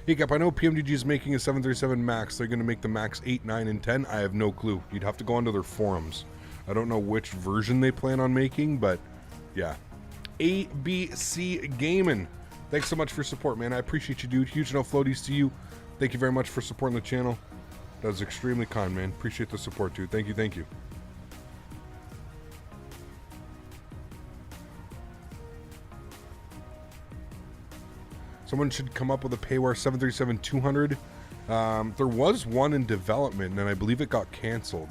Speaker 1: Hey Cap, I know PMDG is making a 737 MAX. They're going to make the MAX 8, 9, and 10. I have no clue. You'd have to go onto their forums. I don't know which version they plan on making, but yeah. ABC Gaming. Thanks so much for your support, man. I appreciate you, dude. Huge no floaties to you. Thank you very much for supporting the channel. That was extremely kind, man. Appreciate the support, dude. Thank you, thank you. Someone should come up with a Payware 737-200. There was one in development, and I believe it got canceled.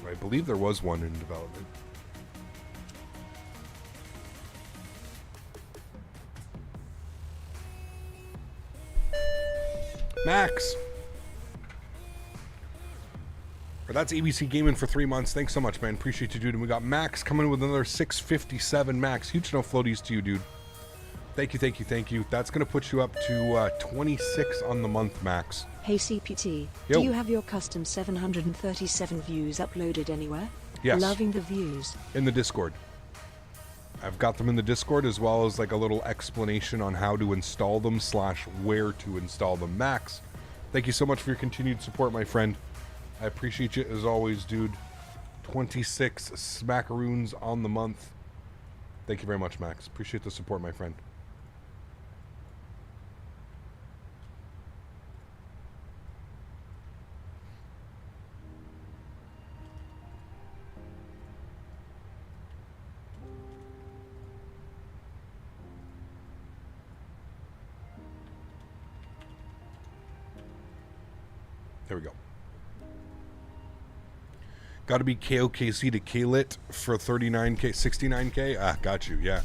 Speaker 1: I believe there was one in development. Max. That's ABC Gaming for 3 months. Thanks so much, man. Appreciate you, dude. And we got Max coming with another 657 Max. Huge no floaties to you, dude. Thank you, thank you, thank you. That's going to put you up to 26 on the month, Max.
Speaker 3: Hey CPT,
Speaker 1: Yo.
Speaker 3: do you have your custom 737 views uploaded anywhere?
Speaker 1: Yes.
Speaker 3: Loving the views.
Speaker 1: In the Discord. I've got them in the Discord, as well as like a little explanation on how to install them / where to install them. Max, thank you so much for your continued support, my friend. I appreciate you as always, dude. 26 smackaroons on the month. Thank you very much, Max. Appreciate the support, my friend. There we go. Got to be KOKC to KLIT for 39K, 69K. Ah, got you. Yeah.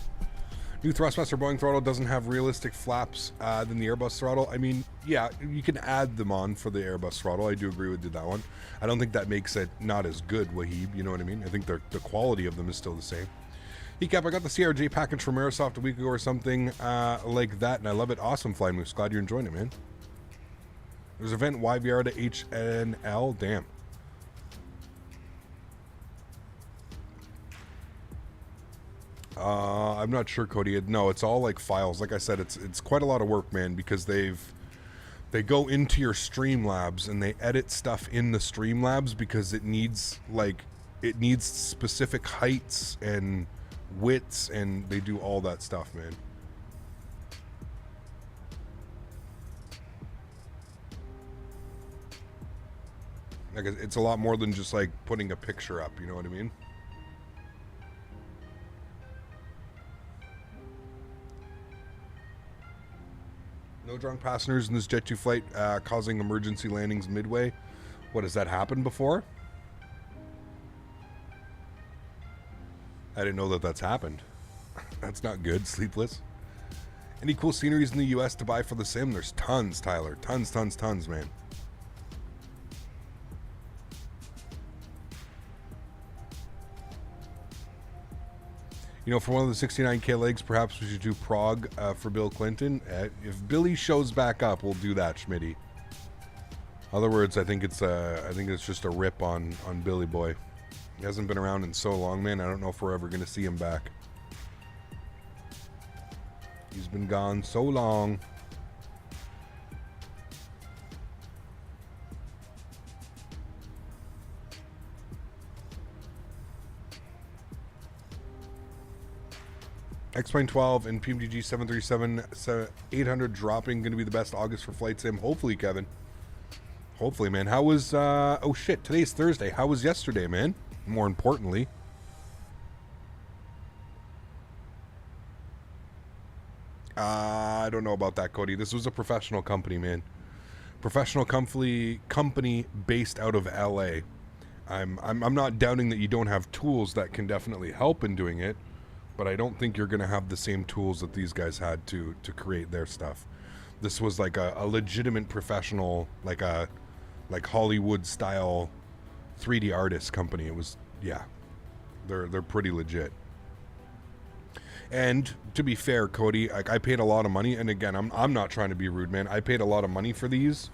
Speaker 1: New Thrustmaster Boeing throttle doesn't have realistic flaps than the Airbus throttle. I mean, yeah, you can add them on for the Airbus throttle. I do agree with that one. I don't think that makes it not as good, Wahib, you know what I mean? I think the quality of them is still the same. Cap, I got the CRJ package from Aerosoft a week ago or something like that, and I love it. Awesome, Flying Moose. Glad you're enjoying it, man. There's an event YVR to HNL. Damn. I'm not sure, Cody. No, it's all like files. Like I said, it's quite a lot of work, man, because they go into your Streamlabs and they edit stuff in the Streamlabs because it needs specific heights and widths, and they do all that stuff, man. Like, it's a lot more than just like putting a picture up, you know what I mean? No drunk passengers in this Jet2 flight causing emergency landings midway. What, has that happened before? I didn't know that that's happened. That's not good. Sleepless. Any cool sceneries in the US to buy for the sim? There's tons, Tyler. Tons, man. You know, for one of the 69K legs, perhaps we should do Prague for Bill Clinton. If Billy shows back up, we'll do that, Smitty. Other words, I think it's just a rip on Billy Boy. He hasn't been around in so long, man. I don't know if we're ever going to see him back. He's been gone so long. X-Plane 12 and PMDG 737-800 dropping. Going to be the best August for Flight Sim. Hopefully, Kevin. Hopefully, man. How was... oh, shit. Today's Thursday. How was yesterday, man? More importantly. I don't know about that, Cody. This was a professional company, man. Professional company based out of LA. I'm not doubting that you don't have tools that can definitely help in doing it, but I don't think you're going to have the same tools that these guys had to create their stuff. This was like a legitimate professional, like Hollywood style 3D artist company. It was, yeah, they're pretty legit. And to be fair, Cody, like, I paid a lot of money, and again, I'm not trying to be rude, man. I paid a lot of money for these,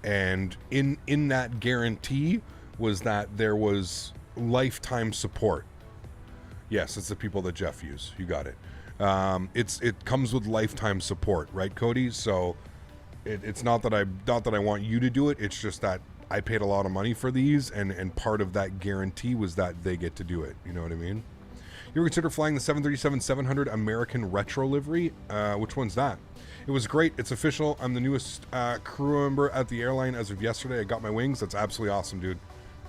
Speaker 1: and in that guarantee was that there was lifetime support. Yes, it's the people that Jeff used. You got it. It comes with lifetime support, right, Cody? So it's not that I want you to do it. It's just that I paid a lot of money for these, and part of that guarantee was that they get to do it. You know what I mean? You ever consider flying the 737-700 American retro livery? Which one's that? It was great. It's official. I'm the newest crew member at the airline as of yesterday. I got my wings. That's absolutely awesome, dude.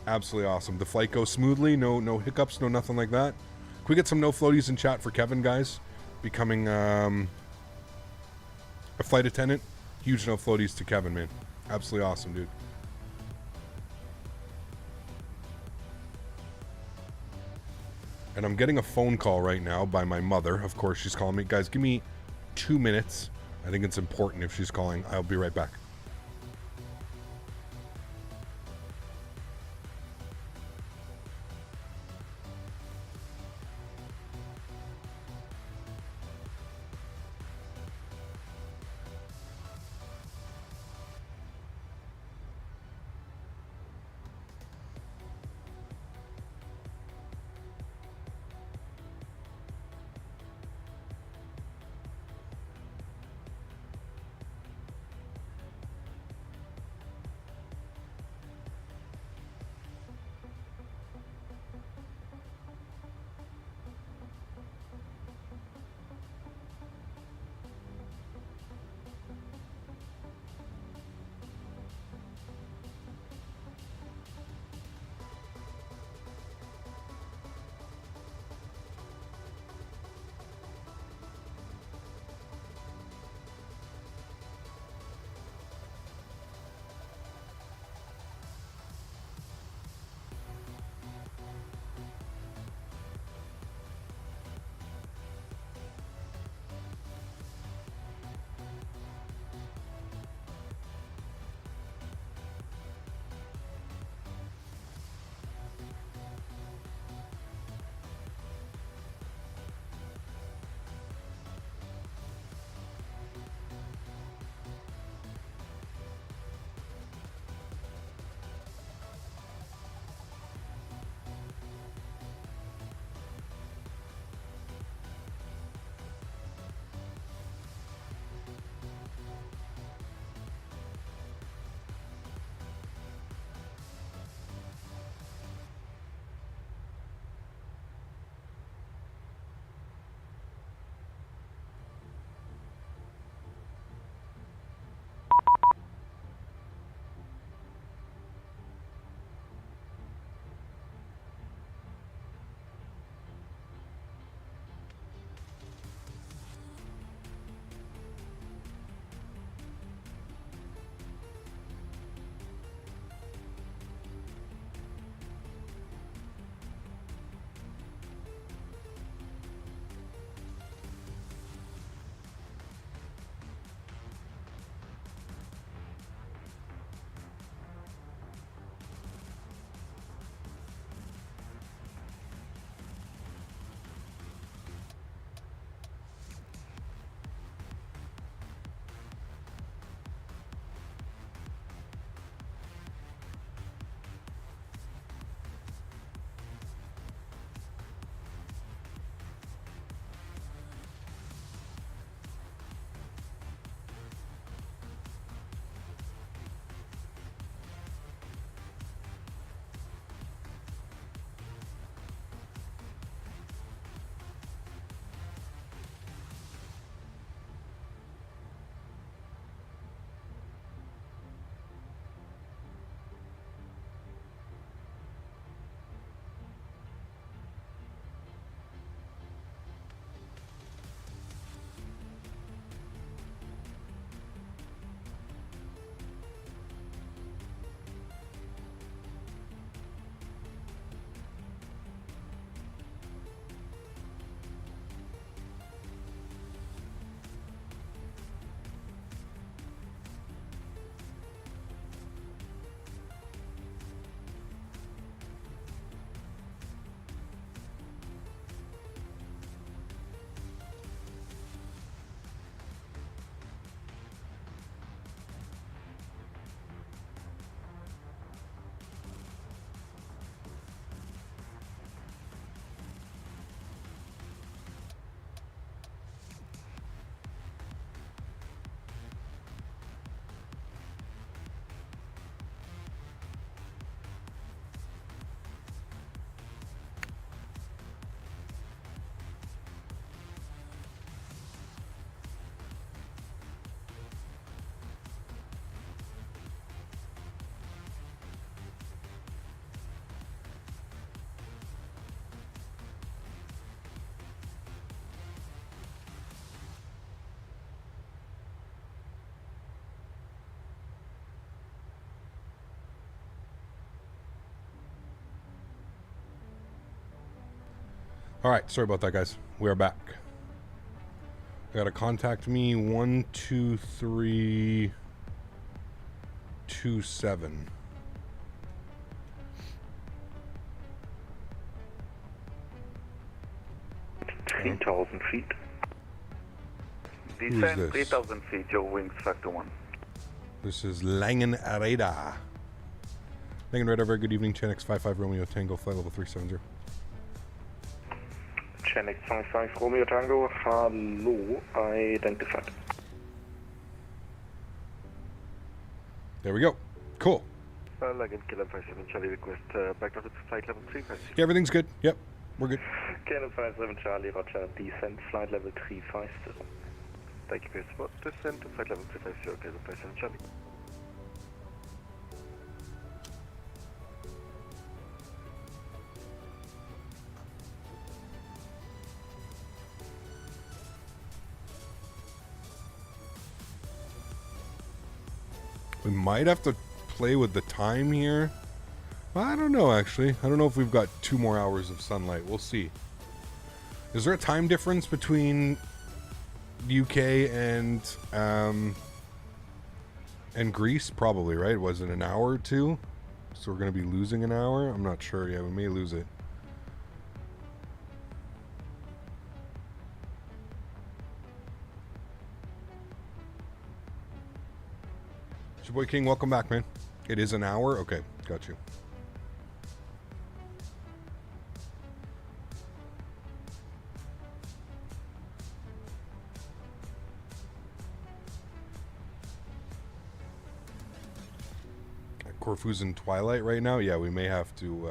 Speaker 1: Absolutely awesome. The flight goes smoothly. No hiccups. No nothing like that. Can we get some no floaties in chat for Kevin, guys? Becoming a flight attendant. Huge no floaties to Kevin, man. Absolutely awesome, dude. And I'm getting a phone call right now by my mother. Of course, she's calling me. Guys, give me 2 minutes. I think it's important if she's calling. I'll be right back. Alright, sorry about that, guys. We are back. Gotta contact me 12327.
Speaker 2: 3,000 feet.
Speaker 1: Who's
Speaker 7: Descend
Speaker 1: this?
Speaker 7: 3,000 feet, your wings factor 1.
Speaker 1: This is Langen Radar. Langen Radar, very good evening. Chenx 55 Romeo Tango, flight level 370.
Speaker 2: Chennix 55 Romeo Tango, hello, identified.
Speaker 1: There we go. Cool.
Speaker 7: Langen Kilo 57 Charlie, request back to flight level 350.
Speaker 1: Yeah, everything's good. Yep, we're good.
Speaker 2: Kilo 57 Charlie, roger, descent, flight level 350.
Speaker 7: Thank you for your support. Descend to flight level 350, Kilo 57 Charlie.
Speaker 1: We might have to play with the time here. I don't know, actually. I don't know if we've got 2 more hours of sunlight. We'll see. Is there a time difference between the UK and Greece? Probably, right? Was it an hour or 2? So we're going to be losing an hour? I'm not sure. Yeah, we may lose it. It's your boy King, welcome back, man. It is an hour? Okay, got you. Corfu's in twilight right now. Yeah, we may have to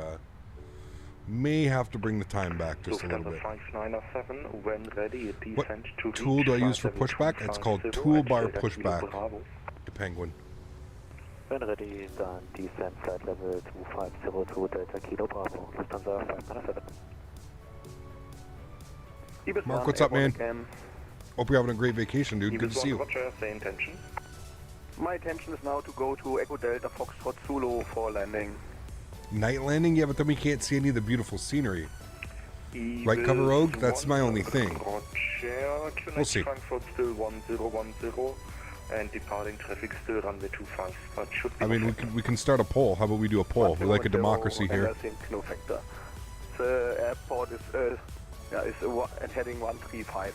Speaker 1: bring the time back just a little bit.
Speaker 2: 5907, when ready,
Speaker 1: What
Speaker 2: descent to
Speaker 1: tool do I use for pushback? It's called toolbar pushback. The Penguin.
Speaker 5: When ready, then descend flight level 2502 Delta Kilo Bravo, Lufthansa 507.
Speaker 1: Mark, what's up, man? Hope you're having a great vacation, dude. Good to see you.
Speaker 2: Roger, say intention.
Speaker 7: My intention is now to go to Echo Delta Foxtrot Zulu for landing.
Speaker 1: Night landing? Yeah, but then we can't see any of the beautiful scenery. Right cover rogue? That's my only thing.
Speaker 2: Roger,
Speaker 1: We'll see.
Speaker 2: Frankfurt still 1010 and departing traffic still runway 25. But should be
Speaker 1: I mean, we can start a poll. How about we do a poll? We like a democracy here.
Speaker 7: The airport is at heading 135.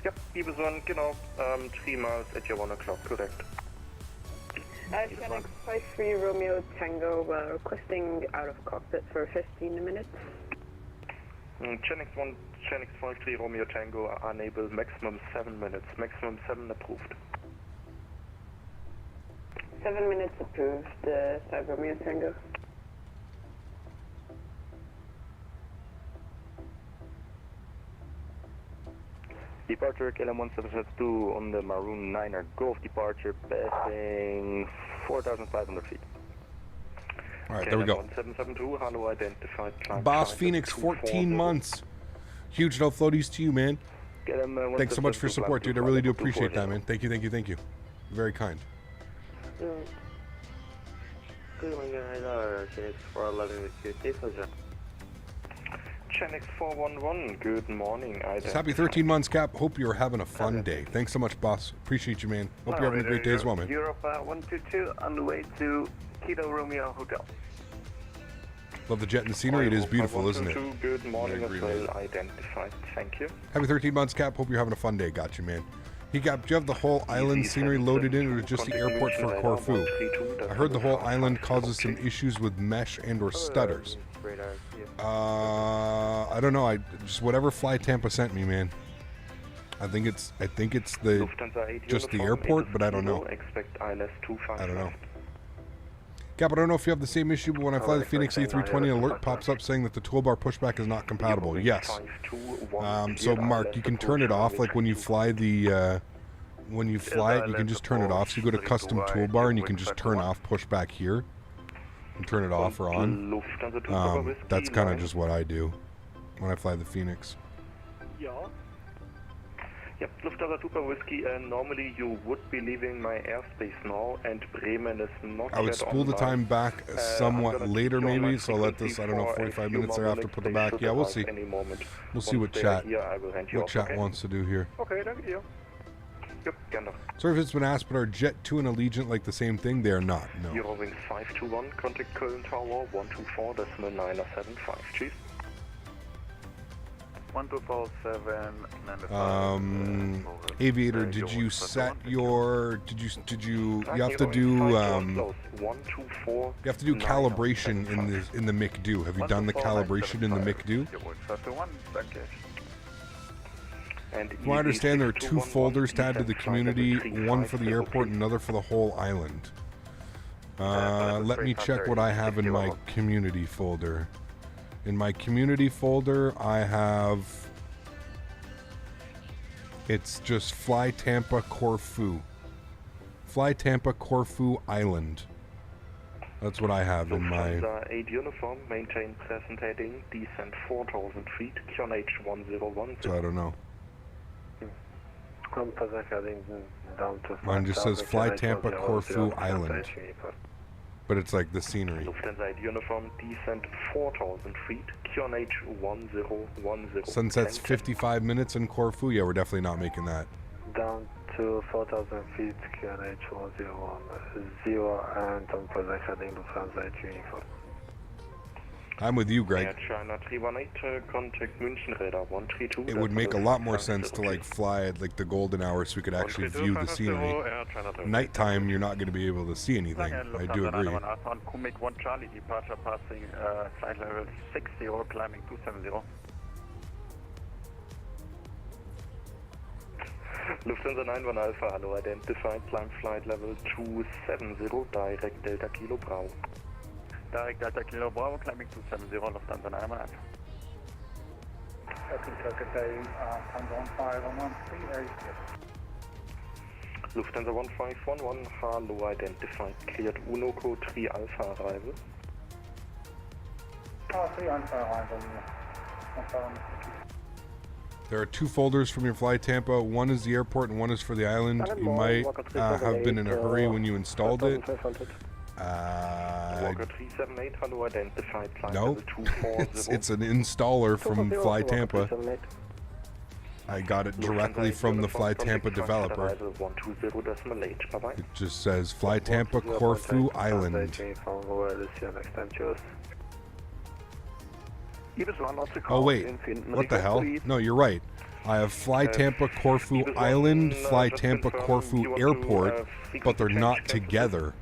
Speaker 2: Yep, Ibis-1, genau, 3 miles at your 1 o'clock, correct.
Speaker 4: Chennix 53 Romeo Tango, requesting out of cockpit for 15 minutes.
Speaker 2: Chennix 53 Romeo Tango, unable, maximum 7 minutes, maximum 7 approved.
Speaker 4: 7 minutes approved, 5 Romeo Tango.
Speaker 2: Departure KLM 1772 on the Maroon 9er Golf departure, passing 4,500 feet.
Speaker 1: Alright, there we go.
Speaker 2: 1772, hello, identified.
Speaker 1: Boss Phoenix, 14 months. Huge no floaties to you, man. Thanks so much for your support, dude. I really do appreciate that, man. Thank you, thank you, thank you. Very kind.
Speaker 2: Chennix 411, good morning.
Speaker 1: Happy 13 months, Cap. Hope you're having a fun day. Thanks so much, boss. Appreciate you, man. Hope you're having a great day as well, man.
Speaker 7: Europe 122 on the way to Kilo Romeo Hotel.
Speaker 1: Love the jet and the scenery. It is beautiful, isn't it?
Speaker 2: Good morning
Speaker 1: agree,
Speaker 2: as well,
Speaker 1: man.
Speaker 2: identified. Thank you.
Speaker 1: Happy 13 months, Cap. Hope you're having a fun day. Got you, man. He got. Do you have the whole island scenery loaded in, or just the airport for Corfu? I heard the whole island causes some issues with mesh and/or stutters. I don't know. I just whatever Fly Tampa sent me, man. I think it's the just the airport, but I don't know. I don't know. Cap, I don't know if you have the same issue, but when I fly the Phoenix A320, an alert pops up saying that the toolbar pushback is not compatible. Yes. So Mark, you can turn it off. Like when you fly the when you fly it, you can just turn it off. So you go to custom toolbar and you can just turn off pushback here and turn it off or on. That's kind of just what I do when I fly the Phoenix.
Speaker 2: Yep, Lufthansa Super Whiskey, normally you would be leaving my airspace now, and Bremen is not
Speaker 1: I would
Speaker 2: yet
Speaker 1: spool the
Speaker 2: online.
Speaker 1: time back somewhat
Speaker 2: I'm gonna
Speaker 1: later
Speaker 2: keep you on
Speaker 1: maybe,
Speaker 2: my
Speaker 1: so I'll let this,
Speaker 2: frequency
Speaker 1: I don't know,
Speaker 2: for a
Speaker 1: 45
Speaker 2: few
Speaker 1: minutes
Speaker 2: more
Speaker 1: thereafter
Speaker 2: minutes.
Speaker 1: put the
Speaker 2: They
Speaker 1: back.
Speaker 2: should
Speaker 1: Yeah, we'll
Speaker 2: arrive
Speaker 1: see.
Speaker 2: any moment.
Speaker 1: We'll see
Speaker 2: Once
Speaker 1: what
Speaker 2: they are
Speaker 1: chat,
Speaker 2: here, I will hand you
Speaker 1: what
Speaker 2: off,
Speaker 1: chat
Speaker 2: okay?
Speaker 1: wants to do here.
Speaker 2: Okay, danke dir. Yep, gerne.
Speaker 1: Sorry if it's been asked, but are Jet2 and Allegiant like the same thing? They are not, no.
Speaker 2: Eurowings 521, contact Köln Tower 124.975. Cheers.
Speaker 7: 1247.
Speaker 1: Aviator, did you set your, did you have to do, you have to do calibration in the MIC-do. Have you done the calibration in the MIC-do? From what I understand, there are 2 folders to add to the community, one for the airport and another for the whole island. Let me check what I have in my community folder. In my community folder, I have... It's just Fly Tampa Corfu. Fly Tampa Corfu Island. That's what I have in my...
Speaker 2: Lufthansa 8 uniform, maintain present heading, descent 4,000 feet, QNH 1010.
Speaker 1: So I don't know. Mine just says Fly Tampa Corfu Island. But it's like the scenery.
Speaker 2: Lufthansa 8 uniform, descent 4,000 feet, QNH 1010.
Speaker 1: Sunset's 55 minutes in Corfu? Yeah, we're definitely not making that.
Speaker 5: Down to 4,000 feet, QNH 1010, and on present heading Lufthansa 8 uniform.
Speaker 1: I'm with you, Greg.
Speaker 2: Air China 318, contact München radar 132.
Speaker 1: It would make a lot more sense to like fly at like the golden hour so we could actually view the scenery. Nighttime, you're not going to be able to see anything. I do agree.
Speaker 7: On Kumik 1 Charlie, departure passing flight level 60, climbing 270.
Speaker 2: Lufthansa 91 Alpha, hello, identified, climb flight level 270, direct Delta Kilo Bravo.
Speaker 7: Direct Delta Kilo Bravo, climbing 270, Lufthansa 91 Alpha.
Speaker 2: Lufthansa 1511, hello, identified, cleared Uno code 3 Alpha arrival.
Speaker 5: 3 Alpha arrival.
Speaker 1: There are 2 folders from your Fly Tampa. One is the airport and one is for the island. You might have been in a hurry when you installed it.
Speaker 2: Walker 378, hello, identified, flight
Speaker 1: No,
Speaker 2: level 240.
Speaker 1: it's an installer from Fly Tampa. I got it directly from the Fly Tampa developer. It just says Fly Tampa Corfu Island. Oh wait, what the hell? No, you're right. I have Fly Tampa Corfu Island, Fly Tampa Corfu Airport, but they're not together.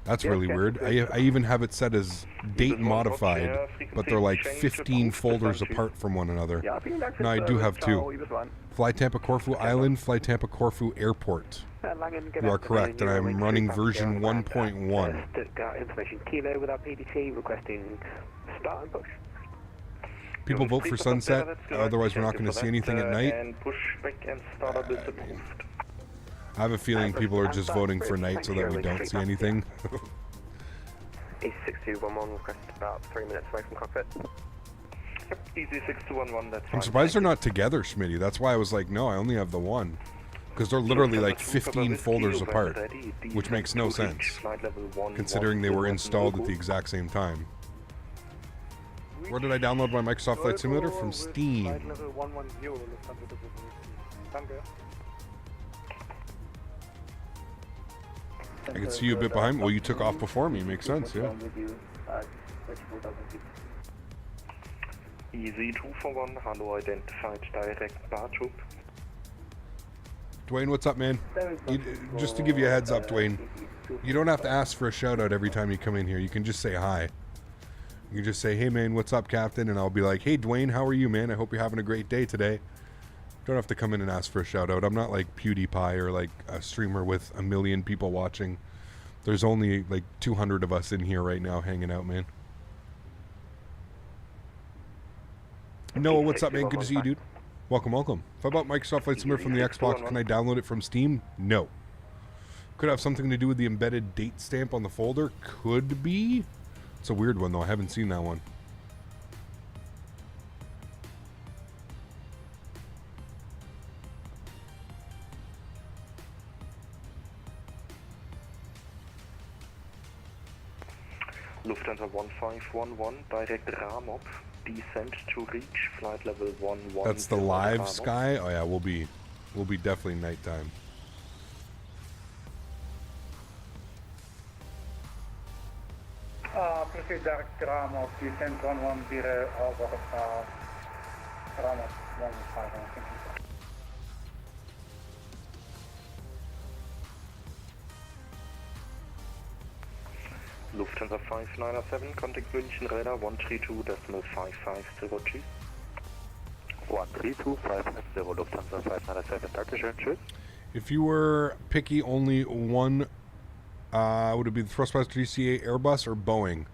Speaker 1: That's really weird. I even have it set as date modified, but they're like 15 folders apart from one another. No, I do have 2. Fly Tampa Corfu Island, Fly Tampa Corfu Airport. You are correct, and I'm running version 1.1.
Speaker 5: Information Kilo without PDT, requesting start and push.
Speaker 1: People vote for sunset, otherwise we're not going to see anything at night. I have a feeling people are just voting for night so that we don't see anything.
Speaker 5: Easy 6211, request about 3 minutes away from cockpit.
Speaker 2: Easy 6211, that's
Speaker 1: I'm surprised they're not together, Smitty. That's why I was like, no, I only have the one. Because they're literally like 15 folders apart, which makes no sense, considering they were installed at the exact same time. Where did I download my Microsoft Flight Simulator? From Steam. I can see you a bit behind. Well, you took off before me. Makes sense, yeah.
Speaker 2: Easy 241, hello, identified, direct Bartuk.
Speaker 1: Dwayne, what's up, man? Just to give you a heads up, Dwayne, you don't have to ask for a shout out every time you come in here. You can just say hi. You can just say, hey, man, what's up, Captain? And I'll be like, hey, Dwayne, how are you, man? I hope you're having a great day today. Don't have to come in and ask for a shout out. I'm not like PewDiePie or like a streamer with 1 million people watching. There's only like 200 of us in here right now hanging out, man. Noah, what's up, man? Good to see you, dude. Welcome, welcome. If I bought Microsoft Flight Simulator from the Xbox, can I download it from Steam? No. Could have something to do with the embedded date stamp on the folder? Could be. It's a weird one, though. I haven't seen that one.
Speaker 7: Lufthansa 1511, direct Ramop, descent to reach flight level 11.
Speaker 1: That's the live sky? Oh yeah, we'll be definitely nighttime.
Speaker 8: Proceed direct Ramop, descent 110 over Ramop 15. Thank you.
Speaker 7: Lufthansa 597, contact München radar 132.550G. 132.550 Lufthansa 597, Dankeschön, tschüss.
Speaker 1: If you were picky only one, would it be the Thrustmaster TCA Airbus or Boeing?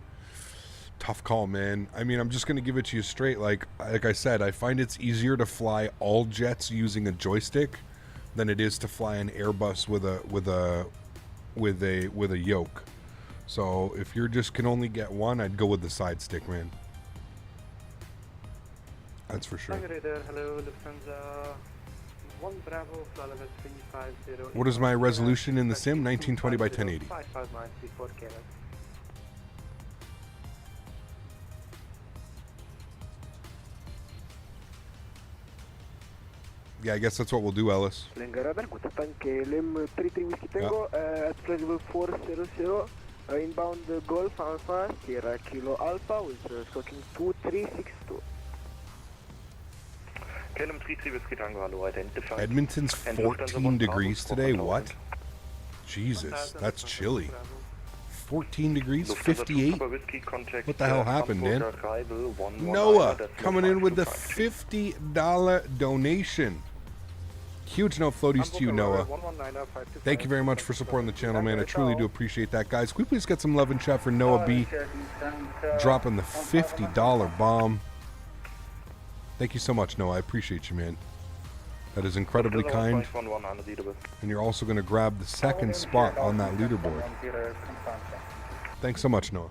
Speaker 1: Tough call, man. I mean, I'm just going to give it to you straight. Like I said, I find it's easier to fly all jets using a joystick than it is to fly an Airbus with a yoke. So if you just can only get one, I'd go with the side stick, man. That's for sure.
Speaker 5: Hello, Lufthansa 1 Bravo, flight level 350.
Speaker 1: What is my resolution in the sim? 1920 by 1080.
Speaker 5: 55934 Karl.
Speaker 1: Yeah, I guess that's what we'll do, Ellis.
Speaker 5: Radar, good tanke, LM 33 Whiskey Tango, at flight level 400. Inbound Golf Alpha, Sierra Kilo Alpha with stroking 2362.
Speaker 7: KLM 33 Whiskey Tango, hello, identified.
Speaker 1: Edmonton's 14 degrees today. What? Jesus, that's chilly. 14 degrees, 58. What the hell happened, man? Noah coming in with the $50 donation. Huge no floaties to you, Noah. Thank you very much for supporting the channel, man. I truly do appreciate that, guys. Can we please get some love and chat for Noah B dropping the $50 bomb? Thank you so much, Noah. I appreciate you, man. That is incredibly kind. And you're also going to grab the second spot on that leaderboard. Thanks so much, Noah.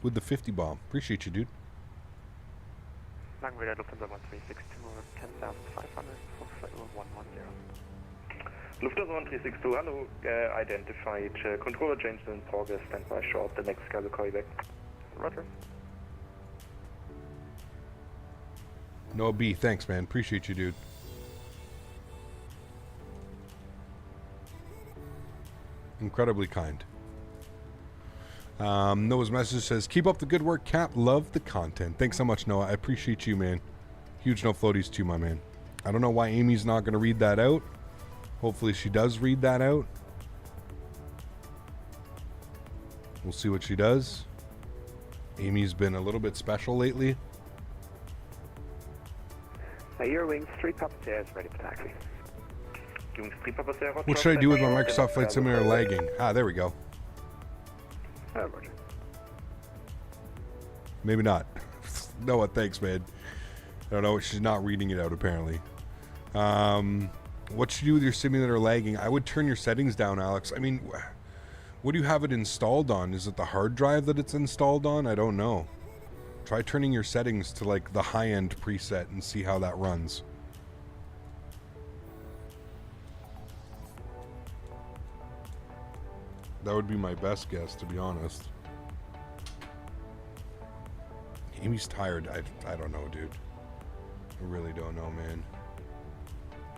Speaker 1: With the 50 bomb. Appreciate you, dude.
Speaker 5: Langweiler Lufthansa 1362, 10,500 for flight 110.
Speaker 7: Lufthansa 1362, hello, identified. Controller changed in progress, standby short, the next guy will call you back. Roger.
Speaker 1: Noah B, thanks, man. Appreciate you, dude. Incredibly kind. Noah's message says, keep up the good work, Cap. Love the content. Thanks so much, Noah. I appreciate you, man. Huge no floaties to you, my man. I don't know why Amy's not going to read that out. Hopefully she does read that out. We'll see what she does. Amy's been a little bit special lately.
Speaker 5: Your wings, 3 Papa Stairs, ready for taxi.
Speaker 1: What should I do with my Microsoft Flight Simulator lagging? Ah, there we go.
Speaker 5: Roger.
Speaker 1: Maybe not. Noah, thanks, man. I don't know. She's not reading it out, apparently. What should you do with your simulator lagging? I would turn your settings down, Alex. I mean, what do you have it installed on? Is it the hard drive that it's installed on? I don't know. Try turning your settings to, like, the high-end preset and see how that runs. That would be my best guess, to be honest. Amy's tired. I don't know, dude. I really don't know, man.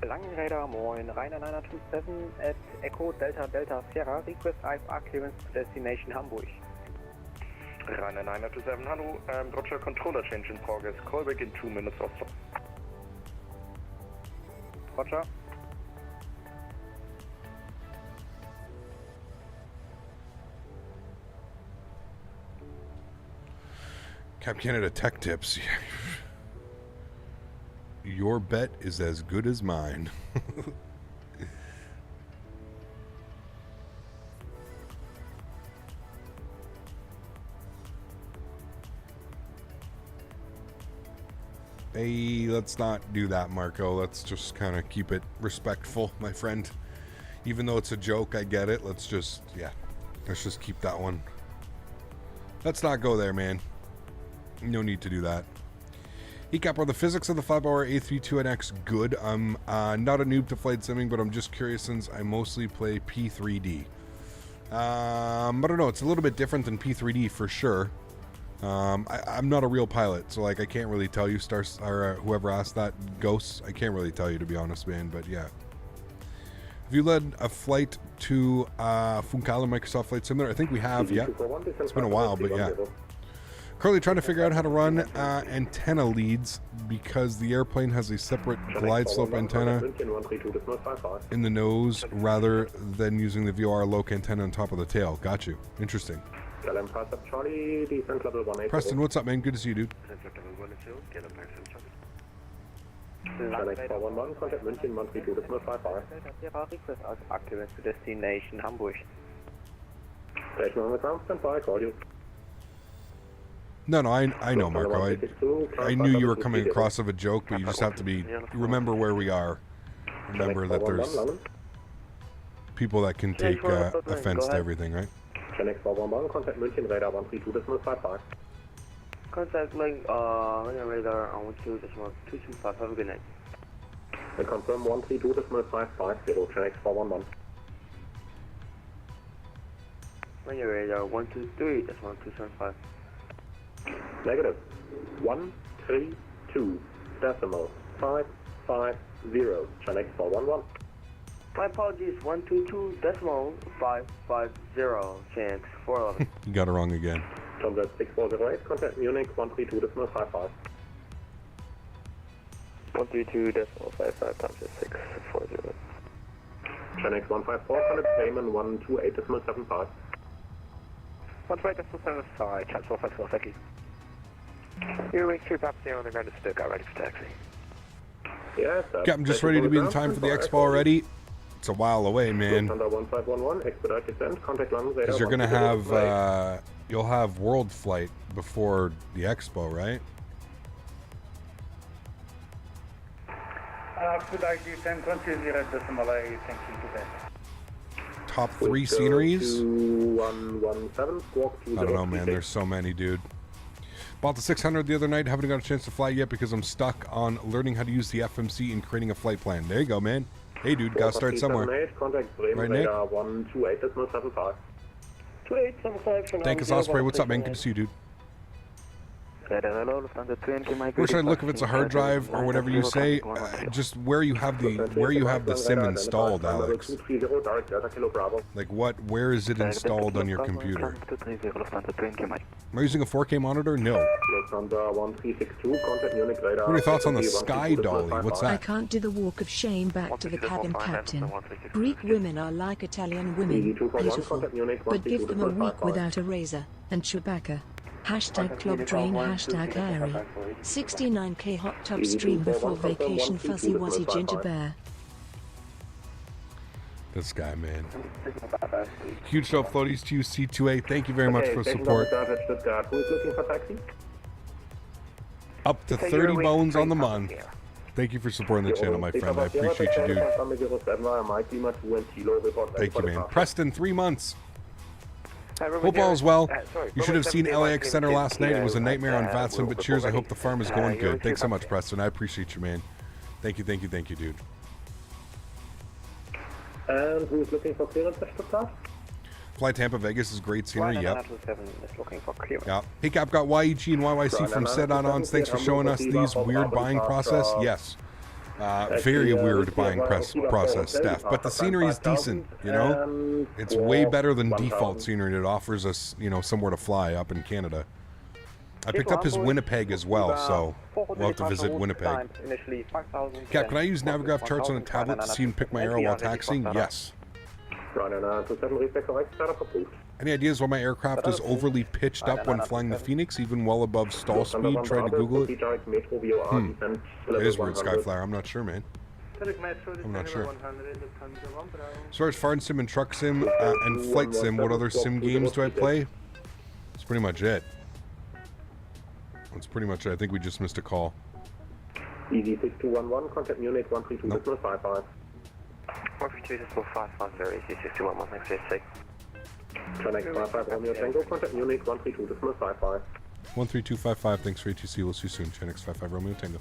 Speaker 5: Langradar, moin, Rainer 927 at Echo Delta Delta Sierra, request IFR clearance to destination Hamburg.
Speaker 7: Rainer 927, hello, Roger, controller change in progress, call back in 2 minutes or so.
Speaker 5: Roger.
Speaker 1: Cap Canada Tech Tips. Your bet is as good as mine. Hey, let's not do that, Marco. Let's just kind of keep it respectful, my friend. Even though it's a joke, I get it. Let's just keep that one. Let's not go there, man. No need to do that. ECAP, are the physics of the 5-hour A32NX good? I'm not a noob to flight simming, but I'm just curious since I mostly play P3D. I don't know. It's a little bit different than P3D for sure. I'm not a real pilot, so like I can't really tell you. Whoever asked that, Ghosts, I can't really tell you, to be honest, man. But yeah, have you led a flight to Funkala Microsoft Flight Simulator? I think we have. Yeah, it's been a while, but yeah. Currently trying to figure out how to run antenna leads because the airplane has a separate glide slope antenna in the nose rather than using the VOR loc antenna on top of the tail. Got you. Interesting. Preston, what's up, man? Good to see you, dude.
Speaker 5: Destination Hamburg.
Speaker 1: No, I know, Marco. I knew you were coming across of a joke, but you just have to remember where we are. Remember that there's people that can take offense to everything, right?
Speaker 2: Contact München, radar 132.55.
Speaker 5: Contact link radar on 1.2.225. Have a good night.
Speaker 2: I confirm 132.550, Channel 411.
Speaker 5: Radar 123.275.
Speaker 2: Negative. 132.550, Channel 411.
Speaker 5: My apologies, 122.550, chance 411.
Speaker 1: You got it wrong again.
Speaker 2: Tomcat 6408, contact Munich 132.55.
Speaker 5: 132.55 times 640.
Speaker 2: Channel 154, contact Bremen 128.75.
Speaker 5: 128.75, chance 454, thank you. Your wing 3 Papa 0 on the ground to Stuttgart, ready for taxi.
Speaker 2: Yes, sir.
Speaker 1: Captain, just ready to be in time for the Expo already. It's a while away, man. Because you're gonna have you'll have World Flight before the Expo, right?
Speaker 8: Could I do 10.20.8, thank you to that.
Speaker 1: Top 3 sceneries?
Speaker 2: 2117, squawk
Speaker 1: I don't know, man. There's so many, dude. Bought the 600 the other night. Haven't got a chance to fly yet because I'm stuck on learning how to use the FMC and creating a flight plan. There you go, man. Hey, dude, gotta start somewhere.
Speaker 2: Contact Bremen,
Speaker 1: Right, Nick?
Speaker 2: radar 128.75.
Speaker 5: 2875.
Speaker 1: Thank us, Osprey. What's up, man? Good to see you, dude. Where should I look if it's a hard drive or whatever you say? Just where you have the sim installed, Alex. Like where is it installed on your computer? Am I using a 4K monitor? No. What are your thoughts on the Sky Dolly? What's
Speaker 3: I
Speaker 1: that?
Speaker 3: can't do the walk of shame back to the cabin captain. Greek women are like Italian women, beautiful, but give them a week without a razor and Chewbacca. Hashtag club drain, hashtag Harry. 69k hot tub stream before vacation, fuzzy wuzzy ginger bear.
Speaker 1: This guy, man. Huge show of floaties to you, C2A. Thank you very much for support. Up to 30 bones on the month. Thank you for supporting the channel, my friend. I appreciate you, dude. Thank you, man. Preston, 3 months. Hope all is well. You should have seen LAX Center last night. It was a nightmare on Vatson, but cheers. I hope the farm is going good. Thanks so much, Preston. I appreciate you, man. Thank you, dude.
Speaker 2: And who's looking for clearance at Stuttgart?
Speaker 1: Fly Tampa Vegas is great scenery, yep. Yeah. Hey, Cap, got YEG and YYC from Sedon-Ons. Thanks for showing us these weird buying process. Yes. Very weird buying process, Steph. But the scenery is decent, you know? It's way better than default scenery. It offers us, you know, somewhere to fly up in Canada. I picked up his Winnipeg as well, so we'll have to visit Winnipeg. Cap, can I use Navigraph charts on a tablet to see and pick my arrow while taxiing? Yes. Any ideas why my aircraft is overly pitched up when flying the Phoenix, even well above stall speed? Tried to Google it. It is weird, Skyflyer. I'm not sure, man. I'm not sure. As far as farm sim and truck sim and flight sim, what other sim games do I play? That's pretty much it. That's pretty much it. I think we just missed a call.
Speaker 2: Easy 6211, contact Munich 132.55.
Speaker 5: 132.550, easy 6211, thanks for your sake.
Speaker 2: Connect 55 Romeo Tango, contact Munich 132.55.
Speaker 1: 13255, thanks for ATC. We'll see you soon. Chenix 55 Romeo Tango.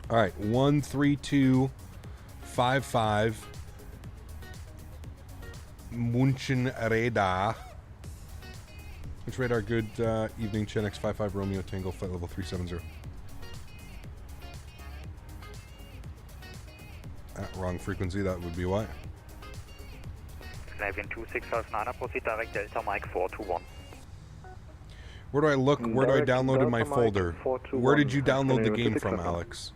Speaker 1: Alright, 13255. 55 München Radar. Which radar? Good evening, Chenx 55 Romeo Tango, flight level 370. Wrong frequency, that would be why.
Speaker 9: Canadian 2659, proceed direct Delta Mike 421.
Speaker 1: Where do I look? Where do I download in my folder? Where did you download the game from, Alex?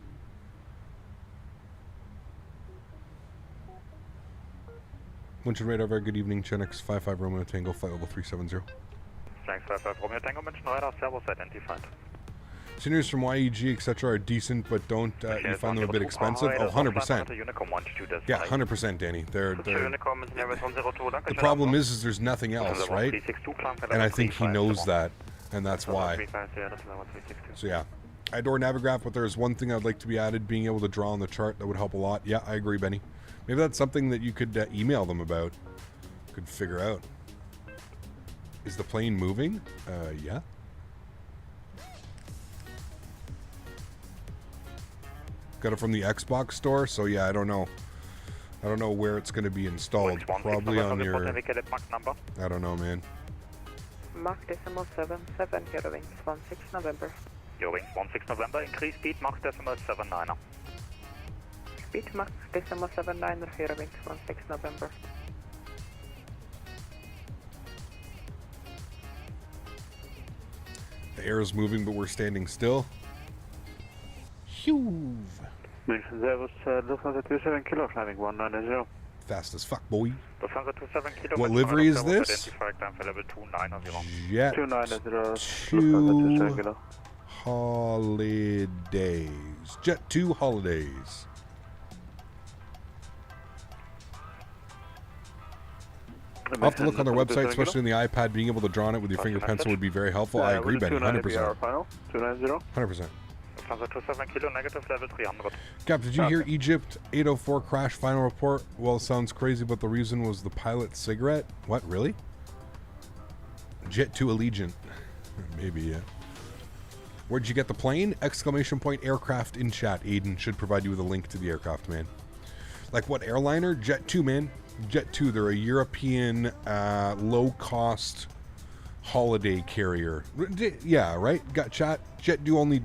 Speaker 1: München Radar, very good evening, Chenx 55 Romeo Tango, flight level 370.
Speaker 9: Thanks, 55 Romeo Tango, München Radar, servos identified.
Speaker 1: Scenarios from YEG, etc. are decent, but don't you find them a bit expensive? Oh, 100%. Yeah, 100%, Danny. The problem is there's nothing else, right? And I think he knows that, and that's why. So yeah, iDoor Navigraph, but there's one thing I'd like to be added, being able to draw on the chart. That would help a lot. Yeah, I agree, Benny. Maybe that's something that you could email them about. Could figure out. Is the plane moving? Yeah. Got it from the Xbox store, so yeah, I don't know. I don't know where it's going to be installed. Probably on your... I don't know, man.
Speaker 4: Mach decimal 77, Eurowings 16 November.
Speaker 9: Eurowings 16 November, increase speed, Mach decimal 79er.
Speaker 4: Speed Mach decimal 79er, Eurowings 16 November.
Speaker 1: The air is moving, but we're standing still. Phew.
Speaker 5: München Servus, Lufthansa 27 Kilo, climbing 190.
Speaker 1: Fast as fuck, boy.
Speaker 9: Lufthansa 27 Kilo.
Speaker 1: What livery is this? Jet 2 Holidays. Jet 2 Holidays. I'll have to look on their website, especially in the iPad. Being able to draw on it with your finger pencil would be very helpful. I agree, Benny. 100%. 100%. Cap, did you hear Egypt 804 crash final report? Well, it sounds crazy, but the reason was the pilot's cigarette. What, really? Jet 2 Allegiant. Maybe, yeah. Where'd you get the plane? Exclamation point aircraft in chat. Aiden should provide you with a link to the aircraft, man. Like what airliner? Jet 2, man. Jet 2, they're a European low-cost holiday carrier. Yeah, right? Got chat. Jet 2 only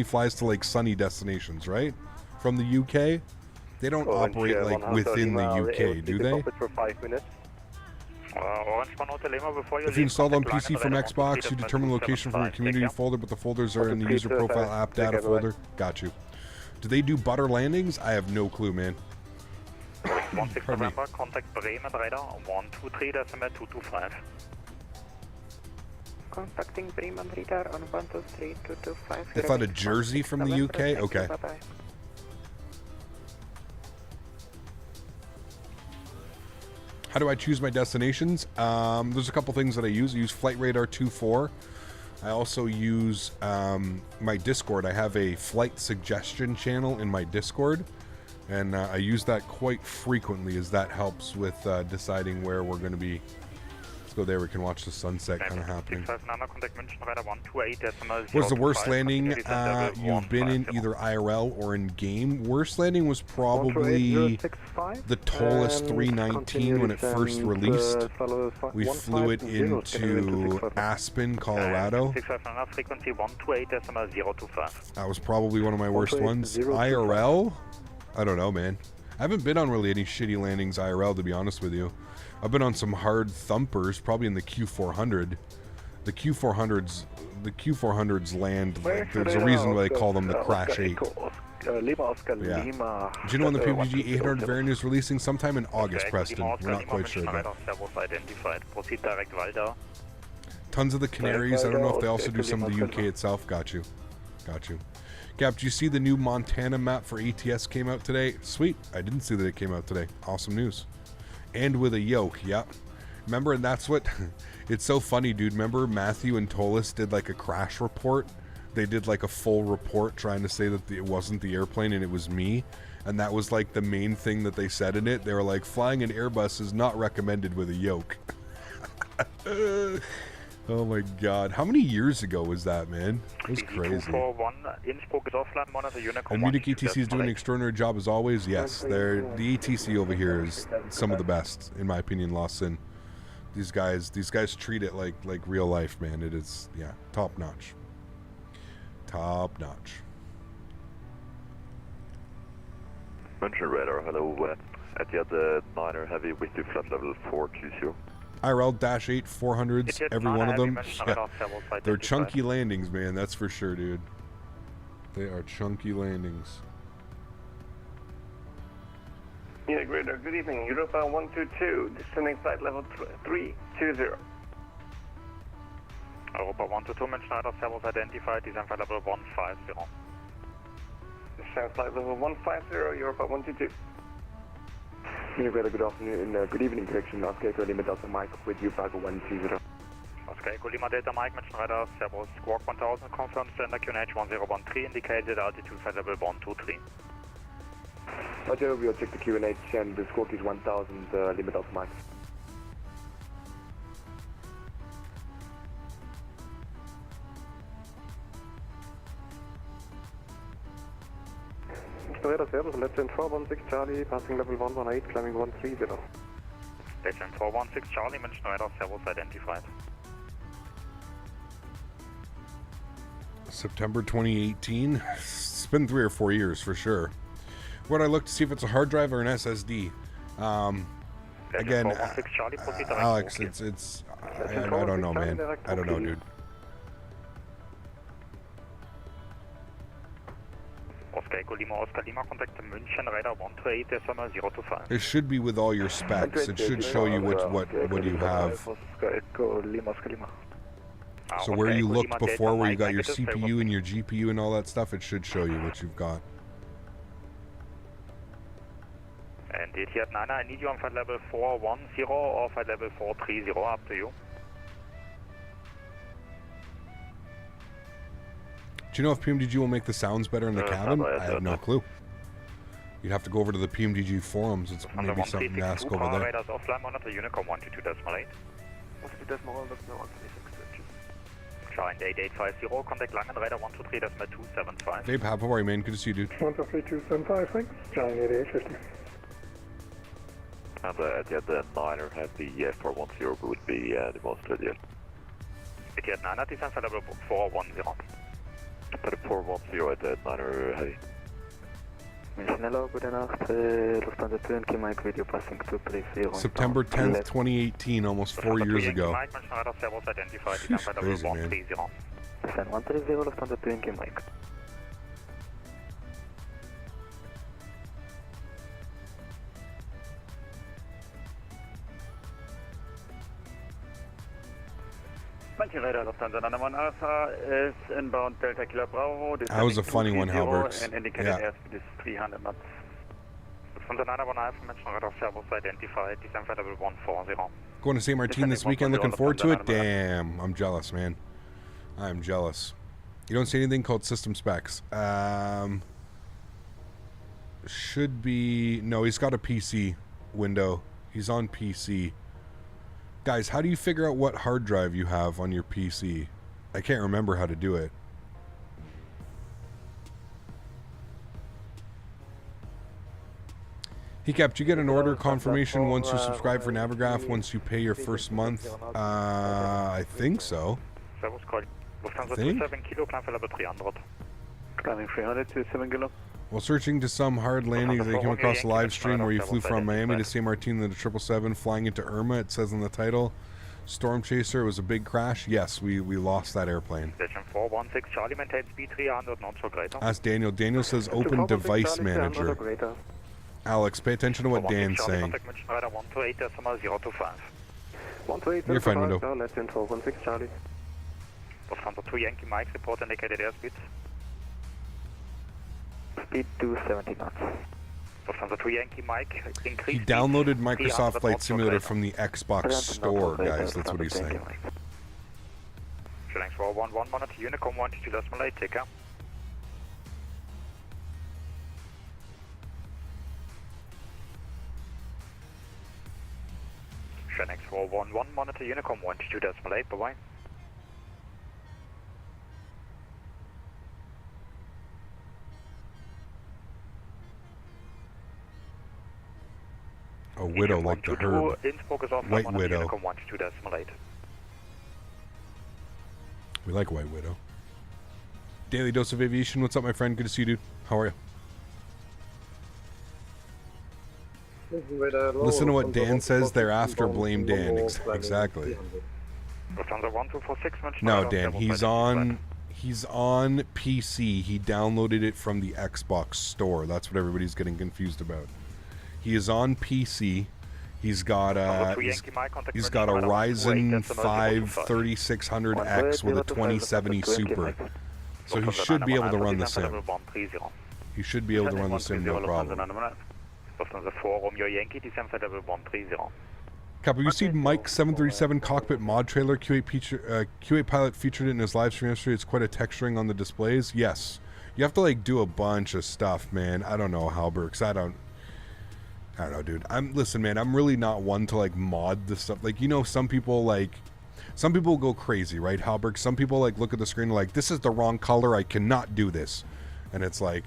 Speaker 1: flies to like sunny destinations, right? From the UK. They don't operate like within the UK, do they?
Speaker 2: For 5 minutes.
Speaker 1: If you installed on PC from Xbox, you determine the location from your community folder, but the folders are in the user profile app data folder. Got you. Do they do butter landings? I have no clue, man.
Speaker 9: Contact Bremen radar 123.225.
Speaker 4: Contacting Bremen radar on 123.225.
Speaker 1: They flight a Jersey from the UK? Okay. How do I choose my destinations? There's a couple things that I use. I use Flight Radar 2.4. I also use my Discord. I have a flight suggestion channel in my Discord. And I use that quite frequently, as that helps with deciding where we're going to be. Let's go there. We can watch the sunset kind of happening. What's the worst landing you've been in, either IRL or in game? Worst landing was probably the tallest 319 when it first released. We flew it into Aspen, Colorado. That was probably one of my worst ones. IRL? I don't know, man. I haven't been on really any shitty landings IRL, to be honest with you. I've been on some hard thumpers, probably in the Q400. The Q400s land, like, there's a reason why they call them the Crash 8. Yeah. Do you know when the PMDG 800 variant is releasing? Sometime in August, Preston. We're not quite sure yet. Tons of the Canaries. I don't know if they also do some of the UK itself. Got you. Got you. Cap, do you see the new Montana map for ATS came out today? Sweet. I didn't see that it came out today. Awesome news. And with a yoke, yep. Remember, and that's what... It's so funny, dude. Remember Matthew and Tolis did like a crash report? They did like a full report trying to say that it wasn't the airplane and it was me. And that was like the main thing that they said in it. They were like, flying an Airbus is not recommended with a yoke. Oh my god. How many years ago was that, man? It was crazy. And Munich ETC is doing an extraordinary job as always. Yes, the ETC over here is some of the best, in my opinion, Lawson. These guys treat it like real life, man. It is, yeah, top notch. Top notch.
Speaker 10: Mention radar, hello. At the 9er heavy with you flat level 420.
Speaker 1: IRL-8 400s, every one of them. Yeah. They're chunky landings, man. That's for sure, dude. They are chunky landings.
Speaker 2: Yeah, Graydon, good evening. Europa 122, descending flight level 320.
Speaker 9: Europa 122, mention radar, servos identified, descent flight level 150.
Speaker 2: Descent flight level 150, Europa 122. Good afternoon, good evening, correction. Oscar Echo Lima Delta Mike with you, Bravo 120.
Speaker 9: Oscar Echo Lima Delta Mike, mention radar, servos, squawk 1000, confirmed standard QNH 1013, indicated altitude flight level 123.
Speaker 2: Roger, we'll check the QNH and the squawk is 1000, Lima Delta Mike.
Speaker 7: Radar Servus, Legend 416 Charlie, passing level 118, climbing 130.
Speaker 9: Legend 416 Charlie, mention radar, servos identified.
Speaker 1: September 2018. It's been 3 or 4 years for sure. What I look to see if it's a hard drive or an SSD. Again, Alex, it's I don't know, man. I don't know, dude.
Speaker 9: Oscar Lima, contact München, radar 128, decimal 025.
Speaker 1: It should be with all your specs. It should show you what you have. So where you looked before, where you got your CPU and your GPU and all that stuff, it should show you what you've got.
Speaker 9: And DT9, I need you on flight level 410 or flight level 430, up to you.
Speaker 1: Do you know if PMDG will make the sounds better in the cabin? I have no clue. You'd have to go over to the PMDG forums. It's maybe something to ask over there.
Speaker 9: Radars offline, monitor Unicom 122.8. Giant 8850, contact Langen, radar 123.275.
Speaker 1: Dave, how are you, man? Good to see you, dude.
Speaker 8: 123.275, thanks. Giant 8850.
Speaker 10: And the 9er heavy 410 would be the most ideal.
Speaker 9: At 9er, descent flight level 410.
Speaker 10: But 410 at the 9er heavy.
Speaker 5: Hello, good Nacht. Lufthansa 2 and Key Mike video passing 230.
Speaker 1: September 10th, 2018, almost 4 years ago.
Speaker 9: Jeez,
Speaker 1: crazy, man.
Speaker 5: Descent 130, Lufthansa 2 and Key Mike.
Speaker 1: That was a funny one, Halberts.
Speaker 9: And indicated airspeed is 300 knots. Lufthansa 919, mention radar servos identified, descent flight level 140.
Speaker 1: Going to St. Martin this weekend, looking forward to it? Damn, I'm jealous, man. I'm jealous. You don't see anything called system specs. Should be... No, he's got a PC window. He's on PC. Guys, how do you figure out what hard drive you have on your PC? I can't remember how to do it. He kept, you get an order confirmation once you subscribe for Navigraph, once you pay your first month. I think so.
Speaker 9: Lufthansa 27 kilo, climb for level 300.
Speaker 5: Climbing 300 to 7 kilo.
Speaker 1: While searching to some hard landings, they came across a live stream where you flew from Miami to St. Martin in the 777, flying into Irma. It says in the title, Storm Chaser. It was a big crash. Yes, we lost that airplane.
Speaker 9: Station 416 Charlie, maintain speed 300 knots for Graydon.
Speaker 1: Ask Daniel. Daniel says open device manager. Alex, pay attention to what Dan's saying. You're fine, window.
Speaker 9: Lufthansa 2 Yankee Mike, report indicated airspeed.
Speaker 5: Speed 270 knots.
Speaker 9: Lufthansa 2 Yankee Mike, increase.
Speaker 1: He downloaded Microsoft Flight Simulator from the Xbox store, guys. That's what he's saying.
Speaker 9: Childerz 411, monitor Unicom 122.8, take care. Childerz 411, monitor Unicom 122.8, bye-bye.
Speaker 1: widow like the herb. White widow. We like white widow. Daily dose of aviation. What's up, my friend? Good to see you, dude. How are you? Listen to what Dan says thereafter. Blame Dan. Exactly. No, Dan. He's on PC. He downloaded it from the Xbox store. That's what everybody's getting confused about. He is on PC. He's got a Ryzen 5 3600X with a 2070 Super. So he should be able to run the sim. He should be able to run the sim, no problem. Cap, have you seen Mike's 737 cockpit mod trailer? Q8 pilot featured it in his live stream yesterday. It's quite a texturing on the displays. Yes. You have to like do a bunch of stuff, man. I don't know, Halbergs. I don't know, dude. Listen, man, I'm really not one to like mod this stuff. Like, you know, some people go crazy, right, Halberg? Some people like look at the screen like, this is the wrong color, I cannot do this. And it's like,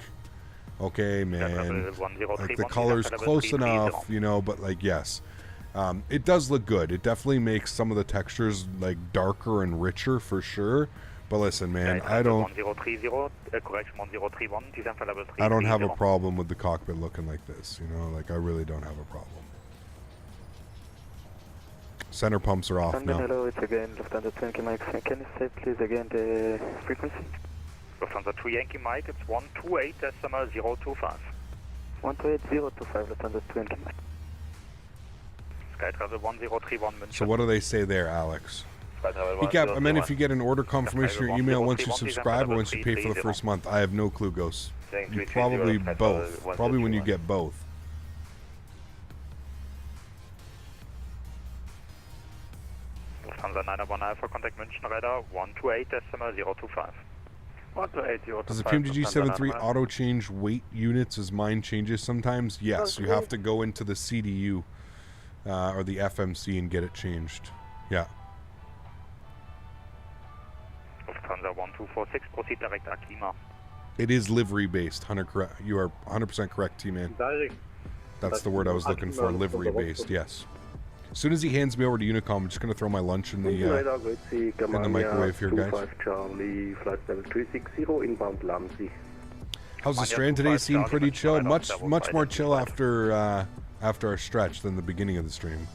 Speaker 1: okay, man, like the color's close enough, you know, but like, yes. It does look good. It definitely makes some of the textures like darker and richer for sure. But listen, man, I don't have a problem with the cockpit looking like this, you know, like I really don't have a problem. Center pumps are off now.
Speaker 5: Hello, it's again Lufthansa 20 Mike. Can you say please again the frequency?
Speaker 9: Lufthansa 2 Yankee Mike, it's 128.025.
Speaker 5: 128.025, Lufthansa 20 Mike.
Speaker 9: Skytravel 1031 München.
Speaker 1: So what do they say there, Alex? Cap, I meant if you get an order confirmation in your email once you subscribe or once you pay for the first month. I have no clue, Ghost. You probably both. Probably when you get both.
Speaker 9: Lufthansa 919 Alpha, contact München radar 128.025.
Speaker 1: Does the PMDG 73 auto change weight units as mine changes sometimes? Yes, you have to go into the CDU or the FMC and get it changed. Yeah.
Speaker 9: Lufthansa 1246, proceed direct Akima.
Speaker 1: It is livery based. You are 100% correct, T-Man. That's the word I was looking for. Livery based. Yes. As soon as he hands me over to Unicom, I'm just going to throw my lunch in the microwave here, guys. How's the strand today? Seemed pretty chill. Much more chill after our stretch than the beginning of the stream.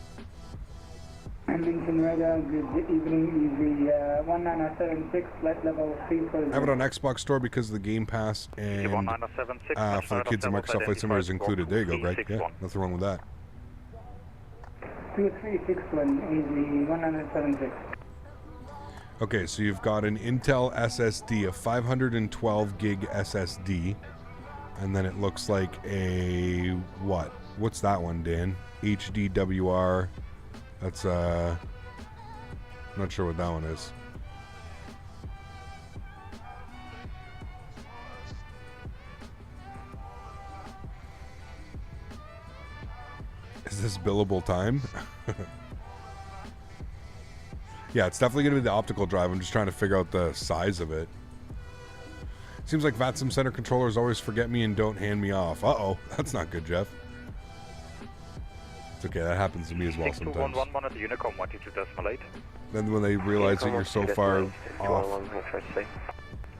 Speaker 8: Lincoln Radar, good evening, Easy 1976, flight level 3.
Speaker 1: I have it on Xbox Store because of the Game Pass, and for the kids, the Microsoft Flight Simulator is included. There you go, Greg. Yeah, nothing wrong with that.
Speaker 8: 2361, Easy 1976.
Speaker 1: Okay, so you've got an Intel SSD, a 512 gig SSD, and then it looks like a, what? What's that one, Dan? HDWR. That's, not sure what that one is. Is this billable time? Yeah, it's definitely going to be the optical drive. I'm just trying to figure out the size of it. Seems like VATSIM Center controllers always forget me and don't hand me off. Uh-oh, that's not good, Jeff. It's okay, that happens to me as well sometimes. Then when they realize that you're so far off.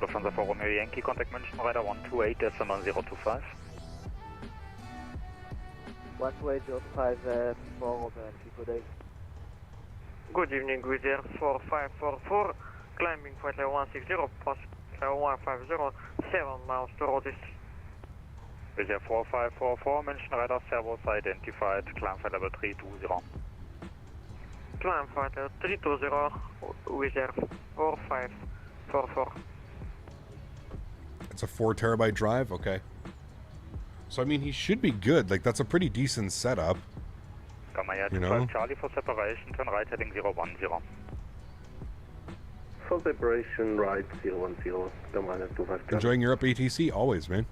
Speaker 9: Lufthansa 4 Romeo Yankee, contact München radar 128.025.
Speaker 5: 128.05 for Romeo Yankee, good day.
Speaker 11: Good evening, Wizz Air 4544, climbing flight level 160, pass level 150, 7 miles to road distance.
Speaker 9: Wizz Air 4544, München radar, servos identified, climb flight level 320.
Speaker 11: Climb flight level 320, Wizz Air 4544.
Speaker 1: It's a 4 terabyte drive? Okay. So, I mean, he should be good. Like, that's a pretty decent setup. You know?
Speaker 9: Charlie for separation, turn right heading 010.
Speaker 2: For separation, right 010,
Speaker 1: Enjoying your up ATC? Always, man.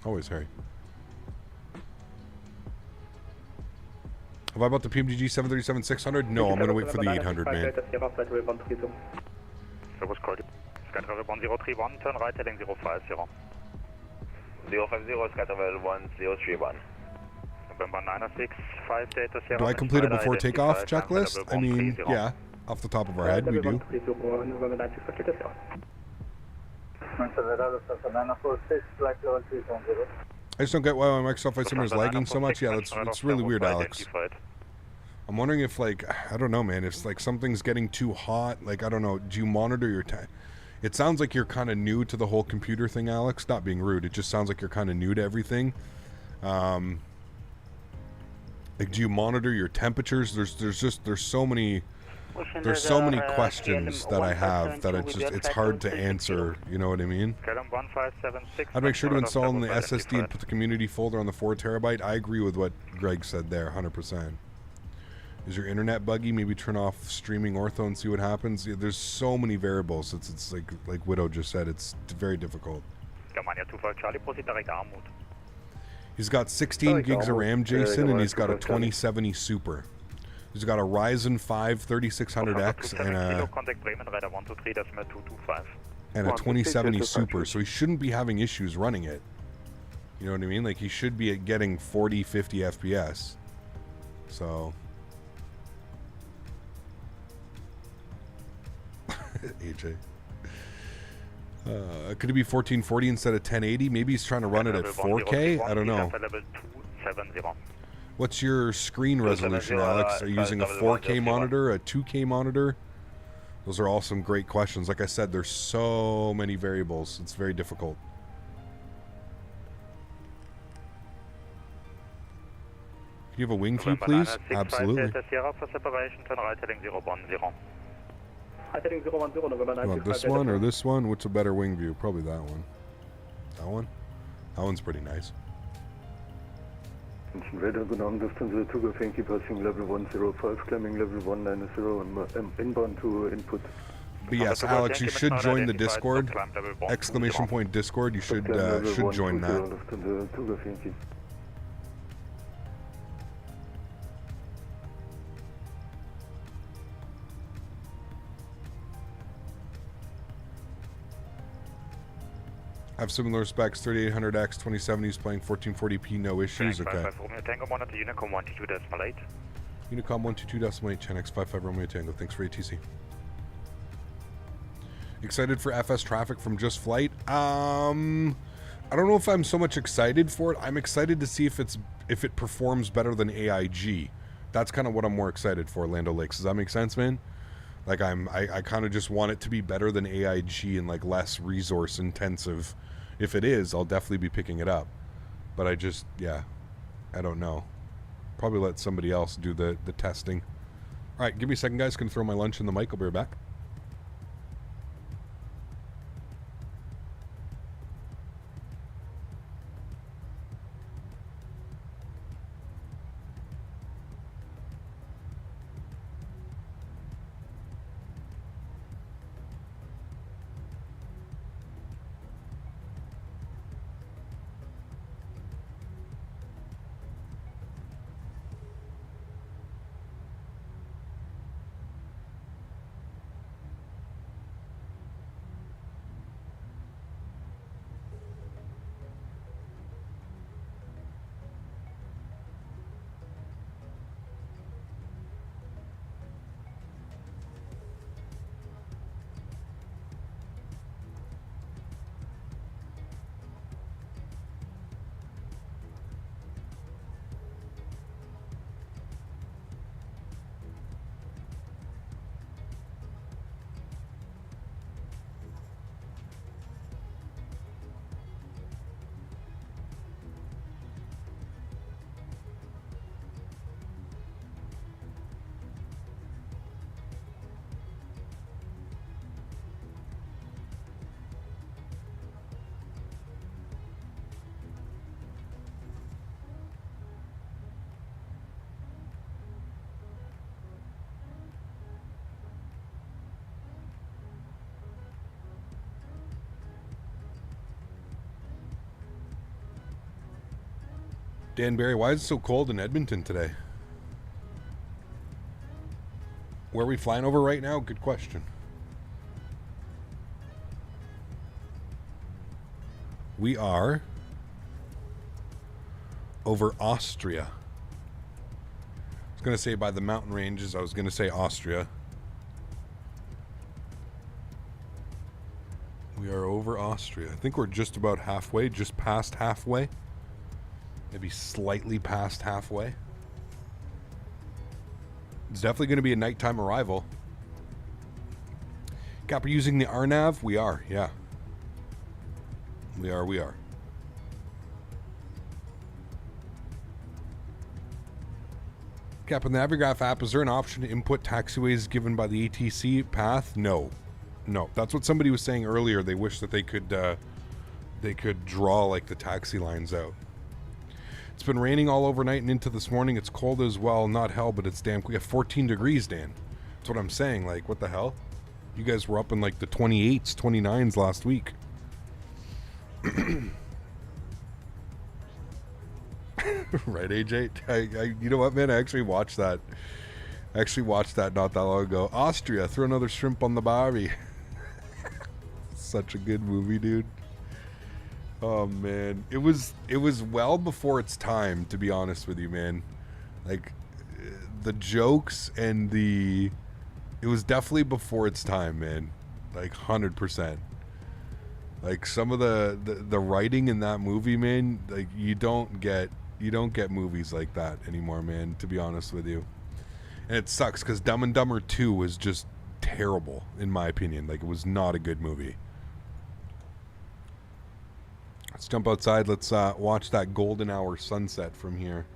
Speaker 1: Always, Harry. Have I bought the PMDG 737-600? No, I'm going to wait for the 800, man.
Speaker 9: That was called. Skytravel 1031, turn right heading 050.
Speaker 10: 050, Skytravel 1031.
Speaker 9: November 965 Delta Sierra.
Speaker 1: Do I complete it before takeoff checklist? I mean, yeah, off the top of our head, we do. I just don't get why my Microsoft Flight Simulator is lagging so much. Yeah, it's really weird, Alex. I'm wondering if, like, I don't know, man, if, like, something's getting too hot. Like, I don't know, do you monitor your time? It sounds like you're kind of new to the whole computer thing, Alex. Not being rude, it just sounds like you're kind of new to everything. Like, do you monitor your temperatures? There's so many questions that I have that it's hard to answer. You know what I mean? I'd make sure to install in the SSD and put the community folder on the 4 terabyte. I agree with what Greg said there, 100%. Is your internet buggy? Maybe turn off streaming ortho and see what happens. Yeah, there's so many variables. It's like Widow just said. It's very difficult. He's got 16 gigs of RAM, Jason, and he's got a 2070 Super. He's got a Ryzen 5 3600X and a 2070 Super, so he shouldn't be having issues running it. You know what I mean? Like, he should be getting 40, 50 FPS. So... AJ. Could it be 1440 instead of 1080? Maybe he's trying to run it at 4K? I don't know. What's your screen resolution, Alex? Are you using a 4K monitor, a 2K monitor? Those are all some great questions. Like I said, there's so many variables. It's very difficult. Can you have a wing view, please? Absolutely. You want this one or this one? What's a better wing view? Probably that one. That one? That one's pretty nice.
Speaker 12: Radar, good on distance to go, thank you, passing level 105, climbing level 190 and inbound to input.
Speaker 1: But yes, Alex, you should join the Discord. Exclamation point Discord. You should join that. I have similar specs, 3800X, 2070s, playing 1440p, no issues. Okay. Unicom 122.8, Chenx 55 Romeo Tango. Thanks for ATC. Excited for FS traffic from Just Flight? I don't know if I'm so much excited for it. I'm excited to see if it performs better than AIG. That's kind of what I'm more excited for, Lando Lakes. Does that make sense, man? Like, I kind of just want it to be better than AIG and, like, less resource intensive. If it is, I'll definitely be picking it up. But I just, yeah, I don't know. Probably let somebody else do the testing. All right, give me a second, guys. Gonna throw my lunch in the mic. I'll be right back. Dan Barry, why is it so cold in Edmonton today? Where are we flying over right now? Good question. We are over Austria. was going to say by the mountain ranges. I was going to say Austria. We are over Austria. I think we're just about halfway, just past halfway. Maybe slightly past halfway. It's definitely going to be a nighttime arrival. Cap, are you using the RNAV? We are, yeah. We are. Cap, in the Navigraph app, is there an option to input taxiways given by the ATC path? No. No, that's what somebody was saying earlier. They wish that they could draw like the taxi lines out. It's been raining all overnight and into this morning. It's cold as well. Not hell, but it's damn. We got 14 degrees, Dan. That's what I'm saying. Like, what the hell? You guys were up in like the 28s, 29s last week. Right, AJ? You know what, man? I actually watched that. Not that long ago. Austria, throw another shrimp on the barbie. Such a good movie, dude. Oh man, it was well before its time, to be honest with you, man. Like the jokes and it was definitely before its time, man. Like 100%. Like some of the writing in that movie, man. Like you don't get movies like that anymore, man. To be honest with you. And it sucks because Dumb and Dumber 2 was just terrible, in my opinion. Like, it was not a good movie. Let's jump outside. Let's watch that golden hour sunset from here.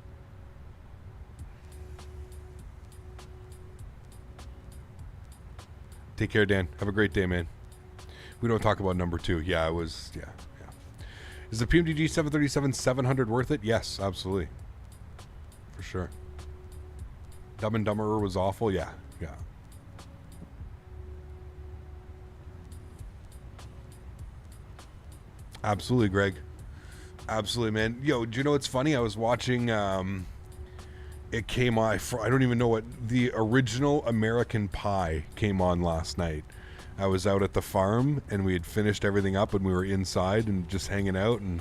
Speaker 1: Take care, Dan. Have a great day, man. We don't talk about number 2. Yeah, it was... Yeah. Is the PMDG 737-700 worth it? Yes, absolutely. For sure. Dumb and Dumber was awful. Yeah. Absolutely, Greg. Absolutely, man. Yo, do you know what's funny? I was watching, it came on, I don't even know what, the original American Pie came on last night. I was out at the farm, and we had finished everything up, and we were inside and just hanging out, and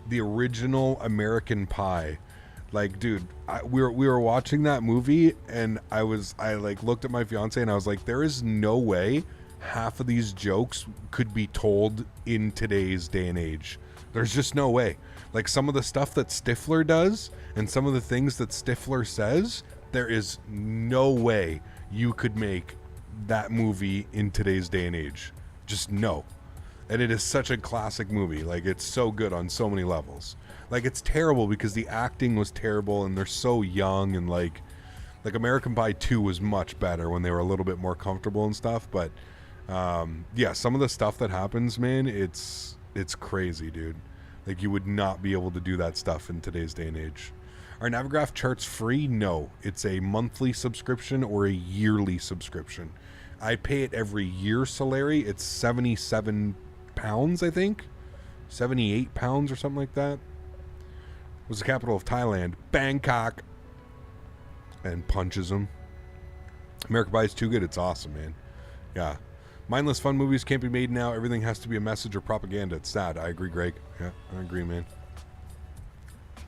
Speaker 1: the original American Pie. Like, dude, we were watching that movie, and I like looked at my fiance, and I was like, there is no way half of these jokes could be told in today's day and age. There's just no way. Like some of the stuff that Stifler does, and some of the things that Stifler says, there is no way you could make that movie in today's day and age. Just no. And it is such a classic movie. Like, it's so good on so many levels. Like, it's terrible because the acting was terrible and they're so young, and like American Pie 2 was much better when they were a little bit more comfortable and stuff. But yeah, some of the stuff that happens, man, it's crazy, dude. Like, you would not be able to do that stuff in today's day and age. Are Navigraph charts free? No, it's a monthly subscription or a yearly subscription. I pay it every year, Sólríkt. It's 77 pounds, I think. 78 pounds or something like that. Was the capital of Thailand. Bangkok. And punches him. American Pie is too good. It's awesome, man. Yeah. Mindless fun movies can't be made now. Everything has to be a message or propaganda. It's sad. I agree, Greg. Yeah, I agree, man.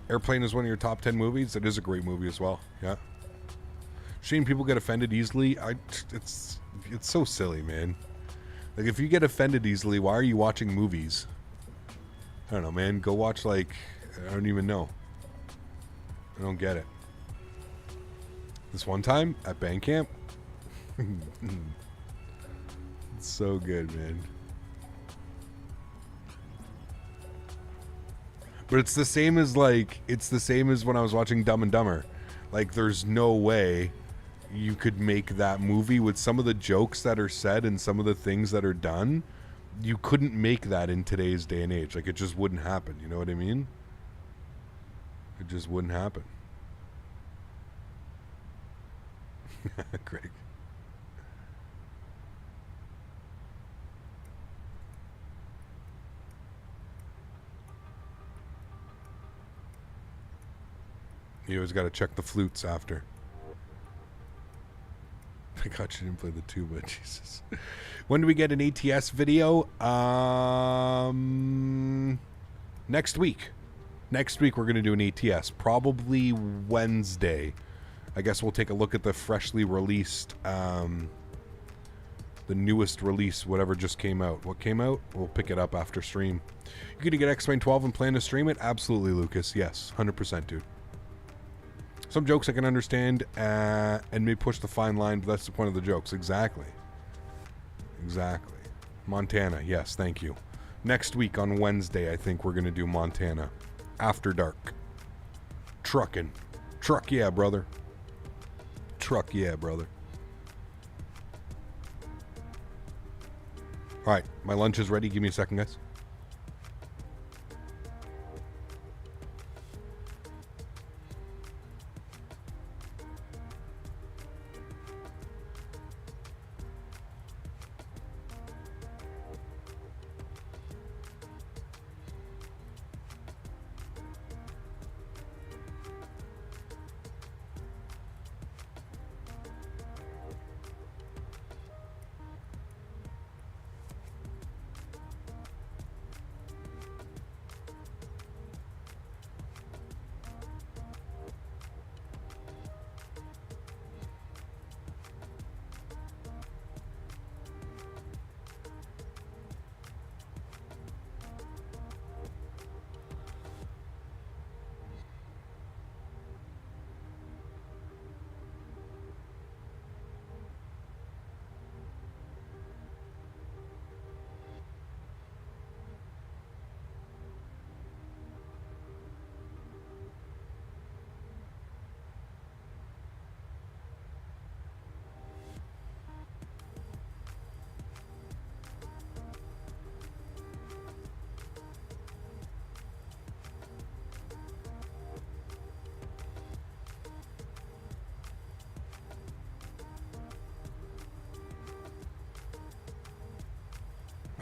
Speaker 1: Airplane is one of your top 10 movies. It is a great movie as well. Yeah. Shame people get offended easily. It's so silly, man. Like, if you get offended easily, why are you watching movies? I don't know, man. Go watch, like, I don't even know. I don't get it. This one time at band camp. It's so good, man. But it's the same as when I was watching Dumb and Dumber. Like, there's no way you could make that movie with some of the jokes that are said and some of the things that are done. You couldn't make that in today's day and age. Like, it just wouldn't happen. You know what I mean? It just wouldn't happen. Greg. You always got to check the flutes after. I got you didn't play the tuba, Jesus. When do we get an ATS video? Next week. Next week we're going to do an ATS. Probably Wednesday. I guess we'll take a look at the freshly released, the newest release, whatever just came out. What came out? We'll pick it up after stream. You're going to get X-Plane 12 and plan to stream it? Absolutely, Lucas. Yes, 100%, dude. Some jokes I can understand and may push the fine line, but that's the point of the jokes. Exactly. Exactly. Montana. Yes, thank you. Next week on Wednesday, I think we're going to do Montana. After dark. Trucking. Truck, yeah, brother. Truck, yeah, brother. All right, my lunch is ready. Give me a second, guys.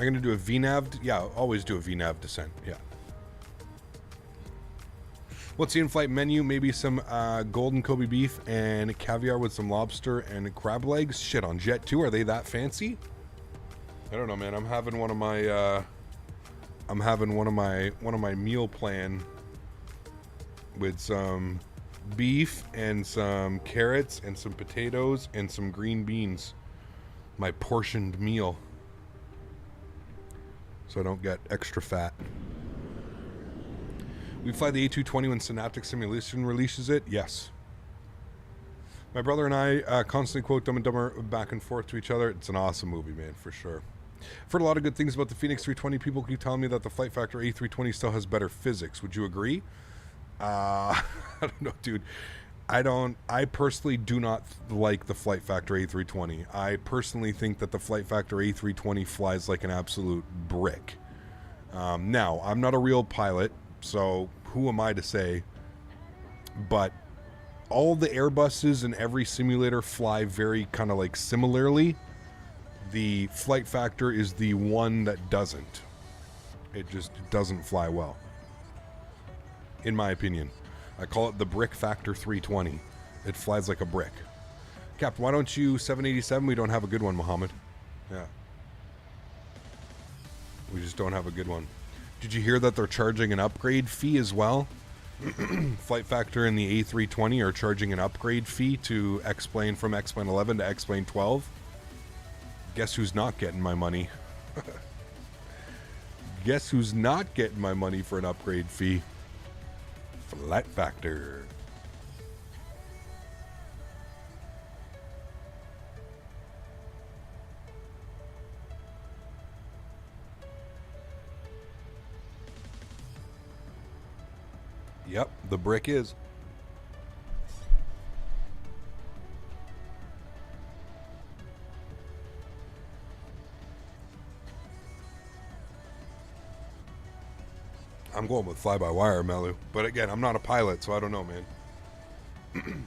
Speaker 1: I'm going to do a VNAV. Yeah, always do a VNAV descent. Yeah. What's the in-flight menu? Maybe some golden Kobe beef and caviar with some lobster and crab legs. Shit, on Jet2, are they that fancy? I don't know, man. I'm having one of my meal plan with some beef and some carrots and some potatoes and some green beans. My portioned meal. So I don't get extra fat. We fly the A220 when Synaptic Simulation releases it? Yes. My brother and I constantly quote Dumb and Dumber back and forth to each other. It's an awesome movie, man, for sure. I've heard a lot of good things about the Phoenix 320. People keep telling me that the Flight Factor A320 still has better physics. Would you agree? I don't know, dude. I personally do not like the Flight Factor A320. I personally think that the Flight Factor A320 flies like an absolute brick. Now, I'm not a real pilot, so who am I to say? But all the Airbuses and every simulator fly very kind of like similarly. The Flight Factor is the one that doesn't. It just doesn't fly well. In my opinion. I call it the Brick Factor 320. It flies like a brick. Cap, why don't you 787? We don't have a good one, Mohammed. Yeah. We just don't have a good one. Did you hear that they're charging an upgrade fee as well? Flight Factor and the A320 are charging an upgrade fee to X-Plane from X-Plane 11 to X-Plane 12. Guess who's not getting my money? Guess who's not getting my money for an upgrade fee? Flight Factor. Yep, the brick is. I'm going with fly-by-wire, Melu. But again, I'm not a pilot, so I don't know, man.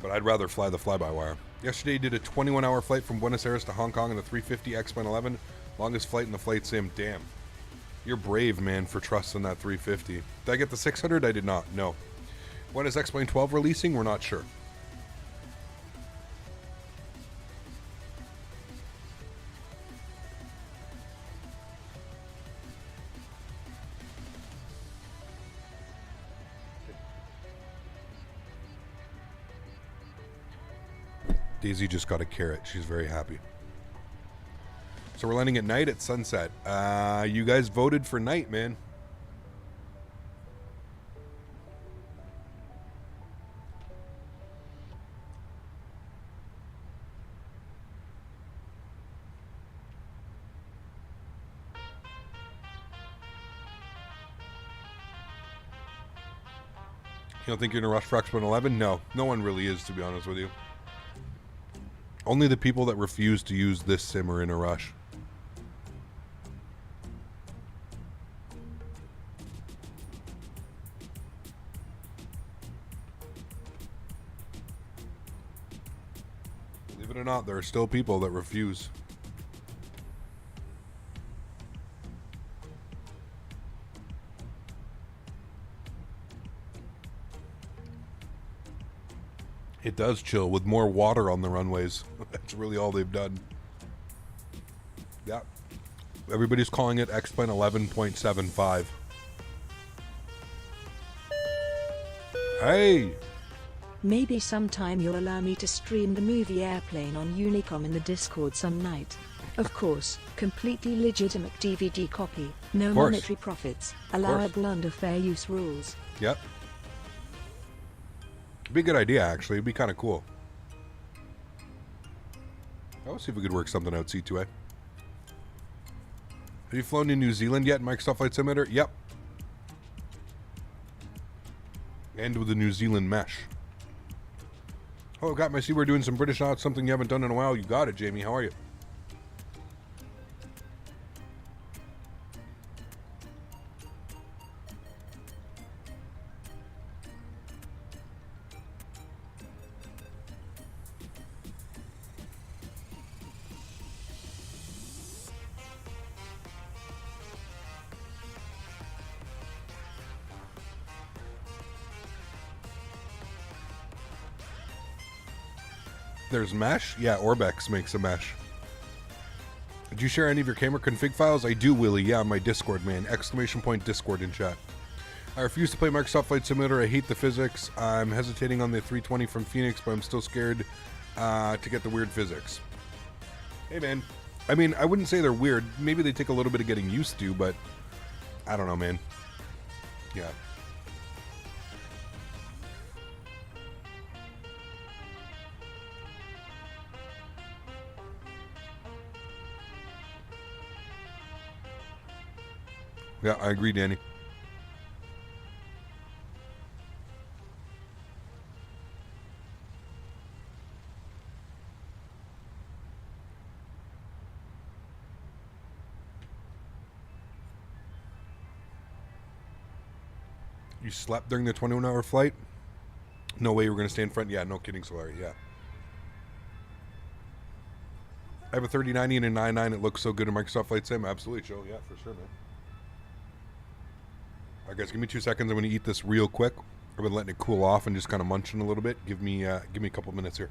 Speaker 1: But I'd rather fly the fly-by-wire. Yesterday, did a 21-hour flight from Buenos Aires to Hong Kong in the 350 X-Plane 11. Longest flight in the flight sim. Damn. You're brave, man, for trusting that 350. Did I get the 600? I did not. No. When is X-Plane 12 releasing? We're not sure. Daisy just got a carrot. She's very happy. So we're landing at night at sunset. You guys voted for night, man. You don't think you're in a rush for Expo 11? No, no one really is, to be honest with you. Only the people that refuse to use this sim are in a rush. Believe it or not, there are still people that refuse. It does chill with more water on the runways. That's really all they've done. Yeah. Everybody's calling it X-Plane 11.75. Hey!
Speaker 3: Maybe sometime you'll allow me to stream the movie Airplane on Unicom in the Discord some night. Of course, completely legitimate DVD copy, no monetary profits, allowable under fair use rules.
Speaker 1: Yep. It'd be a good idea, actually. It'd be kind of cool. I'll see if we could work something out, C2A. Have you flown to New Zealand yet, Microsoft Flight Simulator? Yep. And with the New Zealand mesh. Oh, got my see we're doing some British knots, something you haven't done in a while. You got it, Jamie. How are you? There's mesh? Yeah, Orbex makes a mesh. Did you share any of your camera config files? I do, Willie. Yeah, my Discord, man. Exclamation point Discord in chat. I refuse to play Microsoft Flight Simulator. I hate the physics. I'm hesitating on the 320 from Phoenix, but I'm still scared to get the weird physics. Hey, man. I mean, I wouldn't say they're weird. Maybe they take a little bit of getting used to, but I don't know, man. Yeah. Yeah, I agree, Danny. You slept during the 21-hour flight? No way you were going to stay in front? Yeah, no kidding, Sólríkt, yeah. I have a 3090 and a 99. It looks so good in Microsoft Flight Sim. Absolutely, Joe. Yeah, for sure, man. All right, guys, give me 2 seconds. I'm going to eat this real quick. I've been letting it cool off and just kind of munching a little bit. Give me a couple minutes here.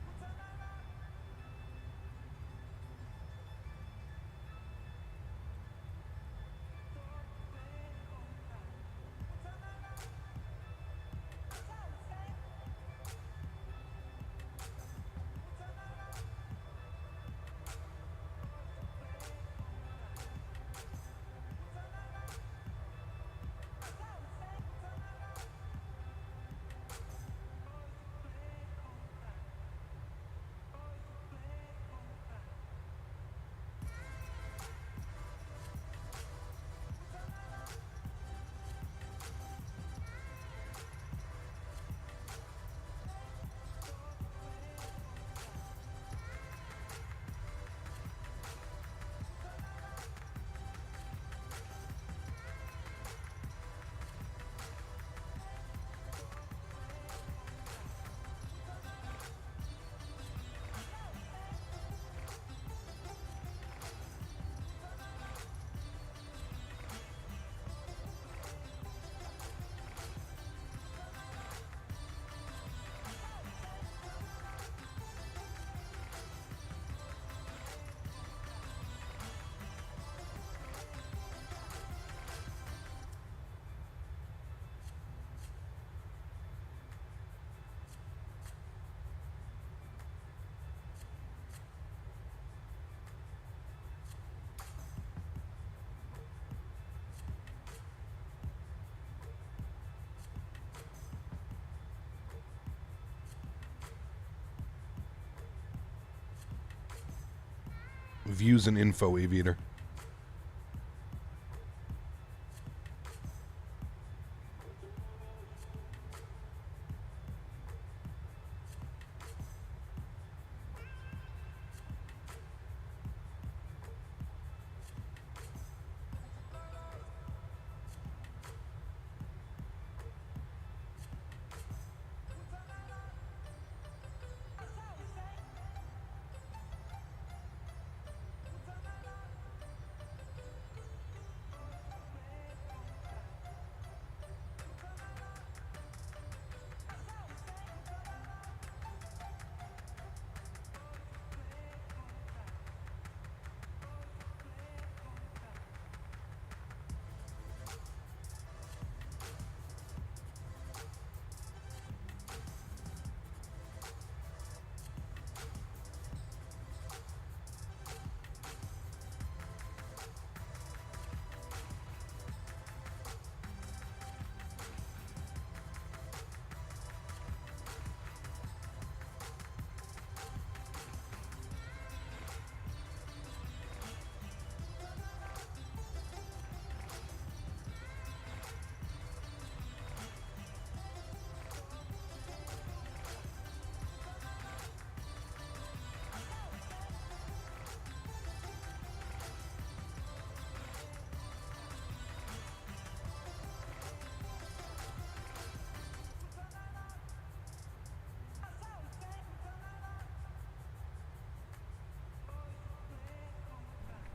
Speaker 1: Views and info, Aviator.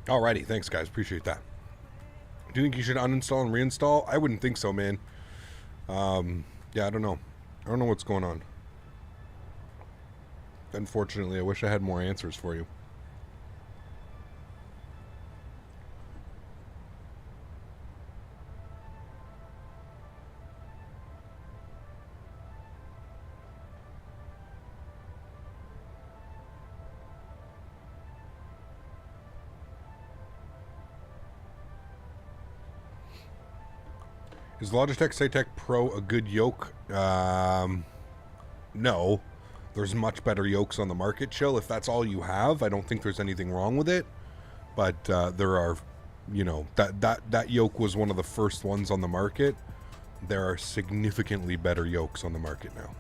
Speaker 1: Alrighty, thanks guys, appreciate that. Do you think you should uninstall and reinstall? I wouldn't think so, man. Yeah, I don't know. I don't know what's going on. Unfortunately, I wish I had more answers for you. Is Logitech Cytec Pro a good yoke? No. There's much better yokes on the market, Chill. If that's all you have, I don't think there's anything wrong with it. But there are, you know, that yoke was one of the first ones on the market. There are significantly better yokes on the market now.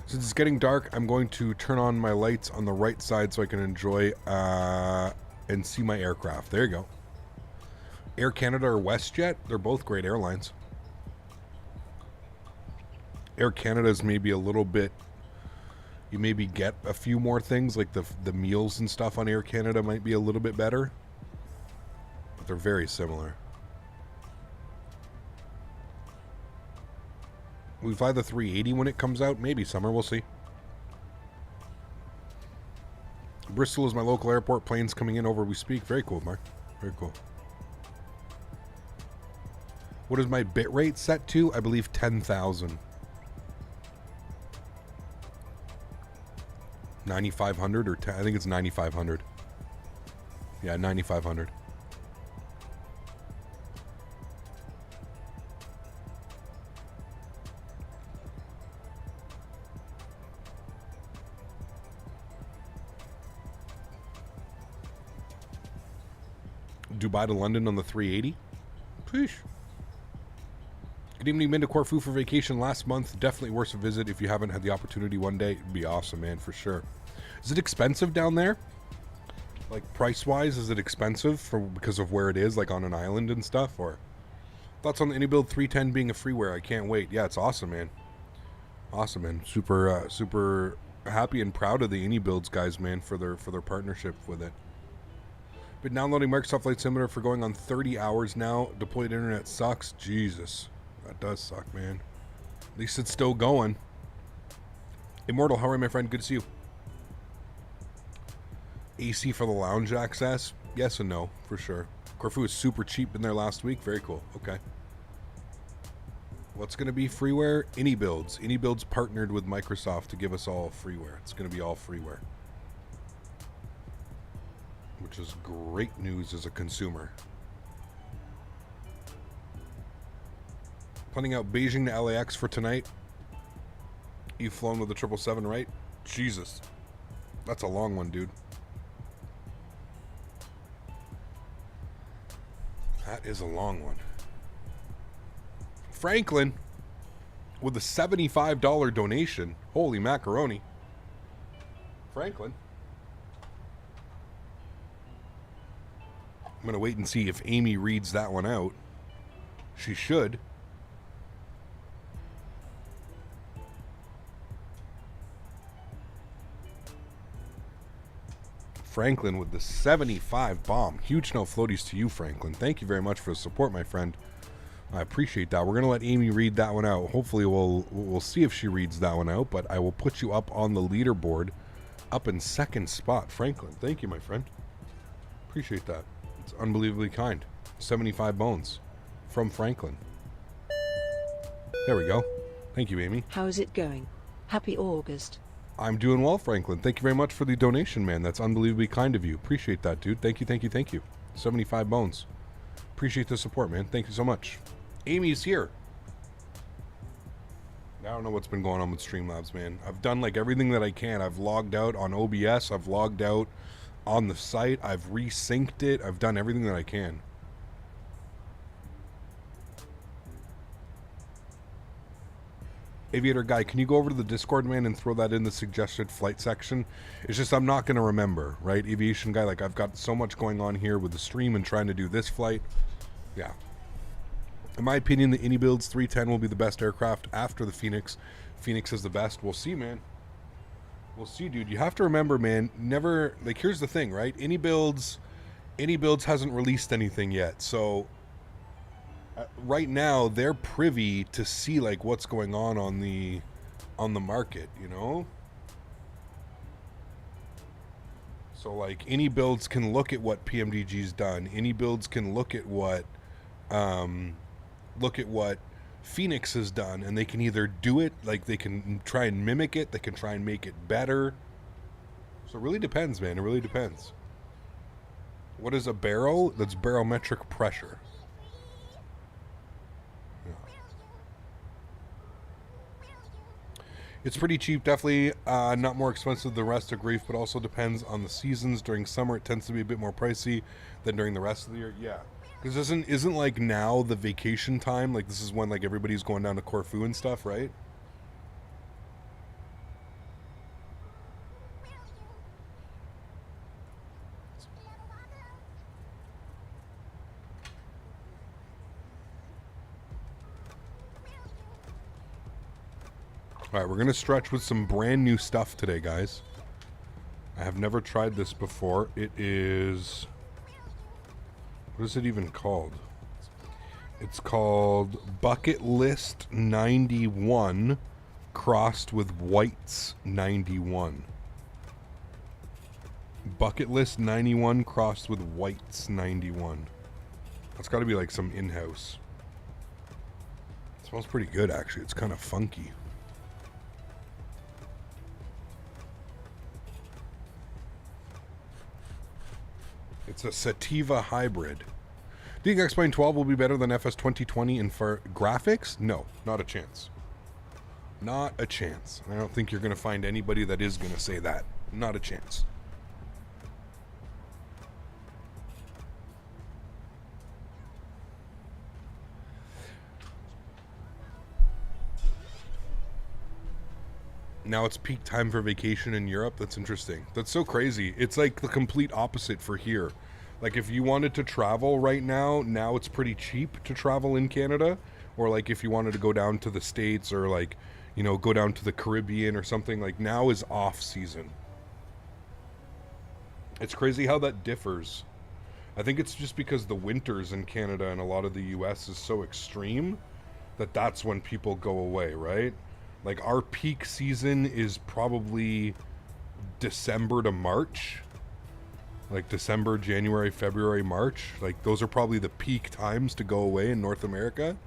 Speaker 1: Since it's getting dark, I'm going to turn on my lights on the right side so I can enjoy and see my aircraft. There you go. Air Canada or WestJet, they're both great airlines. Air Canada is maybe a little bit, you maybe get a few more things, like the meals and stuff on Air Canada might be a little bit better, but they're very similar. We fly the 380 when it comes out, maybe summer, we'll see. Bristol is my local airport, planes coming in over we speak. Very cool, Mark, very cool. What is my bit rate set to? I believe 10,000. 9,500 or 10, I think it's 9,500. Yeah, 9,500. Dubai to London on the 380. Peace. Good evening, been to Corfu for vacation last month. Definitely worth a visit if you haven't had the opportunity one day. It'd be awesome, man, for sure. Is it expensive down there? Like price-wise, is it expensive because of where it is, like on an island and stuff? Or thoughts on the AnyBuild 310 being a freeware? I can't wait. Yeah, it's awesome, man. Awesome, man. Super, super happy and proud of the AnyBuilds guys, man, for their partnership with it. Been downloading Microsoft Flight Simulator for going on 30 hours now. Deployed internet sucks. Jesus. That does suck, man. At least it's still going. Immortal, how are you, my friend? Good to see you. AC for the lounge access? Yes and no, for sure. Corfu is super cheap in there last week. Very cool. Okay. What's going to be freeware? AnyBuilds. AnyBuilds partnered with Microsoft to give us all freeware. It's going to be all freeware. Which is great news as a consumer. Planning out Beijing to LAX for tonight. You've flown with the 777, right? Jesus. That's a long one, dude. That is a long one. Franklin with a $75 donation. Holy macaroni. Franklin. I'm going to wait and see if Amy reads that one out. She should. Franklin with the 75 bomb. Huge no floaties to you, Franklin. Thank you very much for the support, my friend. I appreciate that. We're going to let Amy read that one out. Hopefully we'll see if she reads that one out, but I will put you up on the leaderboard, up in second spot. Franklin, thank you, my friend. Appreciate that. It's unbelievably kind. 75 bones from Franklin. There we go. Thank you, Amy.
Speaker 3: How's it going? Happy August.
Speaker 1: I'm doing well, Franklin. Thank you very much for the donation, man. That's unbelievably kind of you. Appreciate that, dude. Thank you, thank you, thank you. 75 bones. Appreciate the support, man. Thank you so much. Amy's here. I don't know what's been going on with Streamlabs, man. I've done like everything that I can. I've logged out on OBS. I've logged out on the site. I've resynced it. I've done everything that I can. Aviator guy, can you go over to the Discord, man, and throw that in the suggested flight section? It's just I'm not going to remember, right? Aviation guy, like I've got so much going on here with the stream and trying to do this flight. Yeah. In my opinion, the Anybuilds 310 will be the best aircraft after the Phoenix. Phoenix is the best. We'll see, man. We'll see, dude. You have to remember, man, never, like, here's the thing, right? Anybuilds hasn't released anything yet, so right now they're privy to see like what's going on the market, you know. So like Anybuilds can look at what PMDG's done. Anybuilds can look at what Phoenix has done, and they can either do it, like they can try and mimic it, they can try and make it better. So it really depends, man. It really depends. What is a baro? That's barometric pressure. It's pretty cheap, definitely not more expensive than the rest of Grief, but also depends on the seasons. During summer, it tends to be a bit more pricey than during the rest of the year. Yeah, because isn't like now the vacation time? Like this is when like everybody's going down to Corfu and stuff, right? Alright, we're going to stretch with some brand new stuff today, guys. I have never tried this before. It is... what is it even called? It's called Bucket List 91 crossed with White's 91. Bucket List 91 crossed with White's 91. That's got to be like some in-house. It smells pretty good, actually. It's kind of funky. It's a sativa hybrid. Do you think X-Plane 12 will be better than FS 2020 in for graphics? No, not a chance. Not a chance. I don't think you're going to find anybody that is going to say that. Not a chance. Now it's peak time for vacation in Europe. That's interesting. That's so crazy. It's like the complete opposite for here. Like if you wanted to travel right now it's pretty cheap to travel in Canada. Or like if you wanted to go down to the States or like, you know, go down to the Caribbean or something, like now is off season. It's crazy how that differs. I think it's just because the winters in Canada and a lot of the US is so extreme that that's when people go away, right? Like our peak season is probably December to March. Like December, January, February, March. Like those are probably the peak times to go away in North America.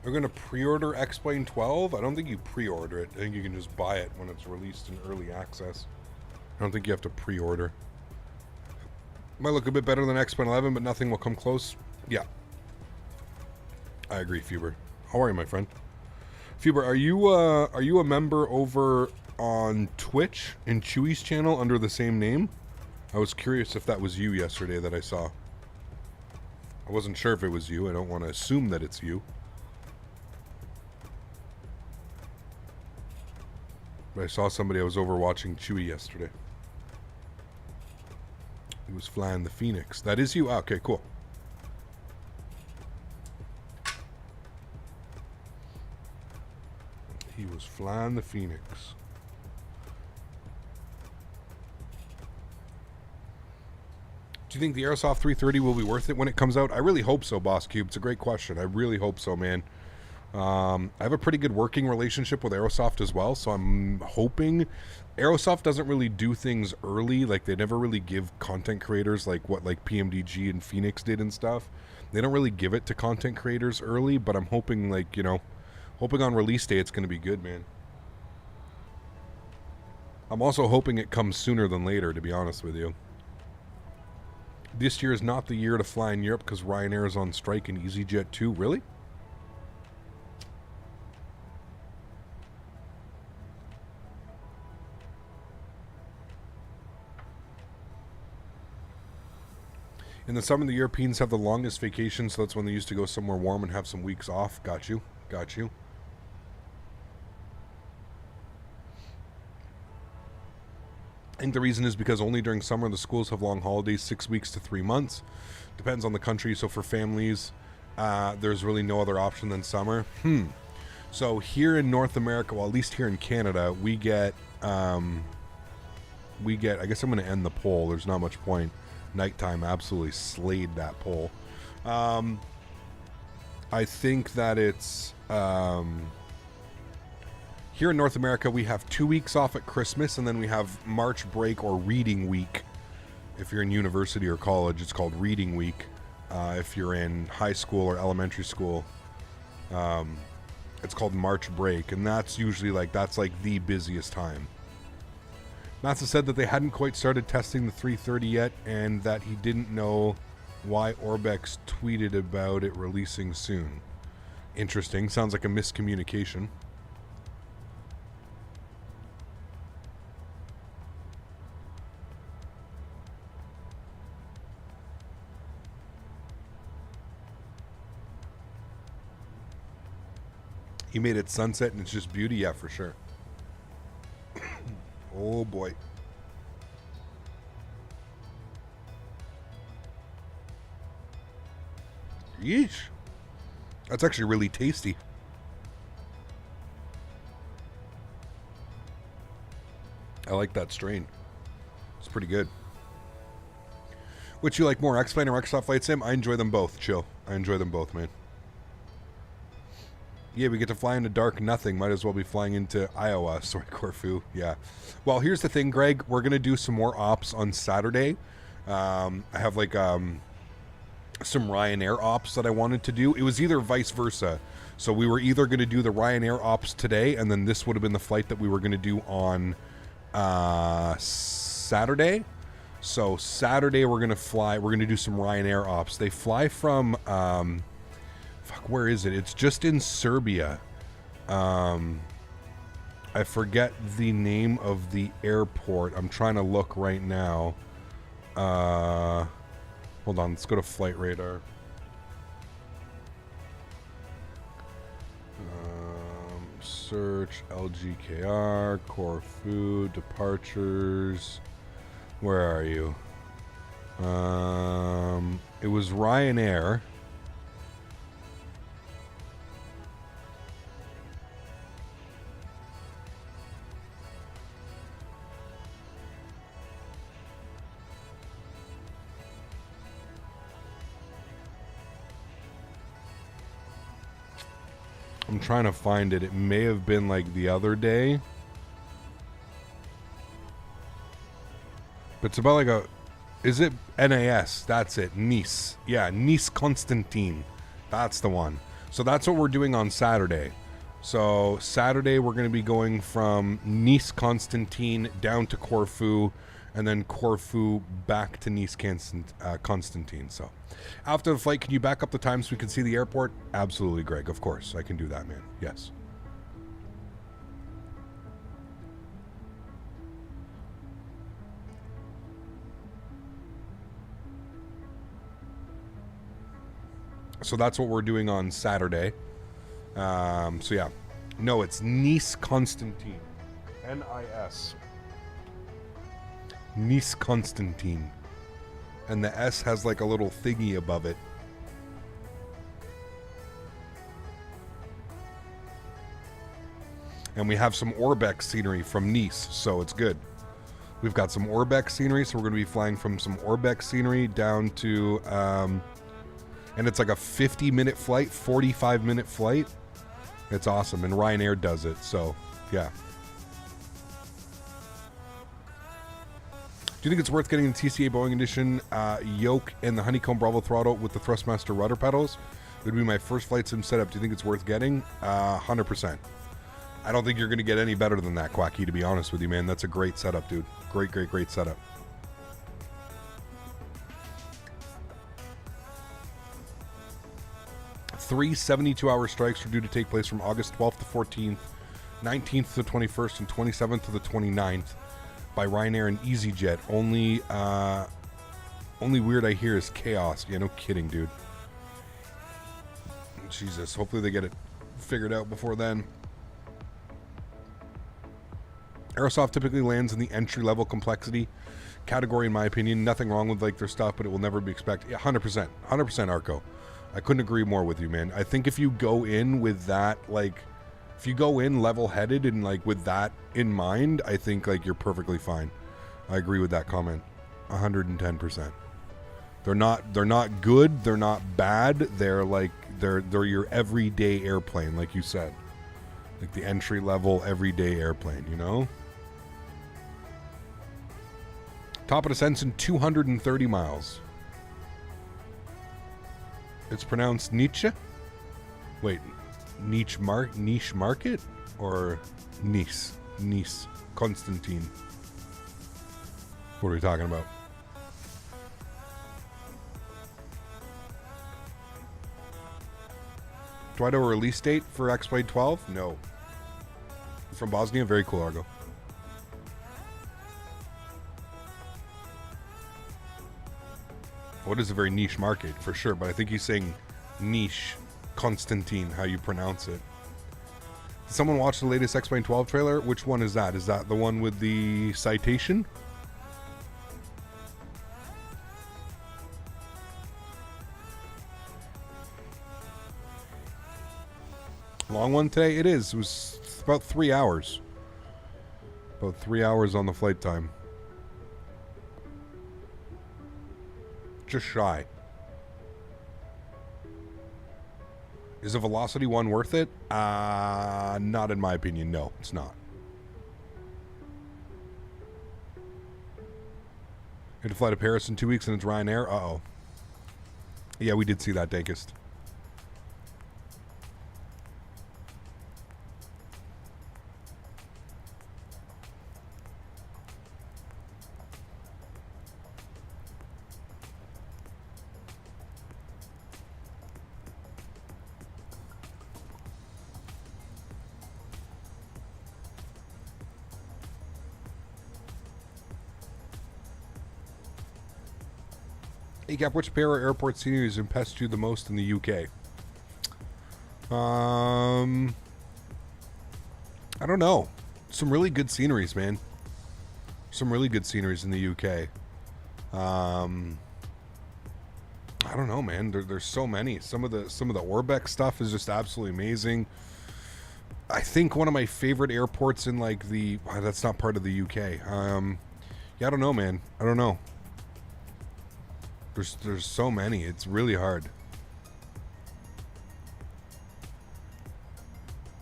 Speaker 1: We're going to pre-order X-Plane 12. I don't think you pre-order it. I think you can just buy it when it's released in early access. I don't think you have to pre-order. Might look a bit better than X-11, but nothing will come close. Yeah. I agree, Fuber. How are you, my friend? Fuber, are you a member over on Twitch in Chewy's channel under the same name? I was curious if that was you yesterday that I saw. I wasn't sure if it was you. I don't want to assume that it's you. But I saw somebody I was over watching Chewy yesterday. He was flying the Phoenix. That is you? Ah, okay, cool. He was flying the Phoenix. Do you think the Aerosoft 330 will be worth it when it comes out? I really hope so, Boss Cube. It's a great question. I really hope so, man. I have a pretty good working relationship with Aerosoft as well, so I'm hoping. Aerosoft doesn't really do things early. Like, they never really give content creators like what like PMDG and Phoenix did and stuff. They don't really give it to content creators early, but I'm hoping, like, you know, hoping on release day it's going to be good, man. I'm also hoping it comes sooner than later, to be honest with you. This year is not the year to fly in Europe because Ryanair is on strike and Jet2. Really? In the summer, the Europeans have the longest vacation, so that's when they used to go somewhere warm and have some weeks off. Got you. Got you. I think the reason is because only during summer the schools have long holidays, 6 weeks to 3 months. Depends on the country. So for families, there's really no other option than summer. So here in North America, well, at least here in Canada, we get, I guess I'm going to end the poll. There's not much point. Nighttime absolutely slayed that poll. I think that it's, here in North America, we have 2 weeks off at Christmas, and then we have March break or reading week. If you're in university or college, it's called reading week. If you're in high school or elementary school, it's called March break, and that's usually that's the busiest time. Massa said that they hadn't quite started testing the 330 yet, and that he didn't know why Orbex tweeted about it releasing soon. Interesting. Sounds like a miscommunication. He made it sunset and it's just beauty. Yeah, for sure. Oh boy. Yeesh. That's actually really tasty. I like that strain. It's pretty good. Which you like more, X-Plane or X-Soft Flight Sim? I enjoy them both, chill. I enjoy them both, man. Yeah, we get to fly into dark nothing. Might as well be flying into Iowa. Sorry, Corfu. Yeah. Well, here's the thing, Greg. We're going to do some more ops on Saturday. I have some Ryanair ops that I wanted to do. It was either vice versa. So we were either going to do the Ryanair ops today, and then this would have been the flight that we were going to do on Saturday. So Saturday we're going to fly. We're going to do some Ryanair ops. They fly from... where is it? It's just in Serbia. I forget the name of the airport. I'm trying to look right now. Hold on, let's go to Flight Radar. Search LGKR, Corfu, departures. Where are you? It was Ryanair. I'm trying to find it. It may have been like the other day. But it's about like a... Is it NAS? That's it. Nice. Yeah, Nice Constantine. That's the one. So that's what we're doing on Saturday. So Saturday we're going to be going from Nice Constantine down to Corfu. and then Corfu back to Nice Constantine. So after the flight, can you back up the time so we can see the airport? Absolutely, Greg. Of course, I can do that, man. Yes. So that's what we're doing on Saturday. So yeah. No, it's Nice Constantine. N-I-S. Nice Constantine. And the S has like a little thingy above it. And we have some Orbex scenery from Nice, so it's good. We've got some Orbex scenery, so we're going to be flying from some Orbex scenery down to... and it's like a 50-minute flight, 45-minute flight. It's awesome, and Ryanair does it, so, yeah. Do you think it's worth getting the TCA Boeing edition yoke and the Honeycomb Bravo throttle with the Thrustmaster rudder pedals? It would be my first flight sim setup. Do you think it's worth getting? 100%. I don't think you're going to get any better than that, Quacky, to be honest with you, man. That's a great setup, dude. Great, great, great setup. Three 72-hour strikes are due to take place from August 12th to 14th, 19th to the 21st, and 27th to the 29th by Ryanair and EasyJet. Only weird I hear is chaos. Yeah, no kidding, dude. Jesus, hopefully they get it figured out before then. Aerosoft typically lands in the entry-level complexity category, in my opinion. Nothing wrong with like their stuff, but it will never be expected. Yeah, 100%. 100% Arco. I couldn't agree more with you, man. I think if you go in with that, like, if you go in level-headed and, like, with that in mind, I think, like, you're perfectly fine. I agree with that comment. 110%. They're not good. They're not bad. They're, like, they're your everyday airplane, like you said. Like the entry-level, everyday airplane, you know? Top of descent in 230 miles. It's pronounced Nietzsche? Wait, niche market? Or Nice? Nice. Constantine. What are we talking about? Do I know a release date for X-Blade 12? No. From Bosnia? Very cool, Argo. What is a very niche market, for sure, but I think he's saying niche, Constantine, how you pronounce it. Did someone watch the latest X-Plane 12 trailer? Which one is that? Is that the one with the citation? Long one today? It is. It was about 3 hours. About 3 hours on the flight time. Just shy. Is a Velocity one worth it? Not in my opinion. No, it's not. Had to fly to Paris in 2 weeks and it's Ryanair? Uh-oh. Yeah, we did see that, Dakist. Cap, which pair of airport sceneries impressed you the most in the UK? I don't know. Some really good sceneries, man. Some really good sceneries in the UK. I don't know, man. There's so many. Some of the Orbex stuff is just absolutely amazing. I think one of my favorite airports in like the that's not part of the UK. Yeah, I don't know, man. I don't know. There's so many. It's really hard.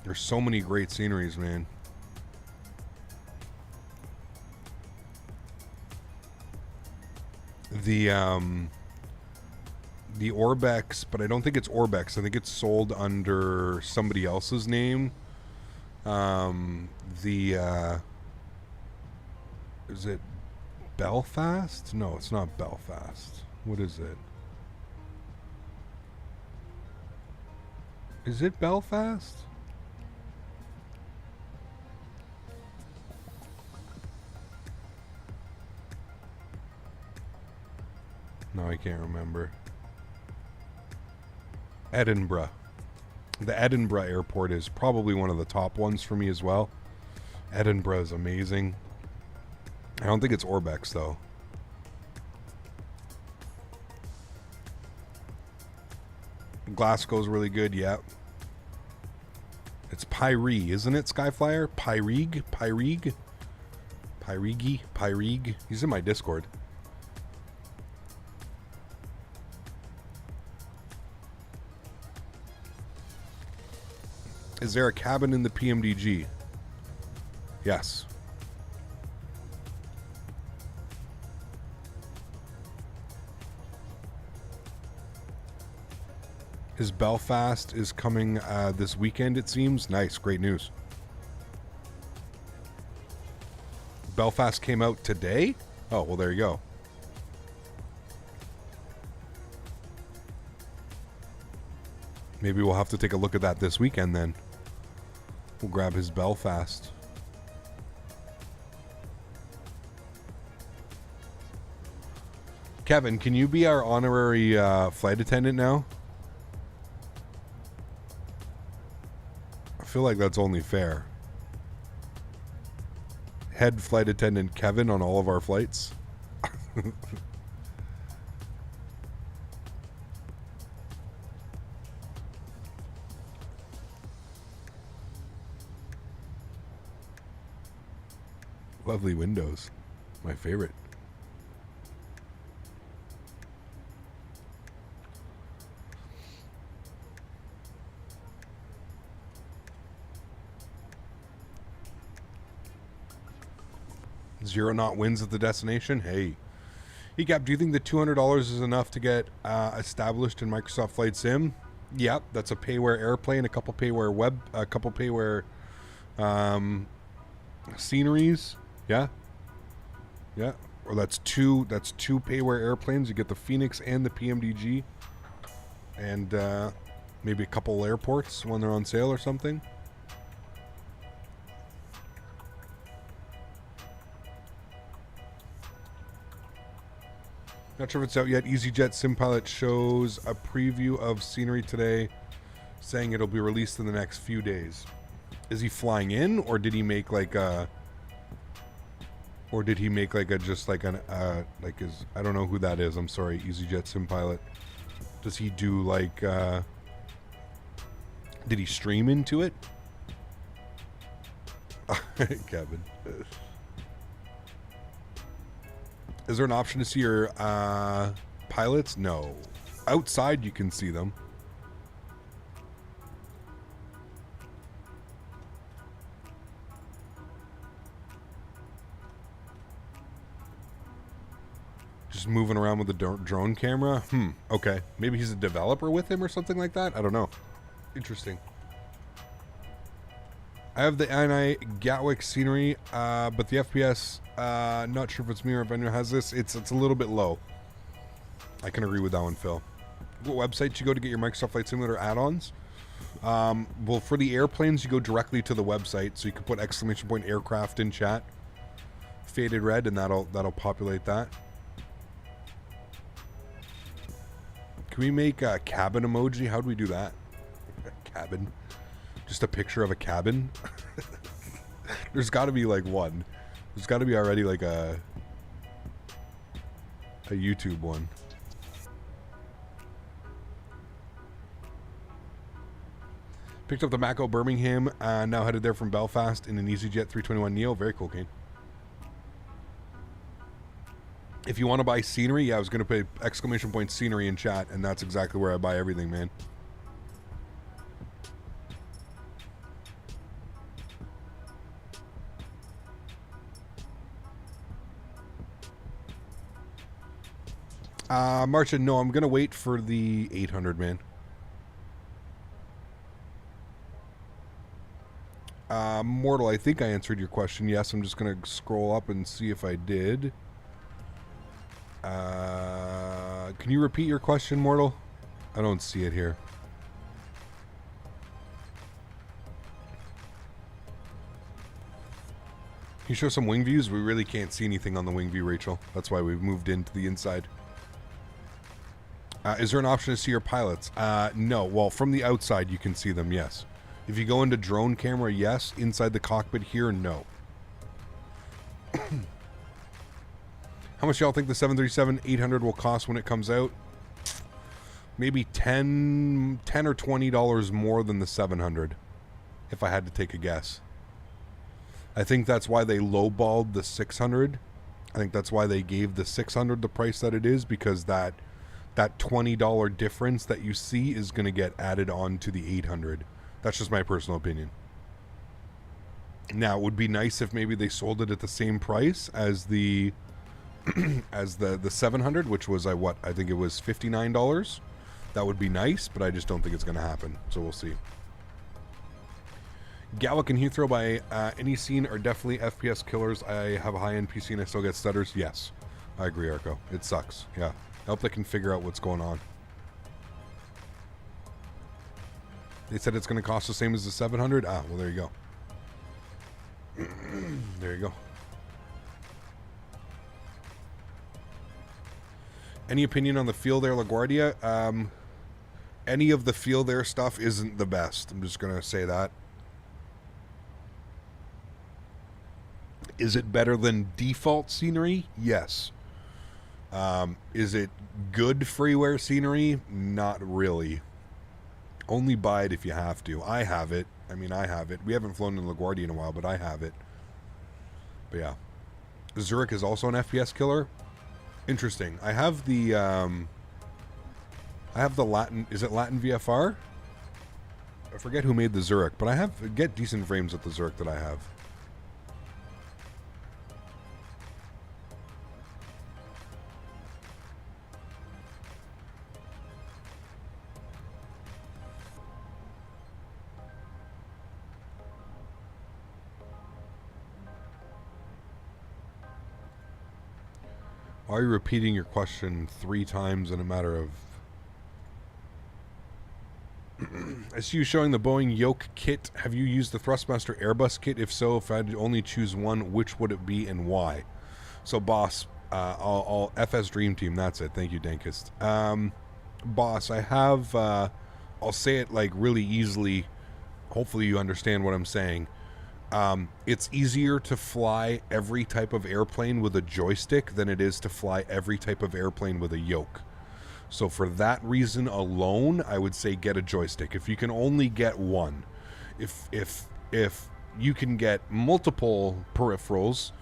Speaker 1: There's so many great sceneries, man. The Orbex, but I don't think it's Orbex. I think it's sold under somebody else's name. Is it Belfast? No, it's not Belfast. What is it? Is it Belfast? No, I can't remember. Edinburgh. The Edinburgh airport is probably one of the top ones for me as well. Edinburgh is amazing. I don't think it's Orbex though. Glasgow's really good, yeah. It's Pyree, isn't it, Skyflyer? Pyrege? He's in my Discord. Is there a cabin in the PMDG? Yes. His Belfast is coming this weekend, it seems. Nice, great news. Belfast came out today? Oh, well, there you go. Maybe we'll have to take a look at that this weekend then. We'll grab his Belfast. Kevin, can you be our honorary flight attendant now? I feel like that's only fair. Head flight attendant Kevin on all of our flights. Lovely windows. My favorite. Zero knot wins at the destination. Hey. Cap, do you think the $200 is enough to get established in Microsoft Flight Sim? Yep, that's a payware airplane, a couple payware sceneries. Yeah. Yeah. Or that's two payware airplanes. You get the Phoenix and the PMDG. And maybe a couple airports when they're on sale or something. Not sure if it's out yet. EasyJet SimPilot shows a preview of scenery today, saying it'll be released in the next few days. Is he flying in, or did he make like a... Or did he make like a just like an like his, I don't know who that is. I'm sorry, EasyJet SimPilot. Does he do like did he stream into it? Kevin. Is there an option to see your pilots? No. Outside you can see them. Just moving around with the drone camera? Okay. Maybe he's a developer with him or something like that? I don't know. Interesting. I have the NI Gatwick scenery, but the FPS, not sure if it's me or if anyone has this. It's a little bit low. I can agree with that one, Phil. What website do you go to get your Microsoft Flight Simulator add-ons? Well, for the airplanes, you go directly to the website, so you can put !aircraft in chat. Faded red, and that'll populate that. Can we make a cabin emoji? How do we do that? Cabin. Just a picture of a cabin? There's got to be like one. There's got to be already like a YouTube one. Picked up the Mako Birmingham, now headed there from Belfast in an EasyJet 321neo. Very cool, Kane. If you want to buy scenery, yeah, I was going to put ! scenery in chat, and that's exactly where I buy everything, man. Marcia, no, I'm going to wait for the 800, man. Mortal, I think I answered your question. Yes, I'm just going to scroll up and see if I did. Can you repeat your question, Mortal? I don't see it here. Can you show some wing views? We really can't see anything on the wing view, Rachel. That's why we've moved into the inside. Is there an option to see your pilots? No. Well, from the outside, you can see them, yes. If you go into drone camera, yes. Inside the cockpit here, no. How much y'all think the 737-800 will cost when it comes out? Maybe $10 or $20 more than the 700, if I had to take a guess. I think that's why they lowballed the 600. I think that's why they gave the 600 the price that it is, because that $20 difference that you see is going to get added on to the 800. That's just my personal opinion. Now, it would be nice if maybe they sold it at the same price as the as the 700, which was I think it was $59. That would be nice, but I just don't think it's going to happen. So we'll see. Gallic and Heathrow by any scene are definitely FPS killers. I have a high-end PC and I still get stutters. Yes, I agree, Arco. It sucks. Yeah, I hope they can figure out what's going on. They said it's going to cost the same as the 700. Ah, well, there you go. There you go. Any opinion on the Feel There LaGuardia? Any of the Feel There stuff isn't the best. I'm just going to say that. Is it better than default scenery? Yes. Is it good freeware scenery? Not really. Only buy it if you have to. I have it. I mean, I have it. We haven't flown in LaGuardia in a while, but I have it. But yeah. Zurich is also an FPS killer. Interesting. I have the Latin, is it Latin VFR? I forget who made the Zurich, but I get decent frames with the Zurich that I have. Why are you repeating your question 3 times in a matter of... I see you showing the Boeing yoke kit. Have you used the Thrustmaster Airbus kit? If so, if I had to only choose one, which would it be and why? So, boss, I'll FS Dream Team. That's it. Thank you, Dankist. Boss, I have... I'll say it like really easily. Hopefully you understand what I'm saying. It's easier to fly every type of airplane with a joystick than it is to fly every type of airplane with a yoke. So for that reason alone, I would say get a joystick. If you can only get one, if you can get multiple peripherals,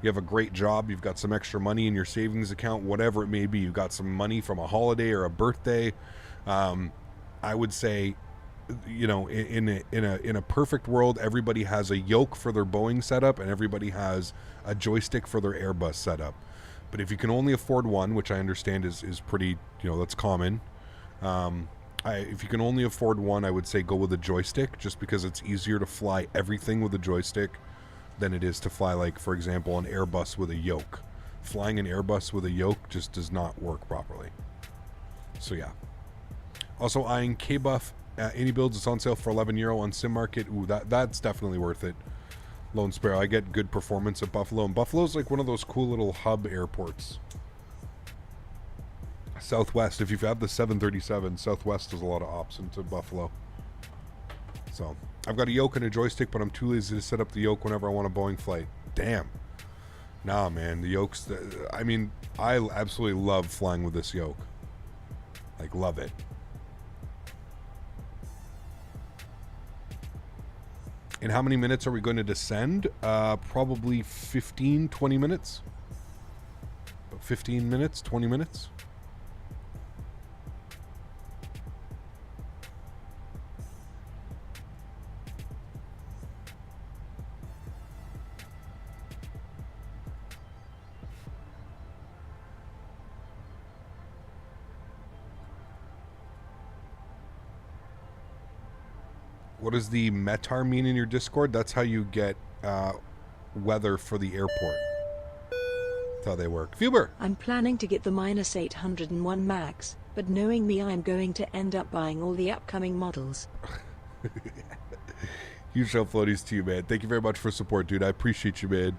Speaker 1: you have a great job, you've got some extra money in your savings account, whatever it may be, you've got some money from a holiday or a birthday, I would say, you know, in a perfect world, everybody has a yoke for their Boeing setup and everybody has a joystick for their Airbus setup. But if you can only afford one, which I understand is pretty, you know, that's common. If you can only afford one, I would say go with a joystick, just because it's easier to fly everything with a joystick than it is to fly, like, for example, an Airbus with a yoke. Flying an Airbus with a yoke just does not work properly. So yeah. Also eyeing K-Buff. Any builds, it's on sale for €11 on Sim Market. Ooh, that's definitely worth it. Lone Sparrow, I get good performance at Buffalo, and Buffalo's like one of those cool little hub airports. Southwest, if you have the 737, Southwest does a lot of ops into Buffalo. So, I've got a yoke and a joystick, but I'm too lazy to set up the yoke whenever I want a Boeing flight. Damn. Nah, man, the yokes, I mean, I absolutely love flying with this yoke. Like, love it. In how many minutes are we going to descend? Probably 15, 20 minutes. 15 minutes, 20 minutes. What does the METAR mean in your Discord? That's how you get weather for the airport. That's how they work. Fuber!
Speaker 3: I'm planning to get the -801 Max, but knowing me, I'm going to end up buying all the upcoming models.
Speaker 1: Huge show floaties to you, man. Thank you very much for support, dude. I appreciate you, man.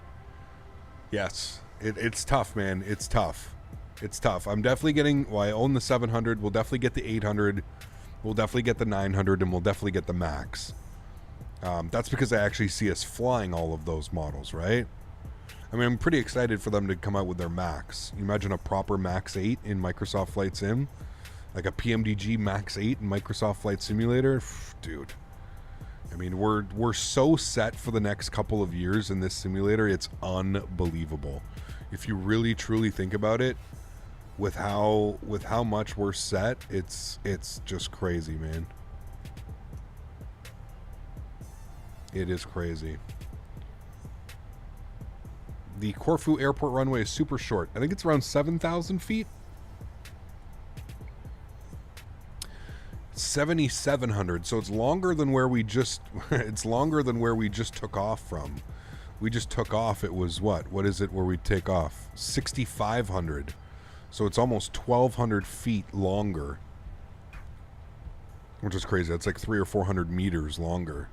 Speaker 1: Yes, it's tough, man. It's tough. It's tough. I'm definitely getting... Well, I own the 700. We'll definitely get the 800. We'll definitely get the 900, and we'll definitely get the Max. That's because I actually see us flying all of those models, right? I mean, I'm pretty excited for them to come out with their Max. You imagine a proper Max 8 in Microsoft Flight Sim? Like a PMDG Max 8 in Microsoft Flight Simulator? Dude. I mean, we're so set for the next couple of years in this simulator. It's unbelievable. If you really truly think about it, with how much we're set, it's just crazy, man. It is crazy. The Corfu airport runway is super short. I think it's around 7,000 feet. 7,700. So it's longer than where we just took off from. We just took off. It was what? What is it where we take off? 6,500. So it's almost 1,200 feet longer, which is crazy. That's like 300 or 400 meters longer.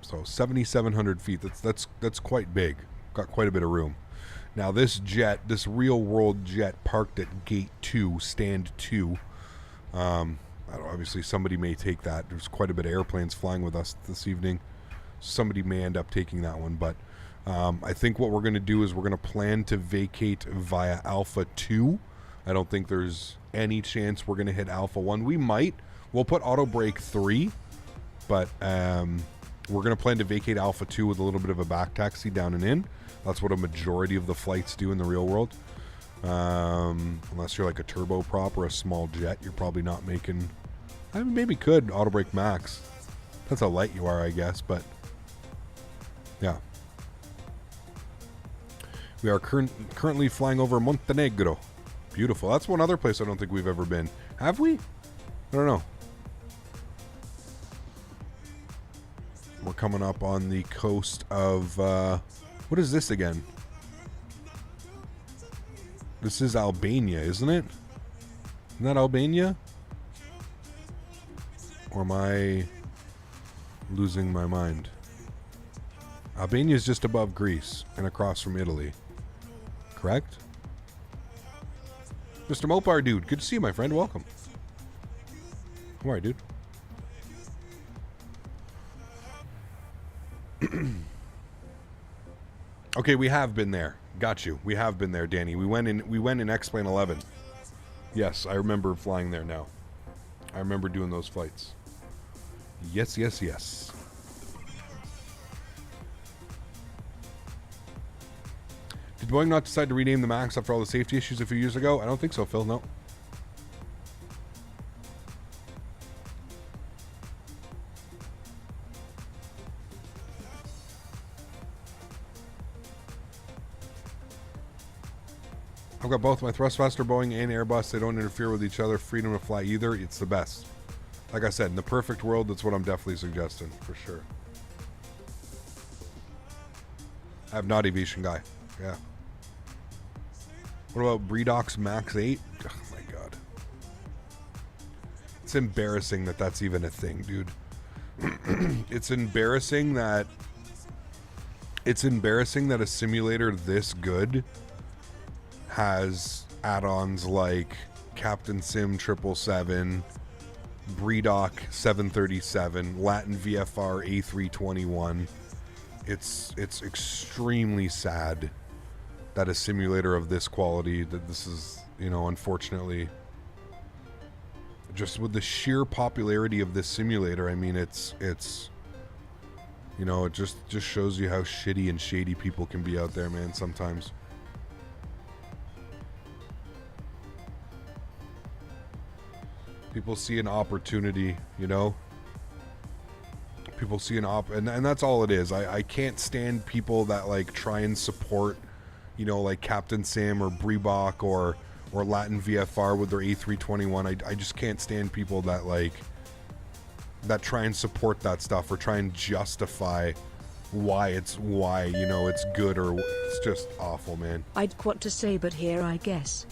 Speaker 1: So 7,700 feet. That's quite big. Got quite a bit of room. Now this jet, this real world jet, parked at gate 2, stand 2. I don't know, obviously somebody may take that. There's quite a bit of airplanes flying with us this evening. Somebody may end up taking that one, but I think what we're going to do is we're going to plan to vacate via Alpha 2. I don't think there's any chance we're going to hit Alpha 1. We might. We'll put auto brake 3, but we're going to plan to vacate Alpha 2 with a little bit of a back taxi down and in. That's what a majority of the flights do in the real world. Unless you're like a turboprop or a small jet, you're probably not making... I mean, maybe could auto brake max. That's how light you are, I guess, but... Yeah. We are currently flying over Montenegro. Beautiful. That's one other place I don't think we've ever been. Have we? I don't know. We're coming up on the coast of... what is this again? This is Albania, isn't it? Isn't that Albania? Or am I losing my mind? Albania is just above Greece and across from Italy. Correct? Mr. Mopar, dude. Good to see you, my friend. Welcome. All right, dude. Okay, we have been there. Got you. We have been there, Danny. We went in X-Plane 11. Yes, I remember flying there now. I remember doing those flights. Yes, yes, yes. Did Boeing not decide to rename the MAX after all the safety issues a few years ago? I don't think so, Phil. No. I've got both my Thrustmaster, Boeing, and Airbus. They don't interfere with each other. Freedom to fly either. It's the best. Like I said, in the perfect world, that's what I'm definitely suggesting, for sure. I have not aviation guy. Yeah. What about Bredoc's Max 8? Oh my god. It's embarrassing that that's even a thing, dude. It's embarrassing that a simulator this good has add-ons like Captain Sim 777, Bredoc 737, Latin VFR A321. It's extremely sad that a simulator of this quality, that this is, you know, unfortunately, just with the sheer popularity of this simulator, I mean, it's you know, it just shows you how shitty and shady people can be out there, man, sometimes. People see an opportunity, you know? People see an and that's all it is. I can't stand people that, like, try and support, you know, like Captain Sim or Bredoc or Latin VFR with their A321. I just can't stand people that, like, that try and support that stuff or try and justify why it's good, or it's just awful, man.
Speaker 3: I'd quit to say, but here I guess.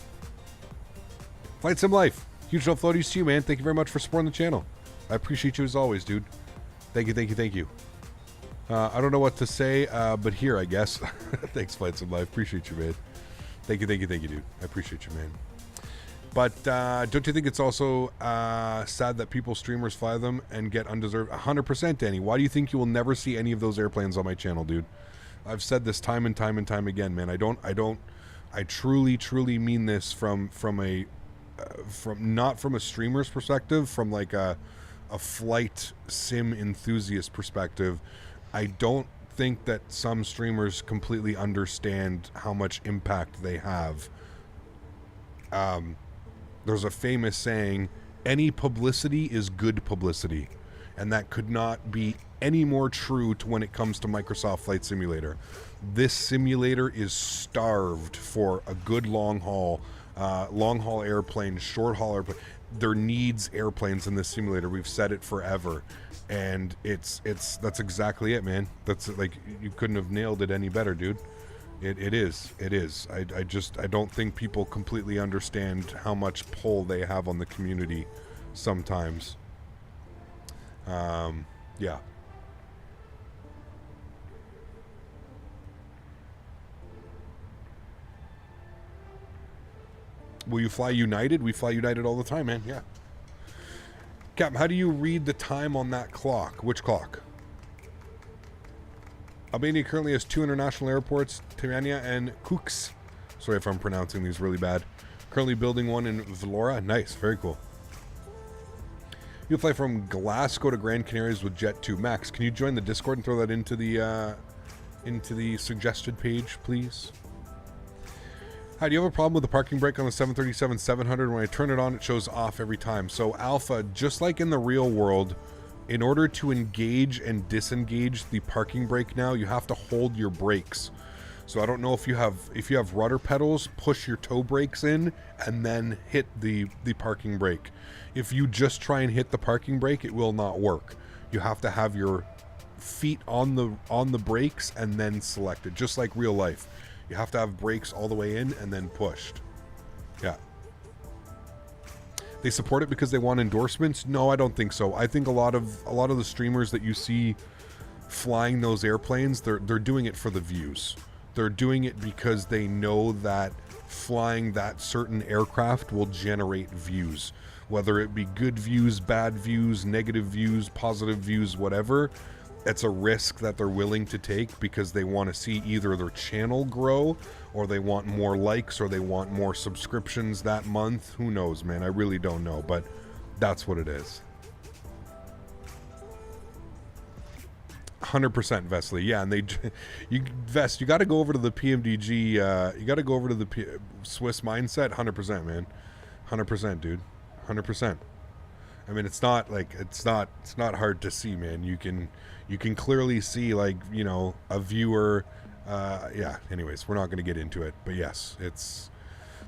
Speaker 1: Flight Sim Life. Huge love floaties to you, man. Thank you very much for supporting the channel. I appreciate you as always, dude. Thank you. I don't know what to say, but here, I guess. Thanks, Flight Sim Life. Appreciate you, man. Thank you, dude. I appreciate you, man. But don't you think it's also sad that streamers fly them and get undeserved? 100%, Danny. Why do you think you will never see any of those airplanes on my channel, dude? I've said this time and time again, man. I truly mean this from not from a streamer's perspective, from like a flight sim enthusiast perspective. I don't think that some streamers completely understand how much impact they have. There's a famous saying, any publicity is good publicity. And that could not be any more true to when it comes to Microsoft Flight Simulator. This simulator is starved for a good long haul airplane, short haul airplane. There needs airplanes in this simulator. We've said it forever. And that's exactly it, man. That's like, you couldn't have nailed it any better, dude. It is. I don't think people completely understand how much pull they have on the community sometimes. Yeah. Will you fly United? We fly United all the time, man. Yeah. Captain, how do you read the time on that clock? Which clock? Albania currently has 2 international airports, Tirana and Koch. Sorry if I'm pronouncing these really bad. Currently building one in Vlora. Nice, very cool. You fly from Glasgow to Grand Canaries with Jet2. Max, can you join the Discord and throw that into the suggested page, please? Hi, do you have a problem with the parking brake on the 737-700? When I turn it on, it shows off every time. So Alpha, just like in the real world, in order to engage and disengage the parking brake now, you have to hold your brakes. So I don't know if you have rudder pedals, push your toe brakes in and then hit the parking brake. If you just try and hit the parking brake, it will not work. You have to have your feet on the brakes and then select it, just like real life. You have to have brakes all the way in and then pushed. Yeah. They support it because they want endorsements? No, I don't think so. I think a lot of the streamers that you see flying those airplanes, they're doing it for the views. They're doing it because they know that flying that certain aircraft will generate views. Whether it be good views, bad views, negative views, positive views, whatever. It's a risk that they're willing to take because they want to see either their channel grow, or they want more likes, or they want more subscriptions that month. Who knows, man? I really don't know, but that's what it is. 100% Vesely. Yeah, and you got to go over to the PMDG, you got to go over to the Swiss mindset. 100%, man. 100%, dude. 100%. I mean, it's not hard to see, man. You can clearly see, like, you know, a viewer. Yeah. Anyways, we're not going to get into it, but yes, it's.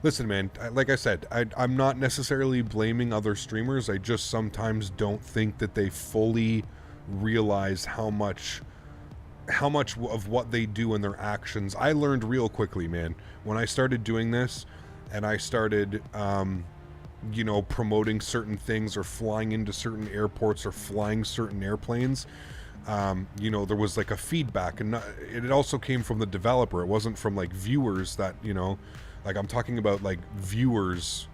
Speaker 1: Listen, man. Like I said, I'm not necessarily blaming other streamers. I just sometimes don't think that they fully realize how much of what they do in their actions. I learned real quickly, man, when I started doing this, and I started. You know, promoting certain things or flying into certain airports or flying certain airplanes, you know, there was like a feedback, and it also came from the developer. It wasn't from like viewers that, you know, like I'm talking about like viewers,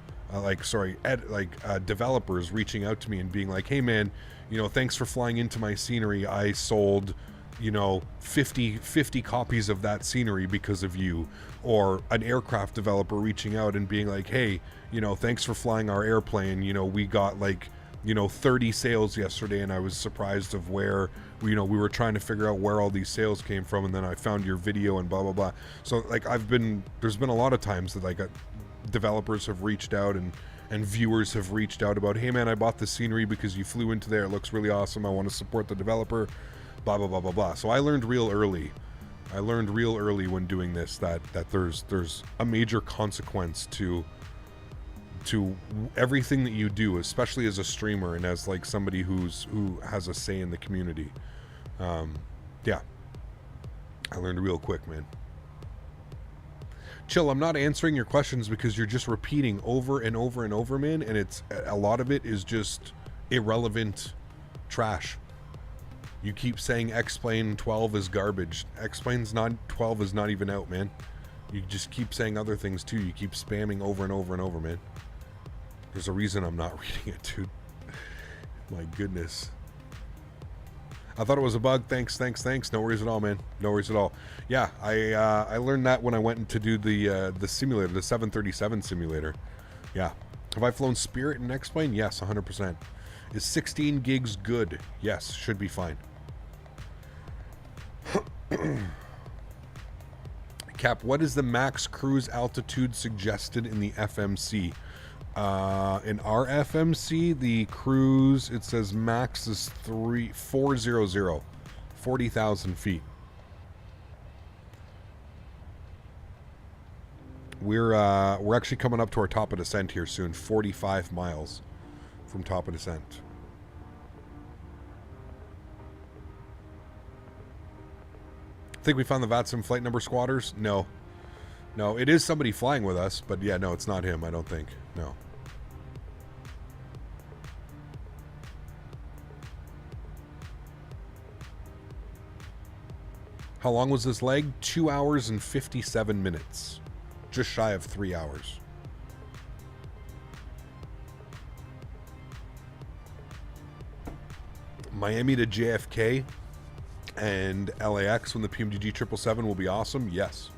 Speaker 1: developers reaching out to me and being like, hey man, you know, thanks for flying into my scenery. I sold, you know, 50 copies of that scenery because of you. Or an aircraft developer reaching out and being like, hey, you know, thanks for flying our airplane. You know, we got like, you know, 30 sales yesterday, and I was surprised of where, you know, we were trying to figure out where all these sales came from, and then I found your video and blah, blah, blah. So like there's been a lot of times that like developers have reached out and viewers have reached out about, hey man, I bought the scenery because you flew into there. It looks really awesome. I want to support the developer, blah, blah, blah, blah, blah. So I learned real early when doing this that there's a major consequence to everything that you do, especially as a streamer and as like somebody who has a say in the community. Yeah. I learned real quick, man. Chill, I'm not answering your questions because you're just repeating over and over and over, man, and it's a lot of it is just irrelevant trash. You keep saying X-Plane 12 is garbage. X-Plane's not 12 is not even out, man. You just keep saying other things too. You keep spamming over and over and over, man. There's a reason I'm not reading it, dude. My goodness. I thought it was a bug. Thanks. No worries at all, man. No worries at all. Yeah, I learned that when I went to do the simulator, the 737 simulator. Yeah. Have I flown Spirit and X-Plane? Yes, 100%. Is 16 gigs good? Yes, should be fine. Cap, what is the max cruise altitude suggested in the FMC? In our FMC, the cruise, it says max is 400, 40,000 feet. We're actually coming up to our top of descent here soon, 45 miles from top of descent. Think we found the VATSIM flight number squatters? No. No, it is somebody flying with us, but yeah, no, it's not him, I don't think. No. How long was this leg? 2 hours and 57 minutes. Just shy of 3 hours. Miami to JFK and LAX when the PMDG 777 will be awesome. Yes.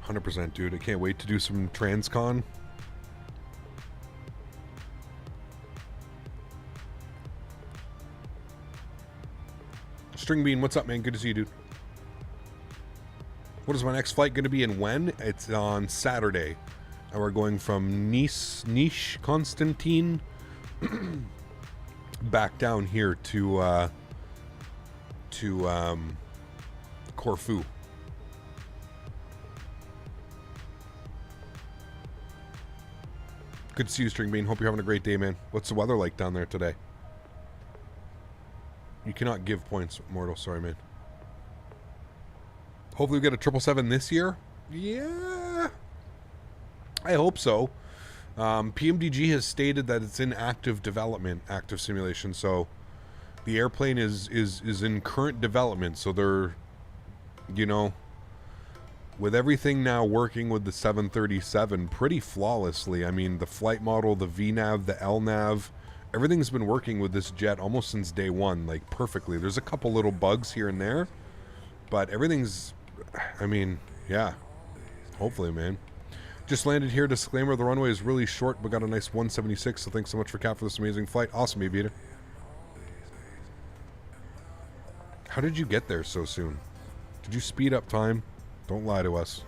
Speaker 1: 100%, dude. I can't wait to do some transcon. String Bean, what's up, man? Good to see you, dude. What is my next flight going to be and when? It's on Saturday. And we're going from Nice, Constantine, back down here to Corfu. Good to see you, String Bean. Hope you're having a great day, man. What's the weather like down there today? You cannot give points, Mortal. Sorry, man. Hopefully we get a 777 this year. Yeah. I hope so. PMDG has stated that it's in active development, active simulation. So the airplane is in current development. So they're, you know, with everything now working with the 737 pretty flawlessly. I mean, the flight model, the VNAV, the LNAV, everything's been working with this jet almost since day one, like perfectly. There's a couple little bugs here and there, but everything's, I mean, yeah, hopefully, man. Just landed here. Disclaimer, the runway is really short, but got a nice 176, so thanks so much for Cap for this amazing flight. Awesome, Beater. How did you get there so soon? Did you speed up time? Don't lie to us.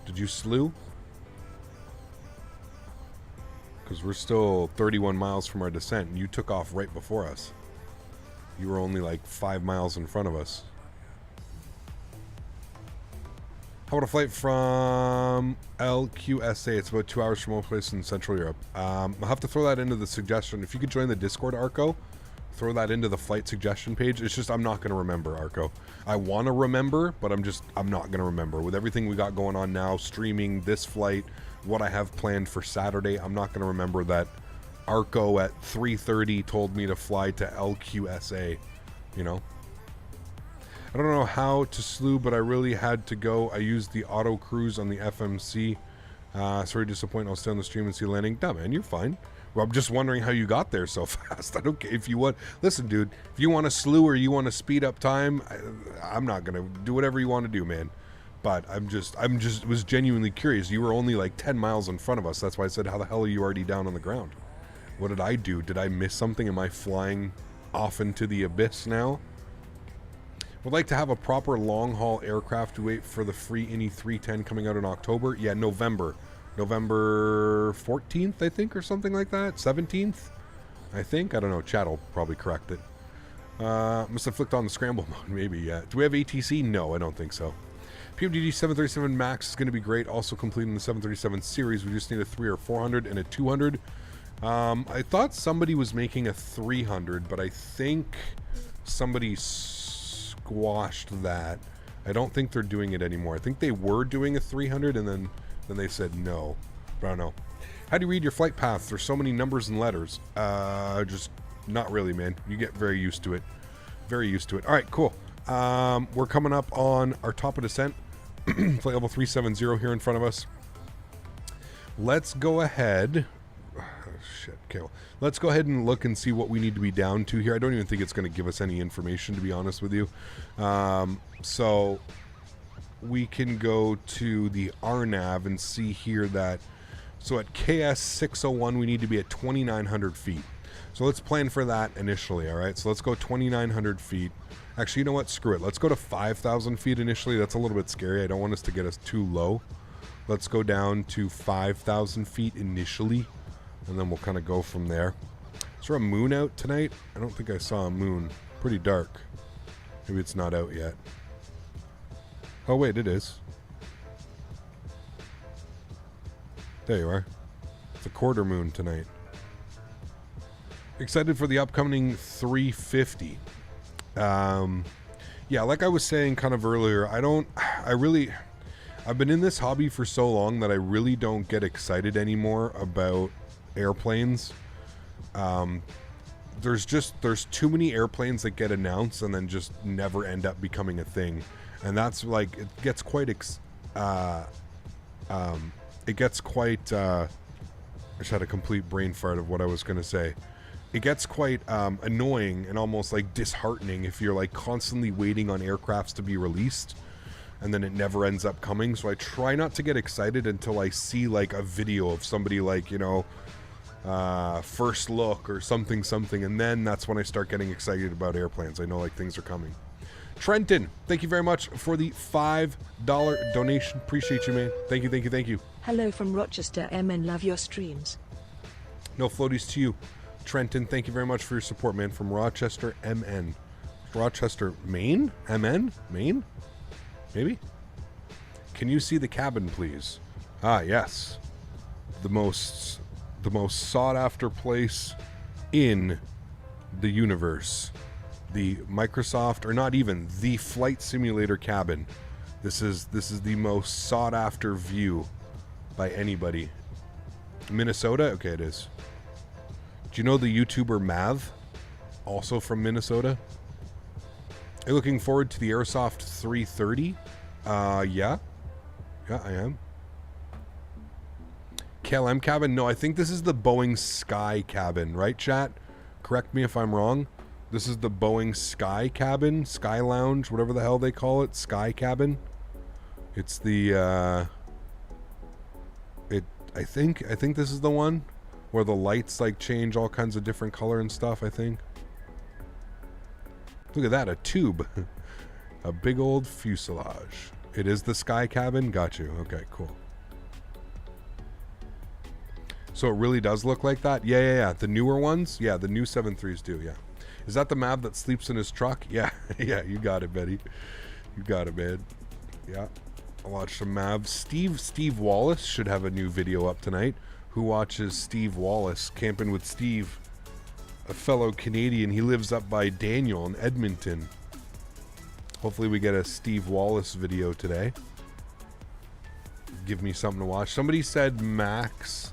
Speaker 1: Did you slew? Because we're still 31 miles from our descent, and you took off right before us. You were only like 5 miles in front of us. How about a flight from LQSA? It's about 2 hours from all places in Central Europe. I'll have to throw that into the suggestion. If you could join the Discord, Arco, throw that into the flight suggestion page. It's just I'm not going to remember, Arco. I want to remember, but I'm not going to remember. With everything we got going on now, streaming this flight, what I have planned for Saturday, I'm not going to remember that Arco at 3:30 told me to fly to LQSA, you know? I don't know how to slew, but I really had to go. I used the auto cruise on the FMC. Sorry to disappoint. I'll stay on the stream and see landing. No, man, you're fine. Well, I'm just wondering how you got there so fast. I don't care if you want. Listen, dude, if you want to slew or you want to speed up time, I'm not gonna do whatever you want to do, man. But I'm just was genuinely curious. You were only like 10 miles in front of us. That's why I said, how the hell are you already down on the ground? What did I do? Did I miss something? Am I flying off into the abyss now? Would like to have a proper long-haul aircraft to wait for the free INI 310 coming out in October. Yeah, November 14th, I think, or something like that. 17th, I think. I don't know. Chat will probably correct it. Must have flicked on the scramble mode, maybe. Yeah. Do we have ATC? No, I don't think so. PMDG 737 MAX is going to be great. Also completing the 737 series. We just need a 300 or 400 and a 200. I thought somebody was making a 300, but I think somebody squashed that. I don't think they're doing it anymore. I think they were doing a 300 and then they said no. But I don't know. How do you read your flight path? There's so many numbers and letters. Just not really, man. You get very used to it. Very used to it. All right, cool. We're coming up on our top of descent. Flight level 370 here in front of us. Let's go ahead. Oh, shit. Okay, well, let's go ahead and look and see what we need to be down to here. I don't even think it's going to give us any information, to be honest with you. So we can go to the RNAV and see here that, so at KS 601, we need to be at 2,900 feet. So let's plan for that initially, all right? So let's go 2,900 feet. Actually, you know what? Screw it. Let's go to 5,000 feet initially. That's a little bit scary. I don't want us to get us too low. Let's go down to 5,000 feet initially, and then we'll kind of go from there. Is there a moon out tonight? I don't think I saw a moon. Pretty dark. Maybe it's not out yet. Oh, wait, it is. There you are. It's a quarter moon tonight. Excited for the upcoming 350. Yeah, like I was saying kind of earlier, I've been in this hobby for so long that I really don't get excited anymore about airplanes. There's too many airplanes that get announced and then just never end up becoming a thing. And that's like, it gets quite, I just had a complete brain fart of what I was going to say. It gets quite annoying and almost like disheartening if you're like constantly waiting on aircrafts to be released and then it never ends up coming. So I try not to get excited until I see like a video of somebody like, you know, first look or something, and then that's when I start getting excited about airplanes. I know like things are coming. Trenton, thank you very much for the $5 donation. Appreciate you, man. Thank you.
Speaker 3: Hello from Rochester, MN. Love your streams.
Speaker 1: No floaties to you. Trenton, thank you very much for your support, man. From Rochester, MN. Rochester, Maine? MN? Maine? Maybe? Can you see the cabin, please? Ah, yes. The most sought after place in the universe. The Microsoft, or not even, the flight simulator cabin. This is the most sought after view by anybody. Minnesota? Okay, it is. Do you know the YouTuber Mav? Also from Minnesota? Are you looking forward to the Airsoft 330? Yeah. Yeah, I am. KLM cabin? No, I think this is the Boeing Sky cabin, right, chat? Correct me if I'm wrong. This is the Boeing Sky cabin, Sky Lounge, whatever the hell they call it, Sky cabin. It's the, I think this is the one where the lights like change all kinds of different color and stuff, I think. Look at that, a tube. A big old fuselage. It is the Sky cabin? Got you. Okay, cool. So it really does look like that? Yeah. The newer ones? Yeah, the new 7.3s do, yeah. Is that the Mav that sleeps in his truck? Yeah, yeah, you got it, Betty. You got it, man. Yeah, I'll watch some Mavs. Steve Wallace should have a new video up tonight. Who watches Steve Wallace? Camping with Steve, a fellow Canadian. He lives up by Daniel in Edmonton. Hopefully we get a Steve Wallace video today. Give me something to watch. Somebody said Max.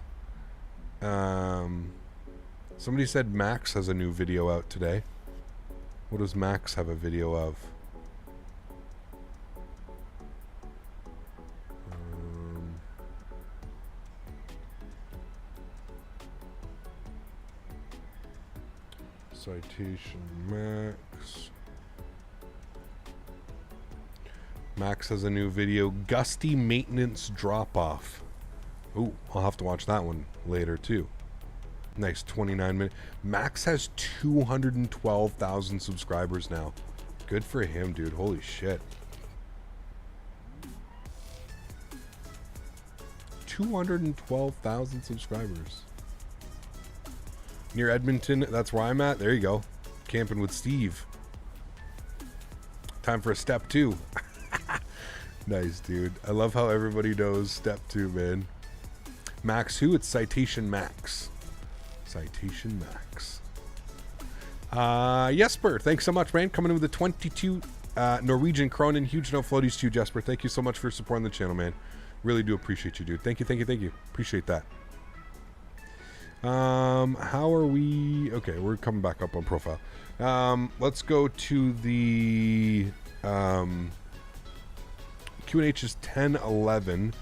Speaker 1: Somebody said Max has a new video out today. What does Max have a video of? Citation Max. Max has a new video. Gusty maintenance drop-off. Ooh, I'll have to watch that one later too. Nice 29 minutes. Max has 212,000 subscribers now. Good for him, dude. Holy shit. 212,000 subscribers. Near Edmonton, that's where I'm at. There you go. Camping with Steve. Time for a step 2. Nice, dude. I love how everybody knows step 2, man. Max who? It's Citation Max. Citation Max. Jesper, thanks so much, man. Coming in with the 22 Norwegian Cronin, huge no floaties to you, Jesper. Thank you so much for supporting the channel, man. Really do appreciate you, dude. Thank you. Appreciate that. How are we? Okay, we're coming back up on profile. Let's go to the QNH is 1011.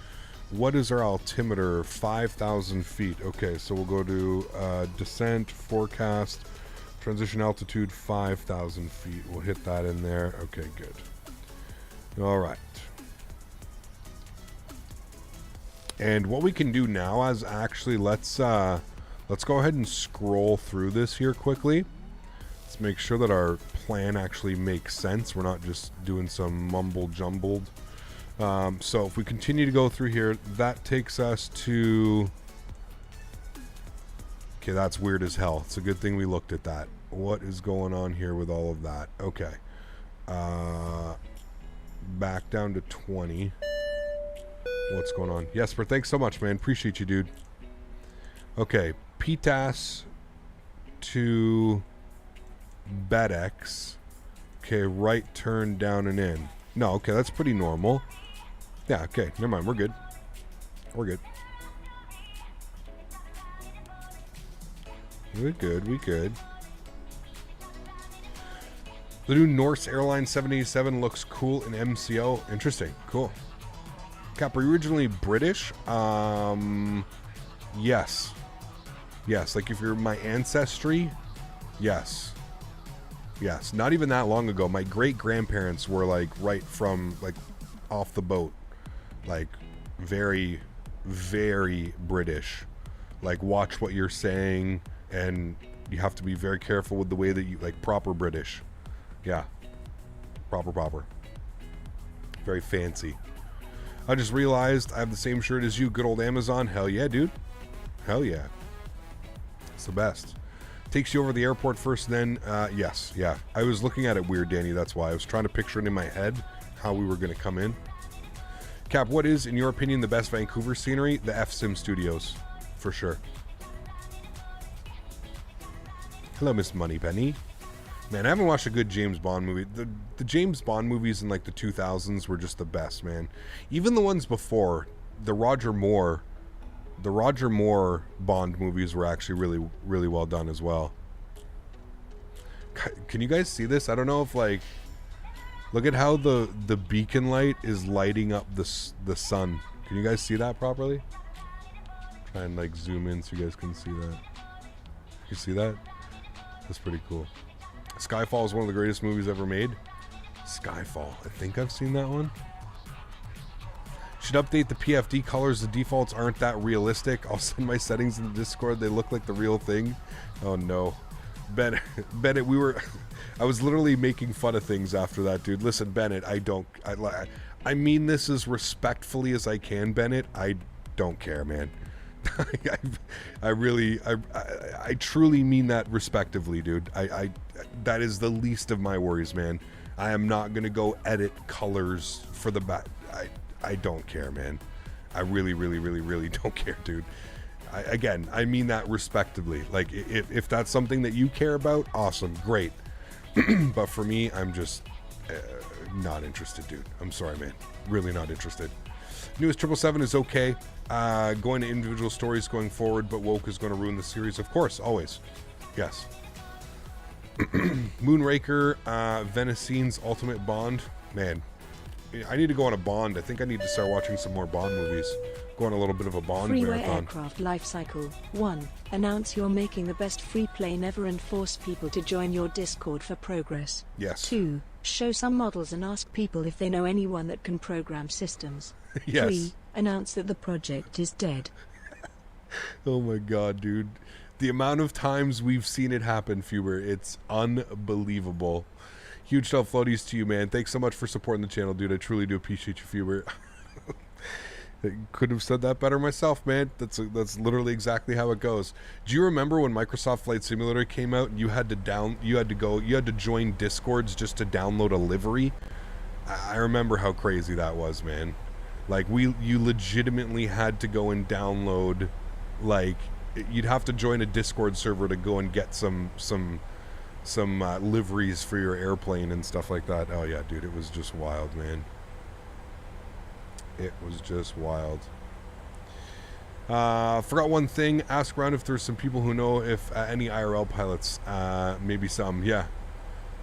Speaker 1: What is our altimeter? 5,000 feet. Okay, so we'll go to descent forecast. Transition altitude 5,000 feet. We'll hit that in there. Okay, good. All right. And what we can do now is actually let's go ahead and scroll through this here quickly. Let's make sure that our plan actually makes sense. We're not just doing some mumble jumbled. So if we continue to go through here, that takes us to... Okay, that's weird as hell. It's a good thing we looked at that. What is going on here with all of that? Okay. Back down to 20. What's going on? Jesper, thanks so much, man. Appreciate you, dude. Okay. PTAS to BedX. Okay, right turn down and in. No, okay, that's pretty normal. Yeah, okay, never mind. We're good. We're good. We good. The new Norse Airline 787 looks cool in MCO. Interesting. Cool. Cap, are you originally British? Yes. Yes, like if you're my ancestry, yes. Yes, not even that long ago. My great-grandparents were like right from like off the boat. Like very, very British. Like watch what you're saying. And you have to be very careful with the way that you, like, proper British. Yeah. Proper. Very fancy. I just realized I have the same shirt as you, good old Amazon. Hell yeah, dude. Hell yeah. It's the best. Takes you over the airport first, then, yes, yeah. I was looking at it weird, Danny, that's why. I was trying to picture it in my head, how we were going to come in. Cap, what is, in your opinion, the best Vancouver scenery? The F-Sim Studios, for sure. Hello, Miss Moneypenny. Man, I haven't watched a good James Bond movie. The James Bond movies in like the 2000s were just the best, man. Even the ones before, the Roger Moore Bond movies were actually really, really well done as well. Can you guys see this? I don't know if like, look at how the beacon light is lighting up the sun. Can you guys see that properly? Try and like zoom in so you guys can see that. You see that? That's pretty cool. Skyfall is one of the greatest movies ever made. Skyfall. I think I've seen that one. Should update the PFD colors. The defaults aren't that realistic. I'll send my settings in the Discord. They look like the real thing. Oh no. Bennett, I was literally making fun of things after that, dude. Listen, Bennett, I mean this as respectfully as I can, Bennett. I don't care, man. I truly mean that respectively, dude. That is the least of my worries, man. I am not gonna go edit colors for the back. I don't care, man. I really don't care, dude. I mean that respectively. Like, if that's something that you care about, awesome, great. But for me, I'm just not interested, dude. I'm sorry, man. Really not interested. Newest 777 is okay. Going to individual stories going forward, but woke is going to ruin the series. Of course, always. Yes. Moonraker, Venicine's Ultimate Bond. Man, I need to go on a Bond. I think I need to start watching some more Bond movies. Go on a little bit of a Bond
Speaker 3: Freeway
Speaker 1: marathon.
Speaker 3: Aircraft Life Cycle. 1. Announce you're making the best free plane ever and force people to join your Discord for progress.
Speaker 1: Yes.
Speaker 3: 2. Show some models and ask people if they know anyone that can program systems.
Speaker 1: Yes.
Speaker 3: 3. Announce that the project is dead.
Speaker 1: Oh my god, dude. The amount of times we've seen it happen, Fuber, it's unbelievable. Huge stuff floaties to you, man. Thanks so much for supporting the channel, dude. I truly do appreciate you, Fuber. I could have said that better myself, man. That's literally exactly how it goes. Do you remember when Microsoft Flight Simulator came out and you had to join Discords just to download a livery? I remember how crazy that was, man. Like, you legitimately had to go and download, like, you'd have to join a Discord server to go and get some liveries for your airplane and stuff like that. Oh yeah, dude, it was just wild, man. It was just wild. Forgot one thing. Ask around if there's some people who know if any IRL pilots, maybe some, yeah,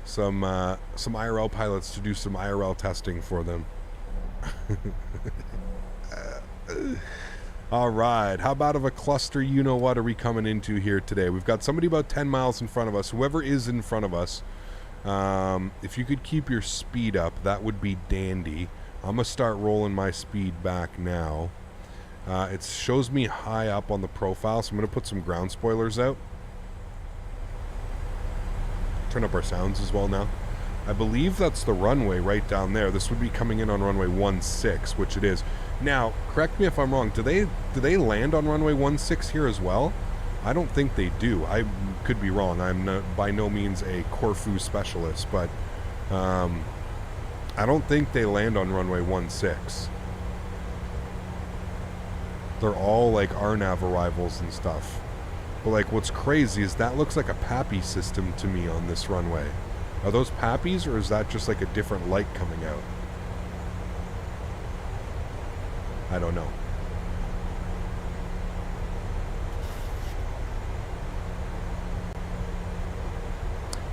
Speaker 1: some IRL pilots to do some IRL testing for them. All right, how about of a cluster you know what are we coming into here today? We've got somebody about 10 miles in front of us. Whoever is in front of us, if you could keep your speed up, that would be dandy. I'm gonna start rolling my speed back now. It shows me high up on the profile, so I'm gonna put some ground spoilers out. Turn up our sounds as well now. I believe that's the runway right down there. This would be coming in on runway 16, which it is. Now, correct me if I'm wrong. Do they land on runway 16 here as well? I don't think they do. I could be wrong. I'm by no means a Corfu specialist, but I don't think they land on runway 16. They're all like RNAV arrivals and stuff. But like, what's crazy is that looks like a PAPI system to me on this runway. Are those PAPIs, or is that just like a different light coming out? I don't know.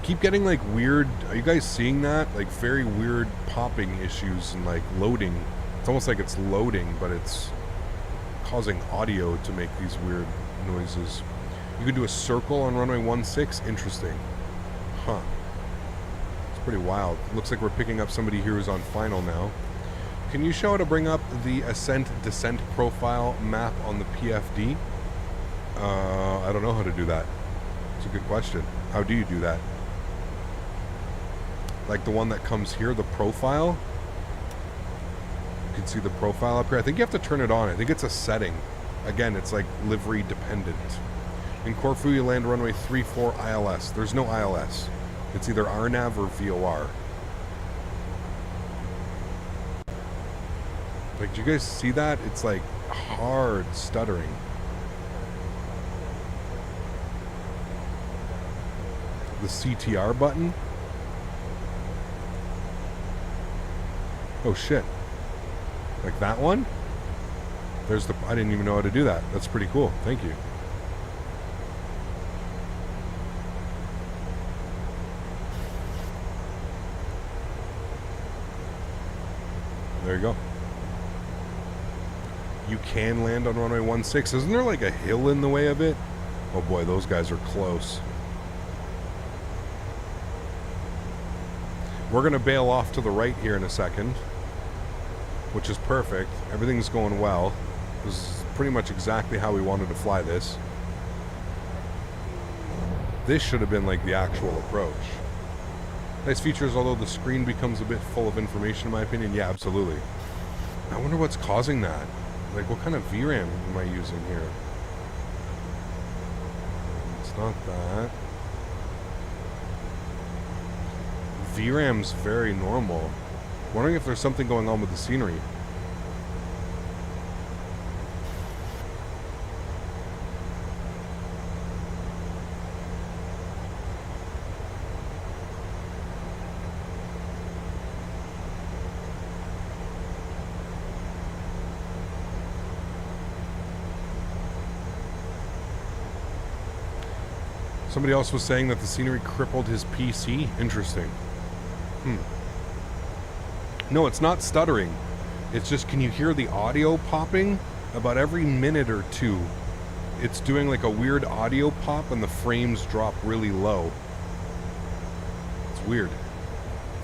Speaker 1: Keep getting like weird, are you guys seeing that? Like very weird popping issues and like loading. It's almost like it's loading, but it's causing audio to make these weird noises. You could do a circle on runway 16. Interesting. Huh. It's pretty wild. Looks like we're picking up somebody here who's on final now. Can you show how to bring up the ascent-descent profile map on the PFD? I don't know how to do that. It's a good question. How do you do that? Like the one that comes here, the profile? You can see the profile up here. I think you have to turn it on. I think it's a setting. Again, it's like livery dependent. In Corfu, you land runway 34 ILS. There's no ILS. It's either RNAV or VOR. Like, do you guys see that? It's like hard stuttering. The CTR button? Oh shit. Like that one? There's the... I didn't even know how to do that. That's pretty cool. Thank you. There you go. You can land on runway 16. Isn't there like a hill in the way of it? Oh boy, those guys are close. We're going to bail off to the right here in a second, which is perfect. Everything's going well. This is pretty much exactly how we wanted to fly this. This should have been like the actual approach. Nice features, although the screen becomes a bit full of information in my opinion. Yeah, absolutely. I wonder what's causing that. Like, what kind of VRAM am I using here? It's not that. VRAM's very normal. Wondering if there's something going on with the scenery. Somebody else was saying that the scenery crippled his PC. Interesting. No, it's not stuttering. It's just, can you hear the audio popping? About every minute or two, it's doing like a weird audio pop and the frames drop really low. It's weird.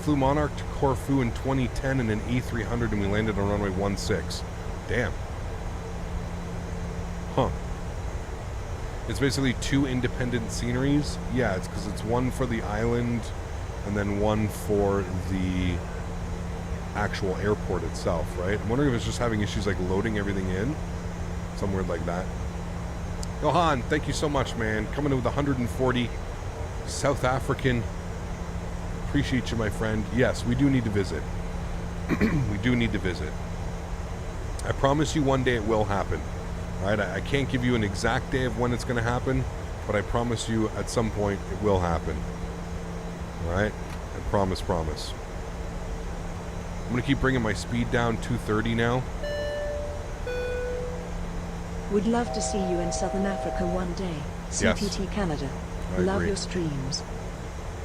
Speaker 1: Flew Monarch to Corfu in 2010 in an E300 and we landed on runway 16. Damn. Huh. It's basically two independent sceneries. Yeah, it's because it's one for the island and then one for the actual airport itself, right? I'm wondering if it's just having issues like loading everything in. Some weird like that. Johan, thank you so much, man. Coming in with 140. South African. Appreciate you, my friend. Yes, we do need to visit. We do need to visit. I promise you one day it will happen. Right? I can't give you an exact day of when it's going to happen, but I promise you at some point it will happen. Alright? I promise. I'm going to keep bringing my speed down, 230 now.
Speaker 3: Would love to see you in Southern Africa one day. CPT
Speaker 1: Yes.
Speaker 3: Canada.
Speaker 1: I
Speaker 3: Love
Speaker 1: agree.
Speaker 3: your streams.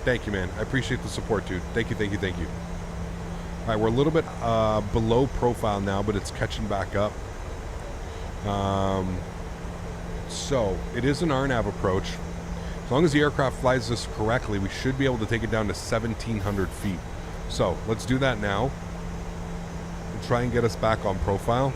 Speaker 1: Thank you, man. I appreciate the support, dude. Thank you. Alright, we're a little bit below profile now, but it's catching back up. So, it is an RNAV approach. As long as the aircraft flies this correctly, we should be able to take it down to 1,700 feet. So, let's do that now. And try and get us back on profile.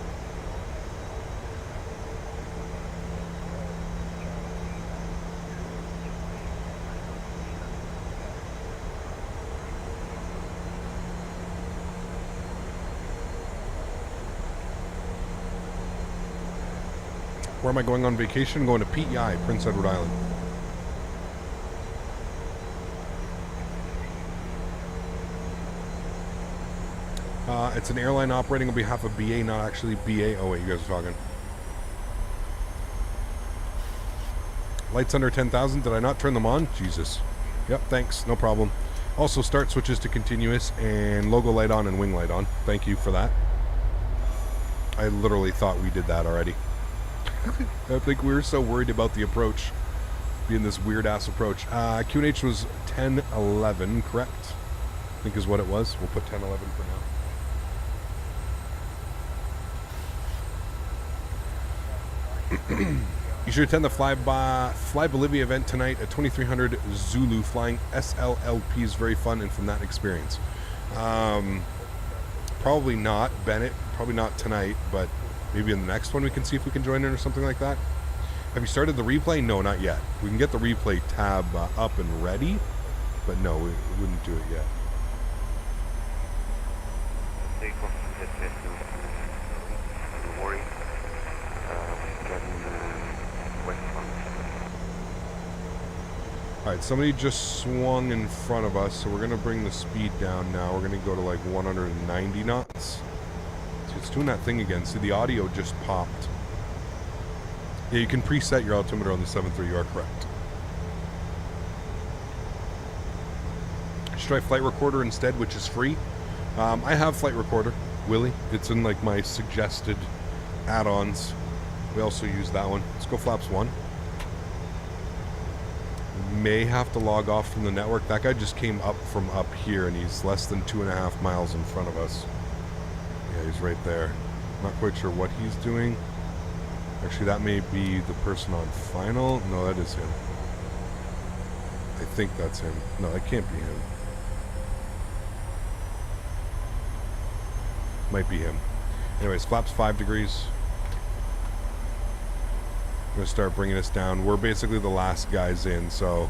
Speaker 1: Where am I going on vacation? I'm going to PEI, Prince Edward Island. It's an airline operating on behalf of BA, not actually BA. Oh wait, you guys are talking. Lights under 10,000. Did I not turn them on? Jesus. Yep, thanks. No problem. Also, start switches to continuous and logo light on and wing light on. Thank you for that. I literally thought we did that already. I think we were so worried about the approach being this weird ass approach. QNH was 1011, correct? I think is what it was. We'll put 1011 for now. You should attend the Fly Bolivia event tonight at 2300 Zulu. Flying SLLP is very fun, and from that experience. Probably not, Bennett. Probably not tonight, but maybe in the next one we can see if we can join in or something like that. Have you started the replay? No, not yet. We can get the replay tab up and ready, but no, we wouldn't do it yet. Alright, somebody just swung in front of us, so we're going to bring the speed down now. We're going to go to like 190 knots. So it's doing that thing again. See, the audio just popped. Yeah, you can preset your altimeter on the 7.3. You are correct. Should try Flight Recorder instead, which is free. I have Flight Recorder, Willie. It's in like my suggested add-ons. We also use that one. Let's go flaps 1. May have to log off from the network. That guy just came up from up here, and he's less than 2.5 miles in front of us. Yeah, he's right there. Not quite sure what he's doing. Actually, that may be the person on final. No, that is him. I think that's him. No, that can't be him. Might be him. Anyways, flaps 5 degrees. I'm going to start bringing us down. We're basically the last guys in, so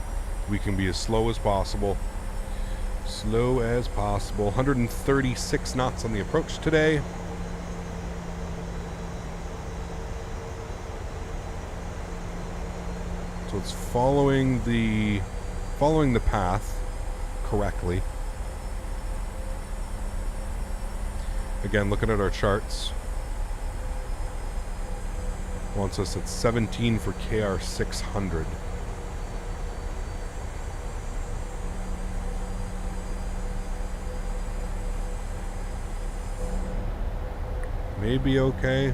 Speaker 1: we can be as slow as possible. Slow as possible. 136 knots on the approach today. So it's following the path correctly. Again, looking at our charts. Wants us at 17 for KR 600. Maybe okay.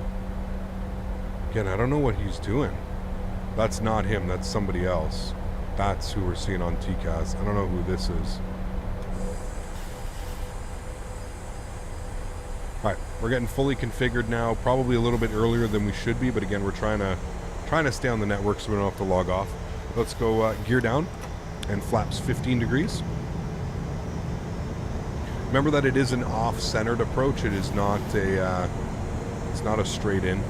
Speaker 1: Again, I don't know what he's doing. That's not him, that's somebody else. That's who we're seeing on TCAS. I don't know who this is. Alright, we're getting fully configured now, probably a little bit earlier than we should be, but again, we're trying to stay on the network so we don't have to log off. Let's go gear down and flaps 15 degrees. Remember that it is an off-centered approach. It is not a it's not a straight in.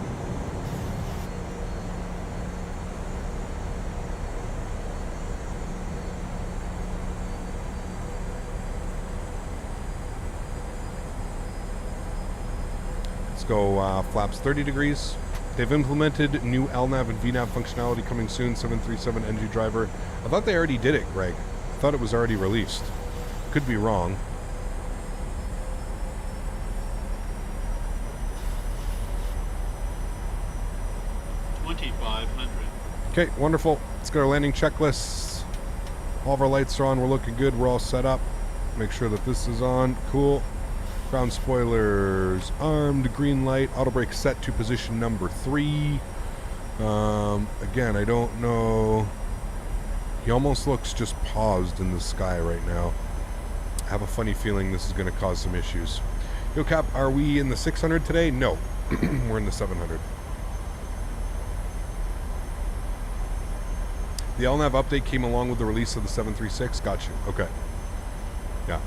Speaker 1: Go flaps 30 degrees. They've implemented new LNAV and VNAV functionality coming soon. 737 NG driver. I thought they already did it, Greg. I thought it was already released. Could be wrong.
Speaker 13: $2,500.
Speaker 1: Okay, wonderful. Let's get our landing checklists. All of our lights are on. We're looking good. We're all set up. Make sure that this is on. Cool. Ground spoilers armed. Green light. Auto brake set to position number 3. Again, I don't know. He almost looks just paused in the sky right now. I have a funny feeling this is going to cause some issues. Yo, Cap, are we in the 600 today? No. We're in the 700. The LNAV update came along with the release of the 736. Got you. Okay. Yeah.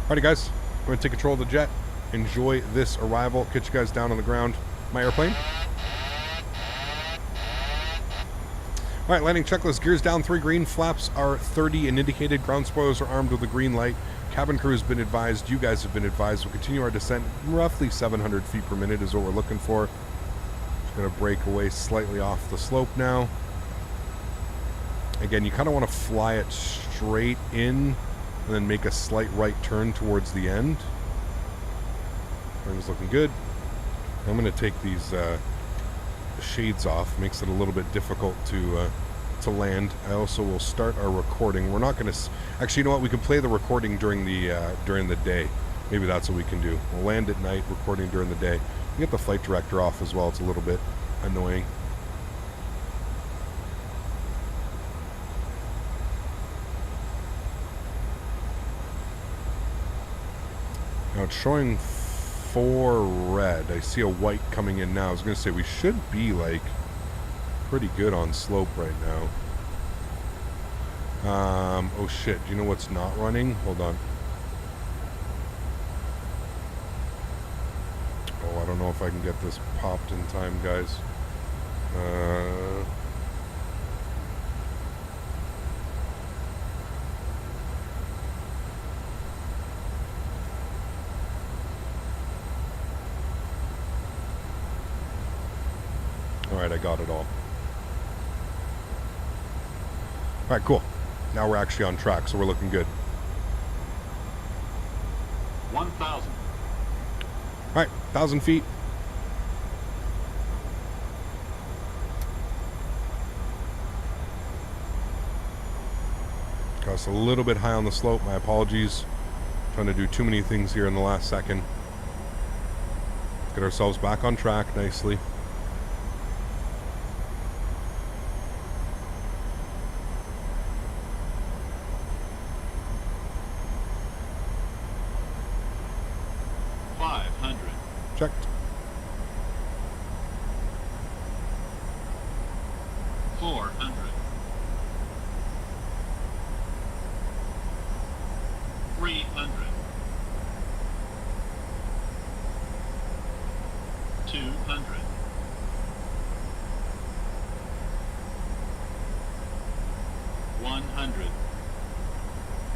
Speaker 1: Alrighty, guys. We're going to take control of the jet. Enjoy this arrival. Catch you guys down on the ground. My airplane. Alright, landing checklist. Gears down 3 green. Flaps are 30 and indicated. Ground spoilers are armed with a green light. Cabin crew has been advised. You guys have been advised. We'll continue our descent. Roughly 700 feet per minute is what we're looking for. Just going to break away slightly off the slope now. Again, you kind of want to fly it straight in and then make a slight right turn towards the end. Everything's looking good. I'm going to take these shades off. Makes it a little bit difficult to land. I also will start our recording. We're not going to... Actually, you know what? We can play the recording during the day. Maybe that's what we can do. We'll land at night, recording during the day. We get the flight director off as well. It's a little bit annoying. Now it's showing 4 red. I see a white coming in now. I was going to say we should be like pretty good on slope right now. Oh shit. Do you know what's not running? Hold on. Oh, I don't know if I can get this popped in time, guys. Alright, I got it all. Alright, cool. Now we're actually on track, so we're looking good.
Speaker 6: 1,000.
Speaker 1: Alright, 1,000 feet. Got us a little bit high on the slope. My apologies. Trying to do too many things here in the last second. Get ourselves back on track nicely. Checked.
Speaker 6: $400. $300. $200. $100.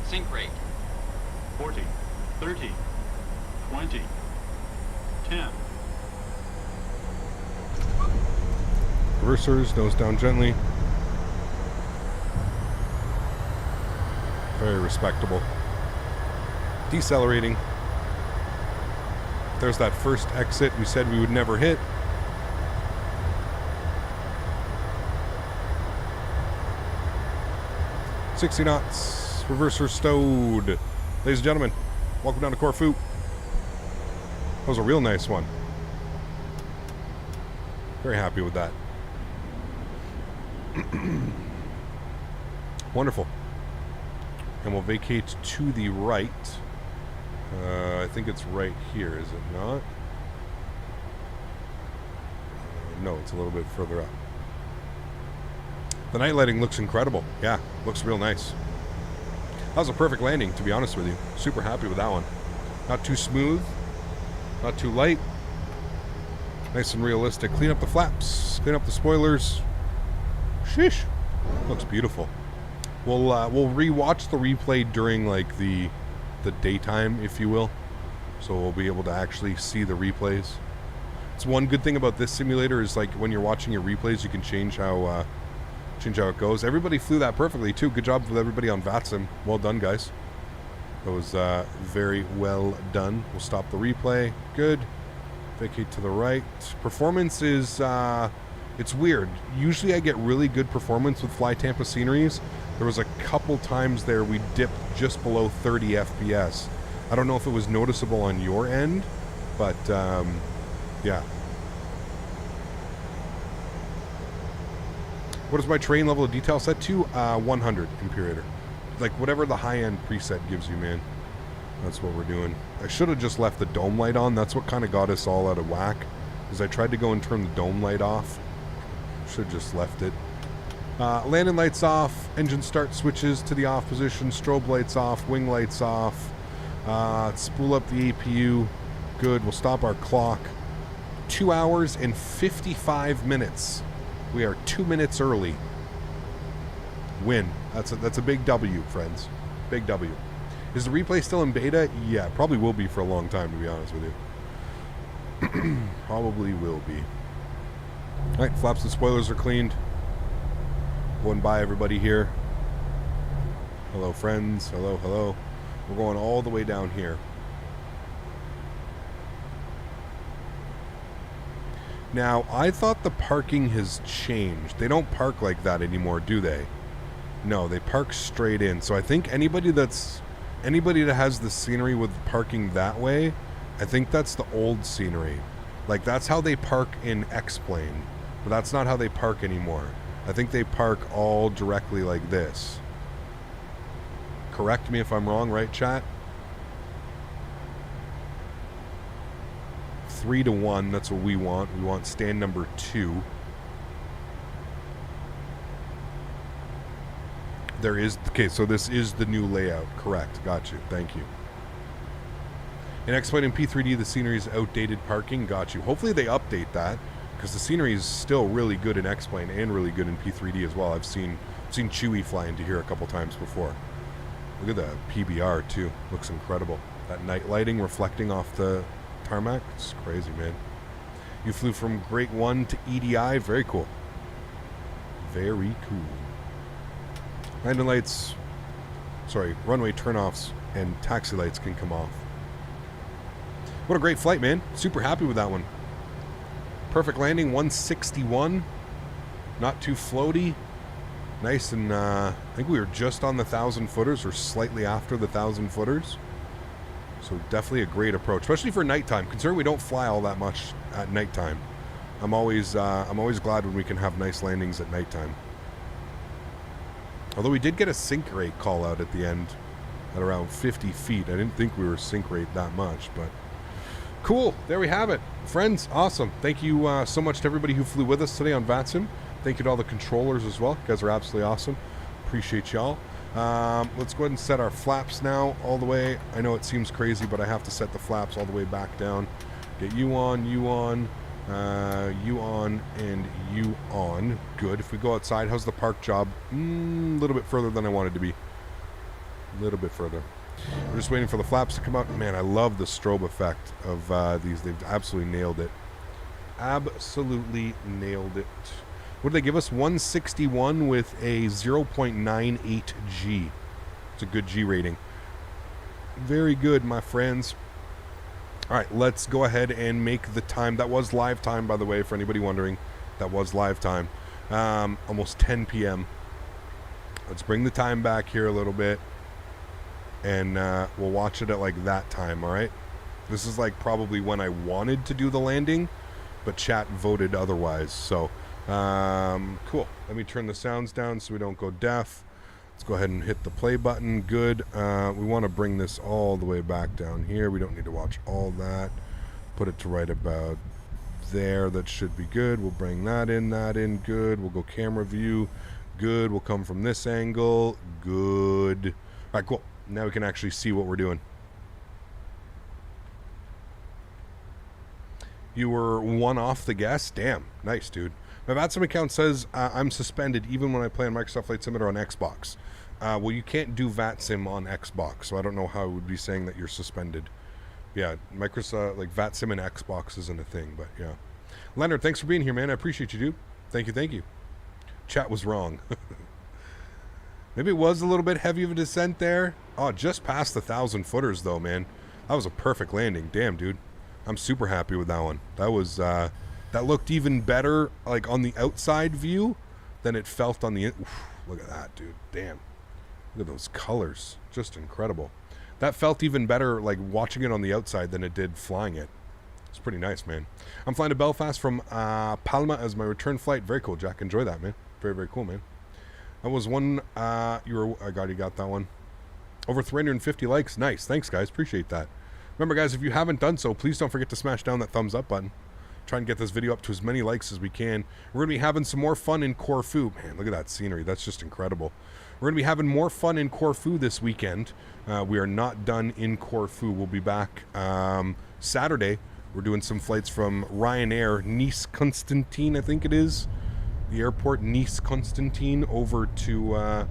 Speaker 13: Sync rate.
Speaker 6: 40. 30. 20. 10.
Speaker 1: Reversers, nose down gently. Very respectable. Decelerating. There's that first exit we said we would never hit. $60 knots. Reverser stowed. Ladies and gentlemen, welcome down to Corfu. That was a real nice one. Very happy with that. Wonderful. And we'll vacate to the right. I think it's right here, is it not? No, it's a little bit further up. The night lighting looks incredible. Yeah, looks real nice. That was a perfect landing, to be honest with you. Super happy with that one. Not too smooth. Not too light. Nice and realistic. Clean up the flaps. Clean up the spoilers. Sheesh. Looks beautiful. We'll re-watch the replay during like the daytime, if you will. So we'll be able to actually see the replays. It's one good thing about this simulator is like when you're watching your replays, you can change how Change how it goes. Everybody flew that perfectly, too. Good job with everybody on VATSIM. Well done, guys. That was very well done. We'll stop the replay. Good. Vacate to the right. Performance is, it's weird. Usually I get really good performance with Fly Tampa sceneries. There was a couple times there we dipped just below 30 FPS. I don't know if it was noticeable on your end, but yeah. What is my terrain level of detail set to? 100 Imperator. Like whatever the high-end preset gives you, man. That's what we're doing. I should have just left the dome light on. That's what kind of got us all out of whack. Because I tried to go and turn the dome light off. Should have just left it. Landing lights off. Engine start switches to the off position. Strobe lights off. Wing lights off. Spool up the APU. Good. We'll stop our clock. 2 hours and 55 minutes. We are 2 minutes early. Win. That's a big W, friends. Big W. Is the replay still in beta? Yeah, probably will be for a long time, to be honest with you. Probably will be. Alright, flaps and spoilers are cleaned. Going by everybody here. Hello, friends. Hello, hello. We're going all the way down here. Now, I thought the parking has changed. They don't park like that anymore, do they? No, they park straight in. So I think anybody that has the scenery with parking that way, I think that's the old scenery. Like, that's how they park in X-Plane. But that's not how they park anymore. I think they park all directly like this. Correct me if I'm wrong, right, chat? 3 to 1, that's what we want. We want stand number 2. There is, okay, so this is the new layout. Correct, got you, thank you. In X-Plane and P3D, the scenery is outdated parking, got you. Hopefully they update that, because the scenery is still really good in X-Plane and really good in P3D as well. I've seen Chewie fly into here a couple times before. Look at the PBR too, looks incredible. That night lighting reflecting off the tarmac, it's crazy, man. You flew from Grade 1 to EDI, very cool. Very cool. Landing lights, sorry, runway turnoffs and taxi lights can come off. What a great flight, man. Super happy with that one. Perfect landing, 161. Not too floaty. Nice, and I think we were just on the 1,000 footers or slightly after the 1,000 footers. So definitely a great approach, especially for nighttime. Considering we don't fly all that much at nighttime, I'm always glad when we can have nice landings at nighttime. Although we did get a sync rate call out at the end at around 50 feet. I didn't think we were sync rate that much, but cool. There we have it. Friends, awesome. Thank you so much to everybody who flew with us today on VATSIM. Thank you to all the controllers as well. You guys are absolutely awesome. Appreciate y'all. Let's go ahead and set our flaps now all the way. I know it seems crazy, but I have to set the flaps all the way back down. Get you on, you on, and you on. Good. If we go outside, how's the park job? A little bit further than I wanted to be. A little bit further. We're just waiting for the flaps to come out. Man, I love the strobe effect of these. They've absolutely nailed it. Absolutely nailed it. What did they give us? 161 with a 0.98 G. It's a good G rating. Very good, my friends. All right, let's go ahead and make the time. That was live time, by the way, for anybody wondering. That was live time. Almost 10 p.m. Let's bring the time back here a little bit. And we'll watch it at like that time, all right? This is like probably when I wanted to do the landing, but chat voted otherwise. So, cool. Let me turn the sounds down so we don't go deaf. Let's go ahead and hit the play button. Good. We want to bring this all the way back down here. We don't need to watch all that. Put it to right about there. That should be good. We'll bring that in, good. We'll go camera view. Good. We'll come from this angle. Good. All right, cool. Now we can actually see what we're doing. You were one off the gas? Damn. Nice, dude. My VATSIM account says I'm suspended even when I play on Microsoft Flight Simulator on Xbox. Well, you can't do VATSIM on Xbox, so I don't know how it would be saying that you're suspended. Yeah, Microsoft, like VATSIM and Xbox isn't a thing, but yeah. Leonard, thanks for being here, man. I appreciate you, dude. Thank you, thank you. Chat was wrong. Maybe it was a little bit heavy of a descent there. Oh, just past the 1,000 footers though, man. That was a perfect landing. Damn, dude. I'm super happy with that one. That was, that looked even better, like, on the outside view than it felt on the... Oof, look at that, dude. Damn. Look at those colors. Just incredible. That felt even better, like, watching it on the outside than it did flying it. It's pretty nice, man. I'm flying to Belfast from Palma as my return flight. Very cool, Jack. Enjoy that, man. Very, very cool, man. That was one, I got that one. Over 350 likes. Nice. Thanks, guys. Appreciate that. Remember, guys, if you haven't done so, please don't forget to smash down that thumbs up button. Try and get this video up to as many likes as we can. We're going to be having some more fun in Corfu. Man, look at that scenery. That's just incredible. We're going to be having more fun in Corfu this weekend. We are not done in Corfu. We'll be back Saturday. We're doing some flights from Ryanair, Nice Constantine, I think it is. The airport, Nice Constantine, over to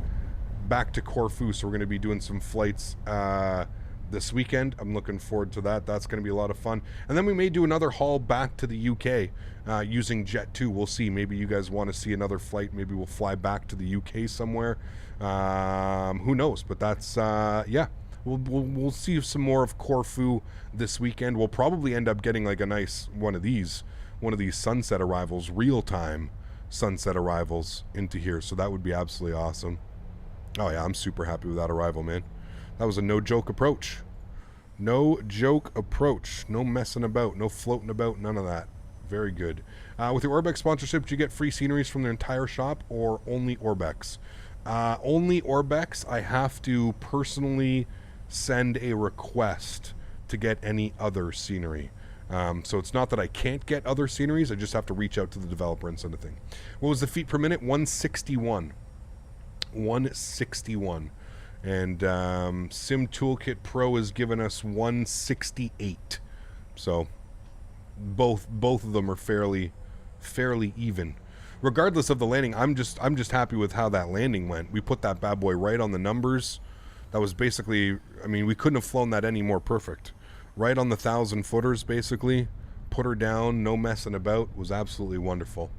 Speaker 1: back to Corfu. So we're going to be doing some flights this weekend. I'm looking forward to that. That's going to be a lot of fun. And then we may do another haul back to the UK using Jet2. We'll see. Maybe you guys want to see another flight. Maybe we'll fly back to the UK somewhere. Who knows? But that's yeah. We'll see some more of Corfu this weekend. We'll probably end up getting like a nice one of these sunset arrivals, real-time sunset arrivals into here. So that would be absolutely awesome. Oh yeah, I'm super happy with that arrival, man. That was a no joke approach. No joke approach. No messing about. No floating about. None of that. Very good. With your Orbex sponsorship, do you get free sceneries from their entire shop or only Orbex? Only Orbex. I have to personally send a request to get any other scenery. So it's not that I can't get other sceneries. I just have to reach out to the developer and send a thing. What was the feet per minute? 161. 161. And Sim Toolkit Pro has given us 168. So both of them are fairly even. Regardless of the landing, I'm just happy with how that landing went. We put that bad boy right on the numbers. That was basically, I mean, we couldn't have flown that any more perfect. Right on the 1,000 footers, basically. Put her down, no messing about. It was absolutely wonderful.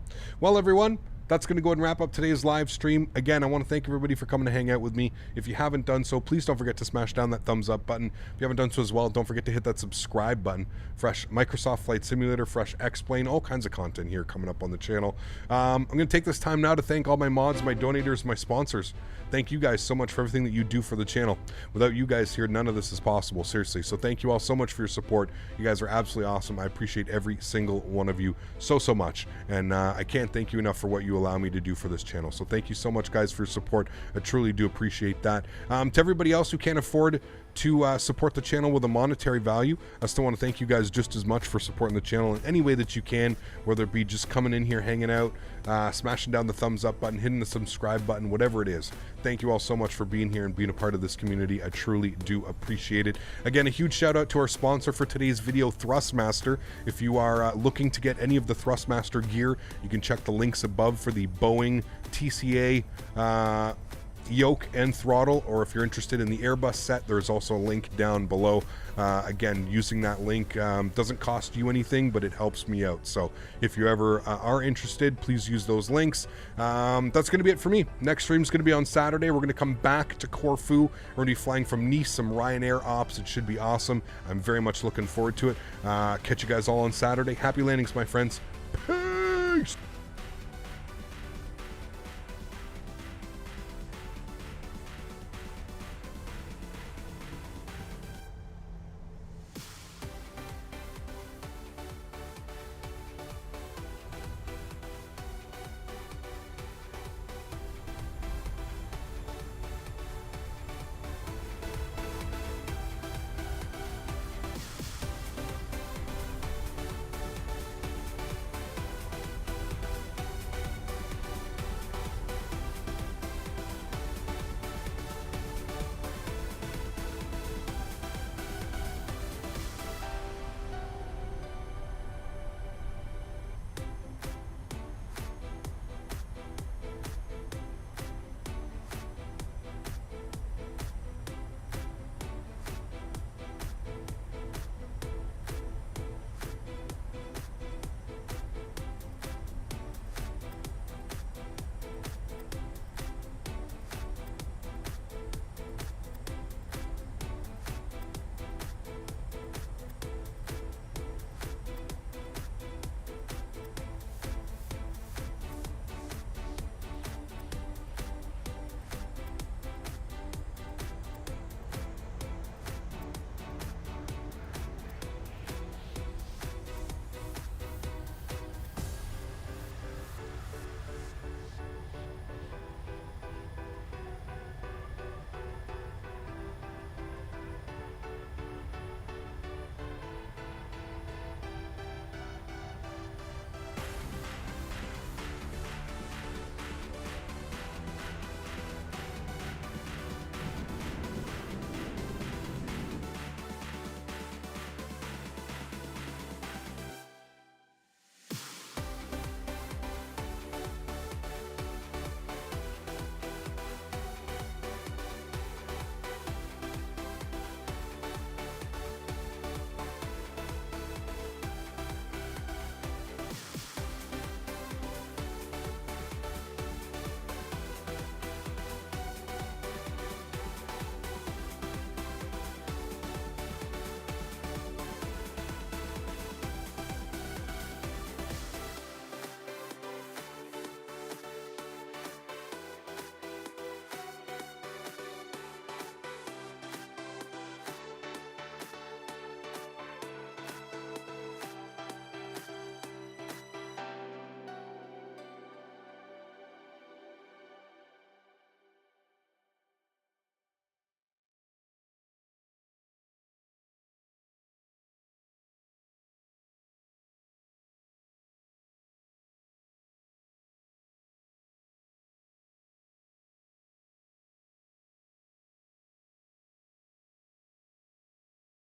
Speaker 1: Well, everyone, that's going to go ahead and wrap up today's live stream. Again, I want to thank everybody for coming to hang out with me. If you haven't done so, please don't forget to smash down that thumbs up button. If you haven't done so as well, don't forget to hit that subscribe button. Fresh Microsoft Flight Simulator, fresh X-Plane, all kinds of content here coming up on the channel. I'm going to take this time now to thank all my mods, my donators, my sponsors. Thank you guys so much for everything that you do for the channel. Without you guys here, none of this is possible, seriously. So thank you all so much for your support. You guys are absolutely awesome. I appreciate every single one of you so much. And I can't thank you enough for what you allow me to do for this channel. So thank you so much, guys, for your support. I truly do appreciate that. To everybody else who can't afford to support the channel with a monetary value, I still want to thank you guys just as much for supporting the channel in any way that you can, whether it be just coming in here, hanging out, smashing down the thumbs up button, hitting the subscribe button, whatever it is. Thank you all so much for being here and being a part of this community. I truly do appreciate it. Again, a huge shout out to our sponsor for today's video, Thrustmaster. If you are looking to get any of the Thrustmaster gear, you can check the links above for the Boeing TCA yoke and throttle, or if you're interested in the Airbus set, there's also a link down below. Again, using that link doesn't cost you anything, but it helps me out. So if you ever are interested, please use those links. That's going to be it for me. Next stream is going to be on Saturday. We're going to come back to Corfu. We're going to be flying from Nice, some Ryanair ops. It should be awesome. I'm very much looking forward to it. Catch you guys all on Saturday. Happy landings, my friends. Peace!